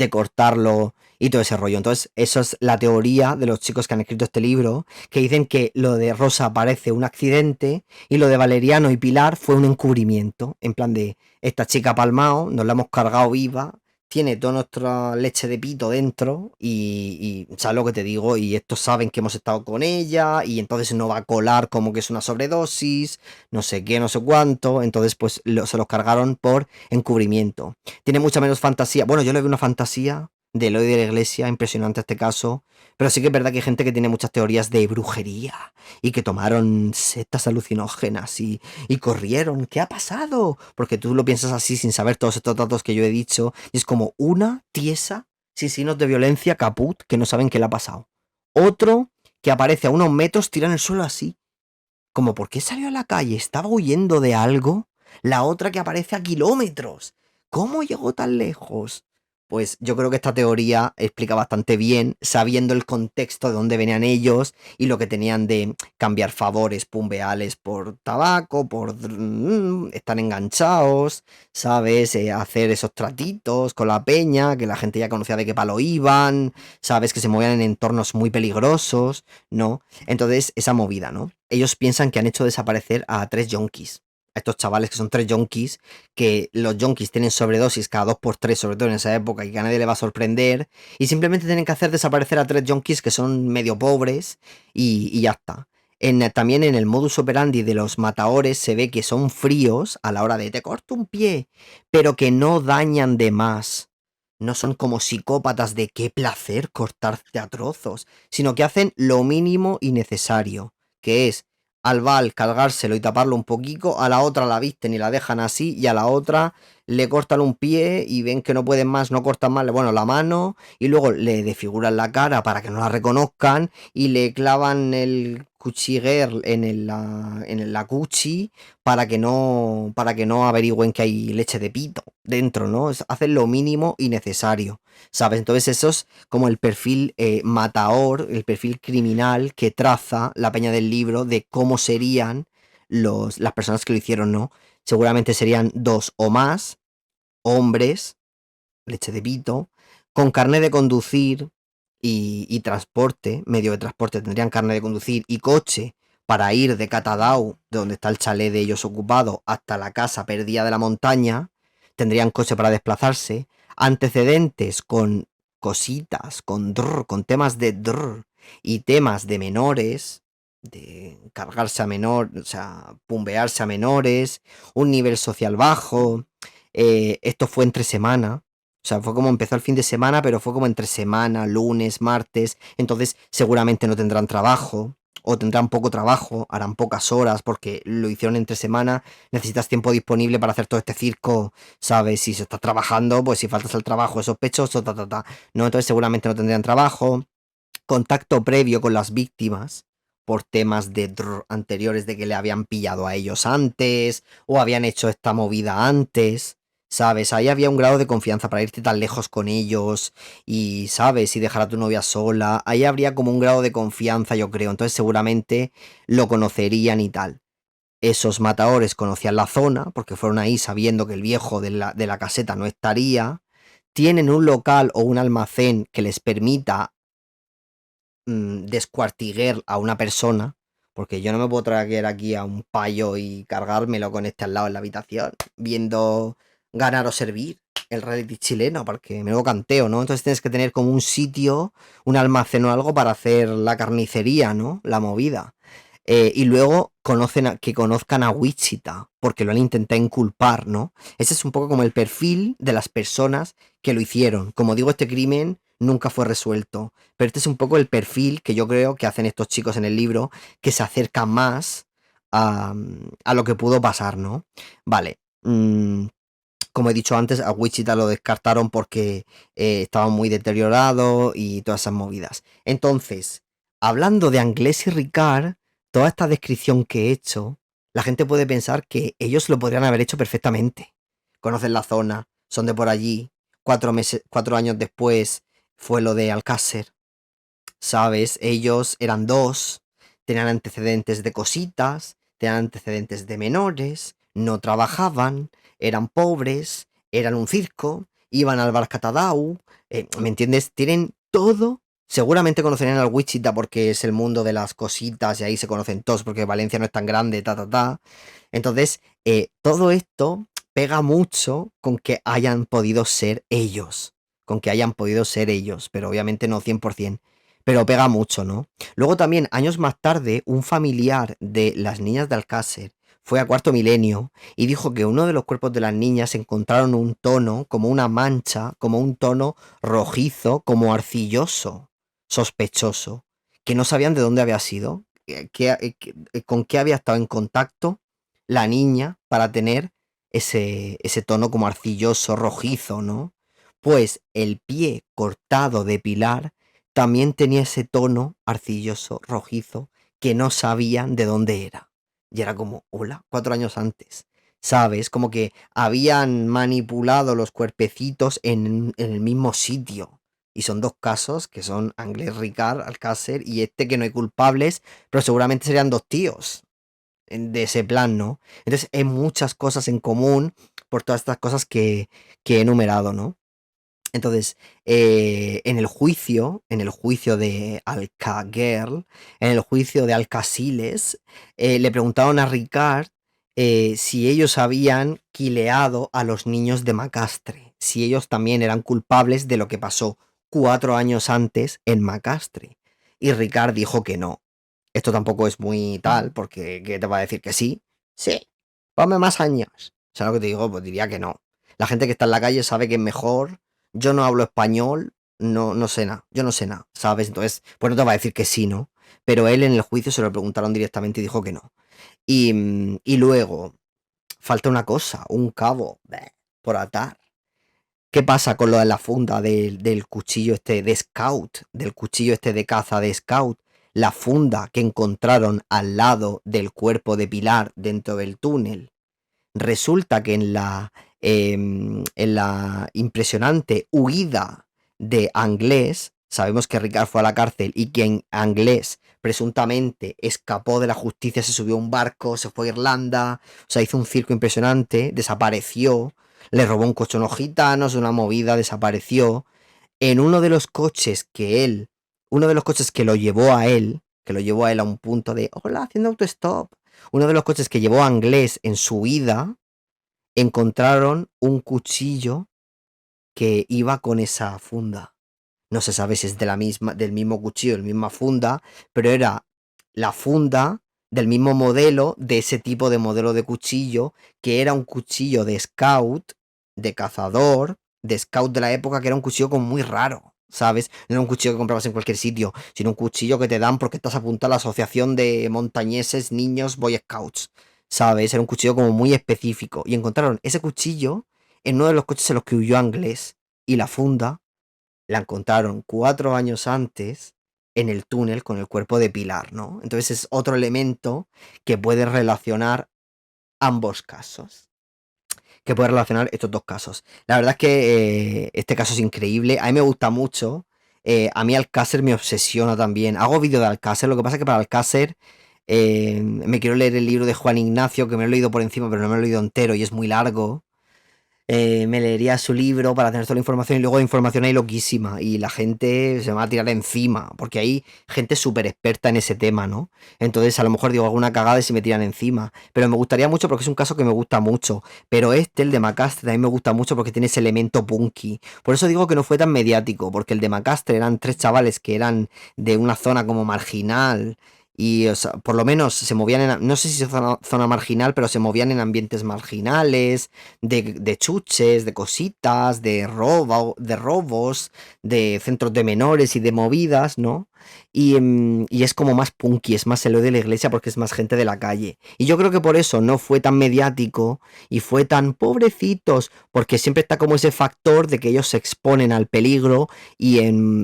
cortarlo y todo ese rollo. Entonces, eso es la teoría de los chicos que han escrito este libro, que dicen que lo de Rosa parece un accidente y lo de Valeriano y Pilar fue un encubrimiento, en plan de esta chica palmao, nos la hemos cargado viva, tiene toda nuestra leche de pito dentro y ¿sabes lo que te digo? Y estos saben que hemos estado con ella y entonces no va a colar como que es una sobredosis, no sé qué, no sé cuánto, entonces pues se los cargaron por encubrimiento. Tiene mucha menos fantasía, bueno, yo le veo una fantasía de Eloy de la Iglesia, impresionante este caso, pero sí que es verdad que hay gente que tiene muchas teorías de brujería y que tomaron setas alucinógenas y corrieron. ¿Qué ha pasado? Porque tú lo piensas así sin saber todos estos datos que yo he dicho y es como una tiesa sin signos de violencia caput que no saben qué le ha pasado. Otro que aparece a unos metros tira en el suelo así. Como, ¿por qué salió a la calle? ¿Estaba huyendo de algo? La otra que aparece a kilómetros. ¿Cómo llegó tan lejos? Pues yo creo que esta teoría explica bastante bien, sabiendo el contexto de dónde venían ellos y lo que tenían de cambiar favores pumbeales por tabaco, por estar enganchados, ¿sabes? Hacer esos tratitos con la peña, que la gente ya conocía de qué palo iban, ¿sabes? Que se movían en entornos muy peligrosos, ¿no? Entonces, esa movida, ¿no? Ellos piensan que han hecho desaparecer a 3 yonkis. A estos chavales que son 3 yonkis, que los yonkis tienen sobredosis cada 2 por 3, sobre todo en esa época, y que a nadie le va a sorprender. Y simplemente tienen que hacer desaparecer a 3 yonkis que son medio pobres y ya está. También en el modus operandi de los matadores se ve que son fríos a la hora de te corto un pie, pero que no dañan de más. No son como psicópatas de qué placer cortarte a trozos, sino que hacen lo mínimo y necesario, que es al Val cargárselo y taparlo un poquito, a la otra la visten y la dejan así, y a la otra le cortan un pie y ven que no pueden más, no cortan más, bueno, la mano, y luego le desfiguran la cara para que no la reconozcan, y le clavan el cuchiguer en la cuchi para que no averigüen que hay leche de pito dentro, ¿no? Hacen lo mínimo y necesario, ¿sabes? Entonces eso es como el perfil mataor, el perfil criminal que traza la peña del libro de cómo serían las personas que lo hicieron, ¿no? seguramente serían 2 o más hombres, leche de pito, con carnet de conducir y transporte, medio de transporte, tendrían carnet de conducir y coche para ir de Catadau, de donde está el chalet de ellos ocupado, hasta la casa perdida de la montaña. Tendrían coche para desplazarse, antecedentes con cositas, con temas de drr y temas de menores, de cargarse a menor, o sea, pumbearse a menores, un nivel social bajo. Esto fue entre semana, o sea, fue como empezó el fin de semana, pero fue como entre semana, lunes, martes. Entonces seguramente no tendrán trabajo o tendrán poco trabajo, harán pocas horas porque lo hicieron entre semana. Necesitas tiempo disponible para hacer todo este circo, ¿sabes? Si se está trabajando, pues si faltas al trabajo es sospechoso, No, entonces seguramente no tendrían trabajo. Contacto previo con las víctimas por temas de anteriores de que le habían pillado a ellos antes o habían hecho esta movida antes. ¿Sabes? Ahí había un grado de confianza para irte tan lejos con ellos y, ¿sabes? Y dejar a tu novia sola. Ahí habría como un grado de confianza, yo creo. Entonces seguramente lo conocerían y tal. Esos matadores conocían la zona porque fueron ahí sabiendo que el viejo de la caseta no estaría. Tienen un local o un almacén que les permita descuartiguer a una persona. Porque yo no me puedo traer aquí a un payo y cargármelo con este al lado en la habitación, viendo Ganar o Servir, el reality chileno, porque me lo canteo, ¿no? Entonces tienes que tener como un sitio, un almacén o algo para hacer la carnicería, ¿no? La movida. Y luego que conozcan a Wichita, porque lo han intentado inculpar, ¿no? Ese es un poco como el perfil de las personas que lo hicieron. Como digo, este crimen nunca fue resuelto, pero este es un poco el perfil que yo creo que hacen estos chicos en el libro, que se acerca más a lo que pudo pasar, ¿no? Vale. Como he dicho antes, a Wichita lo descartaron porque estaba muy deteriorado y todas esas movidas. Entonces, hablando de Anglés y Ricard, toda esta descripción que he hecho, la gente puede pensar que ellos lo podrían haber hecho perfectamente. Conocen la zona, son de por allí, 4 años después fue lo de Alcácer, ¿sabes? Ellos eran dos, tenían antecedentes de cositas, tenían antecedentes de menores, no trabajaban, eran pobres, eran un circo, iban al bar Catadau, ¿me entiendes? Tienen todo. Seguramente conocerían al Wichita porque es el mundo de las cositas y ahí se conocen todos porque Valencia no es tan grande, ta. Entonces, todo esto pega mucho con que hayan podido ser ellos. Con que hayan podido ser ellos, pero obviamente no 100%. Pero pega mucho, ¿no? Luego también, años más tarde, un familiar de las niñas de Alcácer fue a Cuarto Milenio y dijo que uno de los cuerpos de las niñas encontraron un tono, como una mancha, como un tono rojizo, como arcilloso, sospechoso, que no sabían de dónde había sido, con qué había estado en contacto la niña para tener ese tono como arcilloso, rojizo, ¿no? Pues el pie cortado de Pilar también tenía ese tono arcilloso, rojizo, que no sabían de dónde era. Y era como, hola, 4 años antes. ¿Sabes? Como que habían manipulado los cuerpecitos en el mismo sitio. Y son dos casos que son Anglés Ricard, Alcácer, y este que no hay culpables, pero seguramente serían dos tíos de ese plan, ¿no? Entonces hay muchas cosas en común por todas estas cosas que he enumerado, ¿no? Entonces, en el juicio de Alcagirl, en el juicio de Alcasiles, le preguntaron a Ricard si ellos habían quileado a los niños de Macastre, si ellos también eran culpables de lo que pasó 4 años antes en Macastre. Y Ricard dijo que no. Esto tampoco es muy tal, porque ¿qué te va a decir que sí? Sí, ponme más años. ¿Sabes lo que te digo? Pues diría que no. La gente que está en la calle sabe que es mejor. Yo no hablo español, no sé nada, yo no sé nada, ¿sabes? Entonces, pues no te va a decir que sí, ¿no? Pero él en el juicio se lo preguntaron directamente y dijo que no. Y luego, falta una cosa, un cabo por atar. ¿Qué pasa con lo de la funda del cuchillo este de Scout, del cuchillo este de caza de Scout? La funda que encontraron al lado del cuerpo de Pilar dentro del túnel. Resulta que en la impresionante huida de Anglés, sabemos que Ricard fue a la cárcel y que Anglés presuntamente escapó de la justicia, se subió a un barco, se fue a Irlanda, o sea, hizo un circo impresionante, desapareció, le robó un coche a unos gitanos, una movida, desapareció. En uno de los coches que lo llevó a él, a un punto de, hola, haciendo autostop, uno de los coches que llevó a Anglés en su vida, encontraron un cuchillo que iba con esa funda. No se sabe si es del mismo cuchillo, de la misma funda, pero era la funda del mismo modelo, de ese tipo de modelo de cuchillo, que era un cuchillo de scout, de cazador, de scout de la época, que era un cuchillo como muy raro, ¿sabes? No era un cuchillo que comprabas en cualquier sitio, sino un cuchillo que te dan porque estás apuntado a la Asociación de Montañeses Niños Boy Scouts, ¿sabes? Era un cuchillo como muy específico. Y encontraron ese cuchillo en uno de los coches en los que huyó Anglés, y la funda la encontraron 4 años antes en el túnel con el cuerpo de Pilar, ¿no? Entonces es otro elemento que puede relacionar ambos casos. Que puede relacionar estos dos casos. La verdad es que este caso es increíble. A mí me gusta mucho. A mí Alcácer me obsesiona también. Hago vídeo de Alcácer. Lo que pasa es que para Alcácer me quiero leer el libro de Juan Ignacio, que me lo he leído por encima, pero no me lo he leído entero y es muy largo. Me leería su libro para tener toda la información, y luego la información hay loquísima y la gente se me va a tirar encima, porque hay gente súper experta en ese tema, ¿no? Entonces a lo mejor digo alguna cagada y se me tiran encima, pero me gustaría mucho porque es un caso que me gusta mucho. Pero el de Macastre, también me gusta mucho porque tiene ese elemento punky. Por eso digo que no fue tan mediático, porque el de Macastre eran 3 chavales que eran de una zona como marginal. Y, o sea, por lo menos se movían no sé si es zona marginal, pero se movían en ambientes marginales, de chuches, de cositas, de robos, de centros de menores y de movidas, ¿no? Y es como más punky, es más el de la iglesia porque es más gente de la calle. Y yo creo que por eso no fue tan mediático y fue tan pobrecitos, porque siempre está como ese factor de que ellos se exponen al peligro y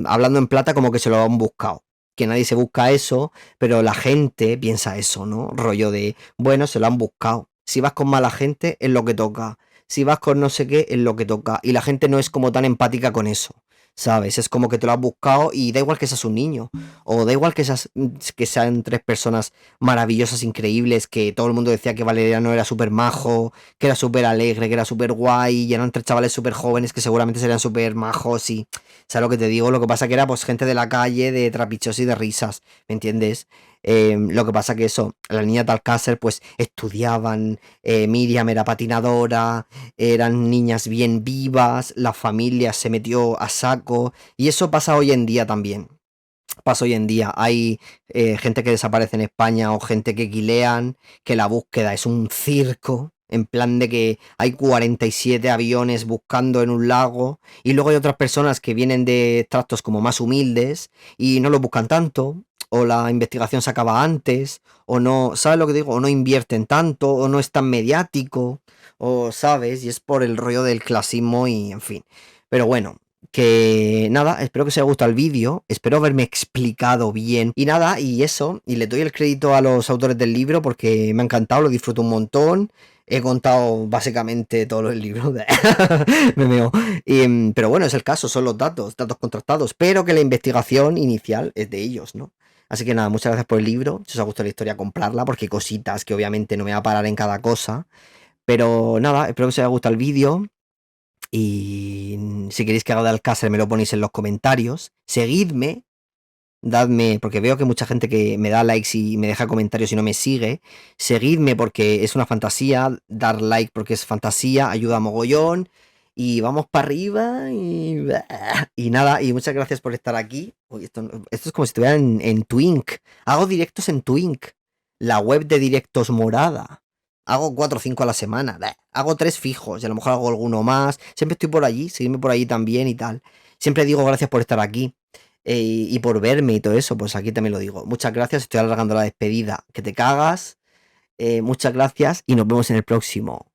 hablando en plata como que se lo han buscado. Que nadie se busca eso, pero la gente piensa eso, ¿no? Rollo de, bueno, se lo han buscado. Si vas con mala gente, es lo que toca. Si vas con no sé qué, es lo que toca. Y la gente no es como tan empática con eso, ¿sabes? Es como que te lo has buscado y da igual que seas un niño. O da igual que sean 3 personas maravillosas, increíbles, que todo el mundo decía que Valeriano era súper majo, que era súper alegre, que era súper guay, y eran 3 chavales súper jóvenes que seguramente serían súper majos y... ¿Sabes lo que te digo? Lo que pasa que era pues gente de la calle, de trapichos y de risas, ¿me entiendes? Lo que pasa que eso, las niñas de Alcácer pues estudiaban, Miriam era patinadora, eran niñas bien vivas, la familia se metió a saco y eso pasa hoy en día también. Pasa hoy en día. Hay gente que desaparece en España o gente que quilean, que la búsqueda es un circo. En plan de que hay 47 aviones buscando en un lago y luego hay otras personas que vienen de tractos como más humildes y no lo buscan tanto, o la investigación se acaba antes, o no, ¿sabes lo que digo? O no invierten tanto, o no es tan mediático, o sabes, y es por el rollo del clasismo y en fin. Pero bueno, que nada, espero que os haya gustado el vídeo, espero haberme explicado bien y nada, y eso, y le doy el crédito a los autores del libro porque me ha encantado, lo disfruto un montón. He contado básicamente todo el libro. Me meo. Pero bueno, es el caso, son los datos contrastados, pero que la investigación inicial es de ellos, ¿no? Así que nada, muchas gracias por el libro. Si os ha gustado la historia, comprarla, porque hay cositas que obviamente no me va a parar en cada cosa. Pero nada, espero que os haya gustado el vídeo. Y si queréis que haga de Alcácer, me lo ponéis en los comentarios. Seguidme, dadme, porque veo que mucha gente que me da likes y me deja comentarios y no me sigue. Seguidme porque es una fantasía, dar like porque es fantasía, ayuda a mogollón. Y vamos para arriba y nada, y muchas gracias por estar aquí. Uy, esto es como si estuviera en Twink. Hago directos en Twink, la web de directos morada. Hago 4 o 5 a la semana. Hago 3 fijos y a lo mejor hago alguno más. Siempre estoy por allí, seguidme por allí también y tal. Siempre digo gracias por estar aquí y por verme y todo eso, pues aquí también lo digo. Muchas gracias, estoy alargando la despedida. Que te cagas. Muchas gracias y nos vemos en el próximo.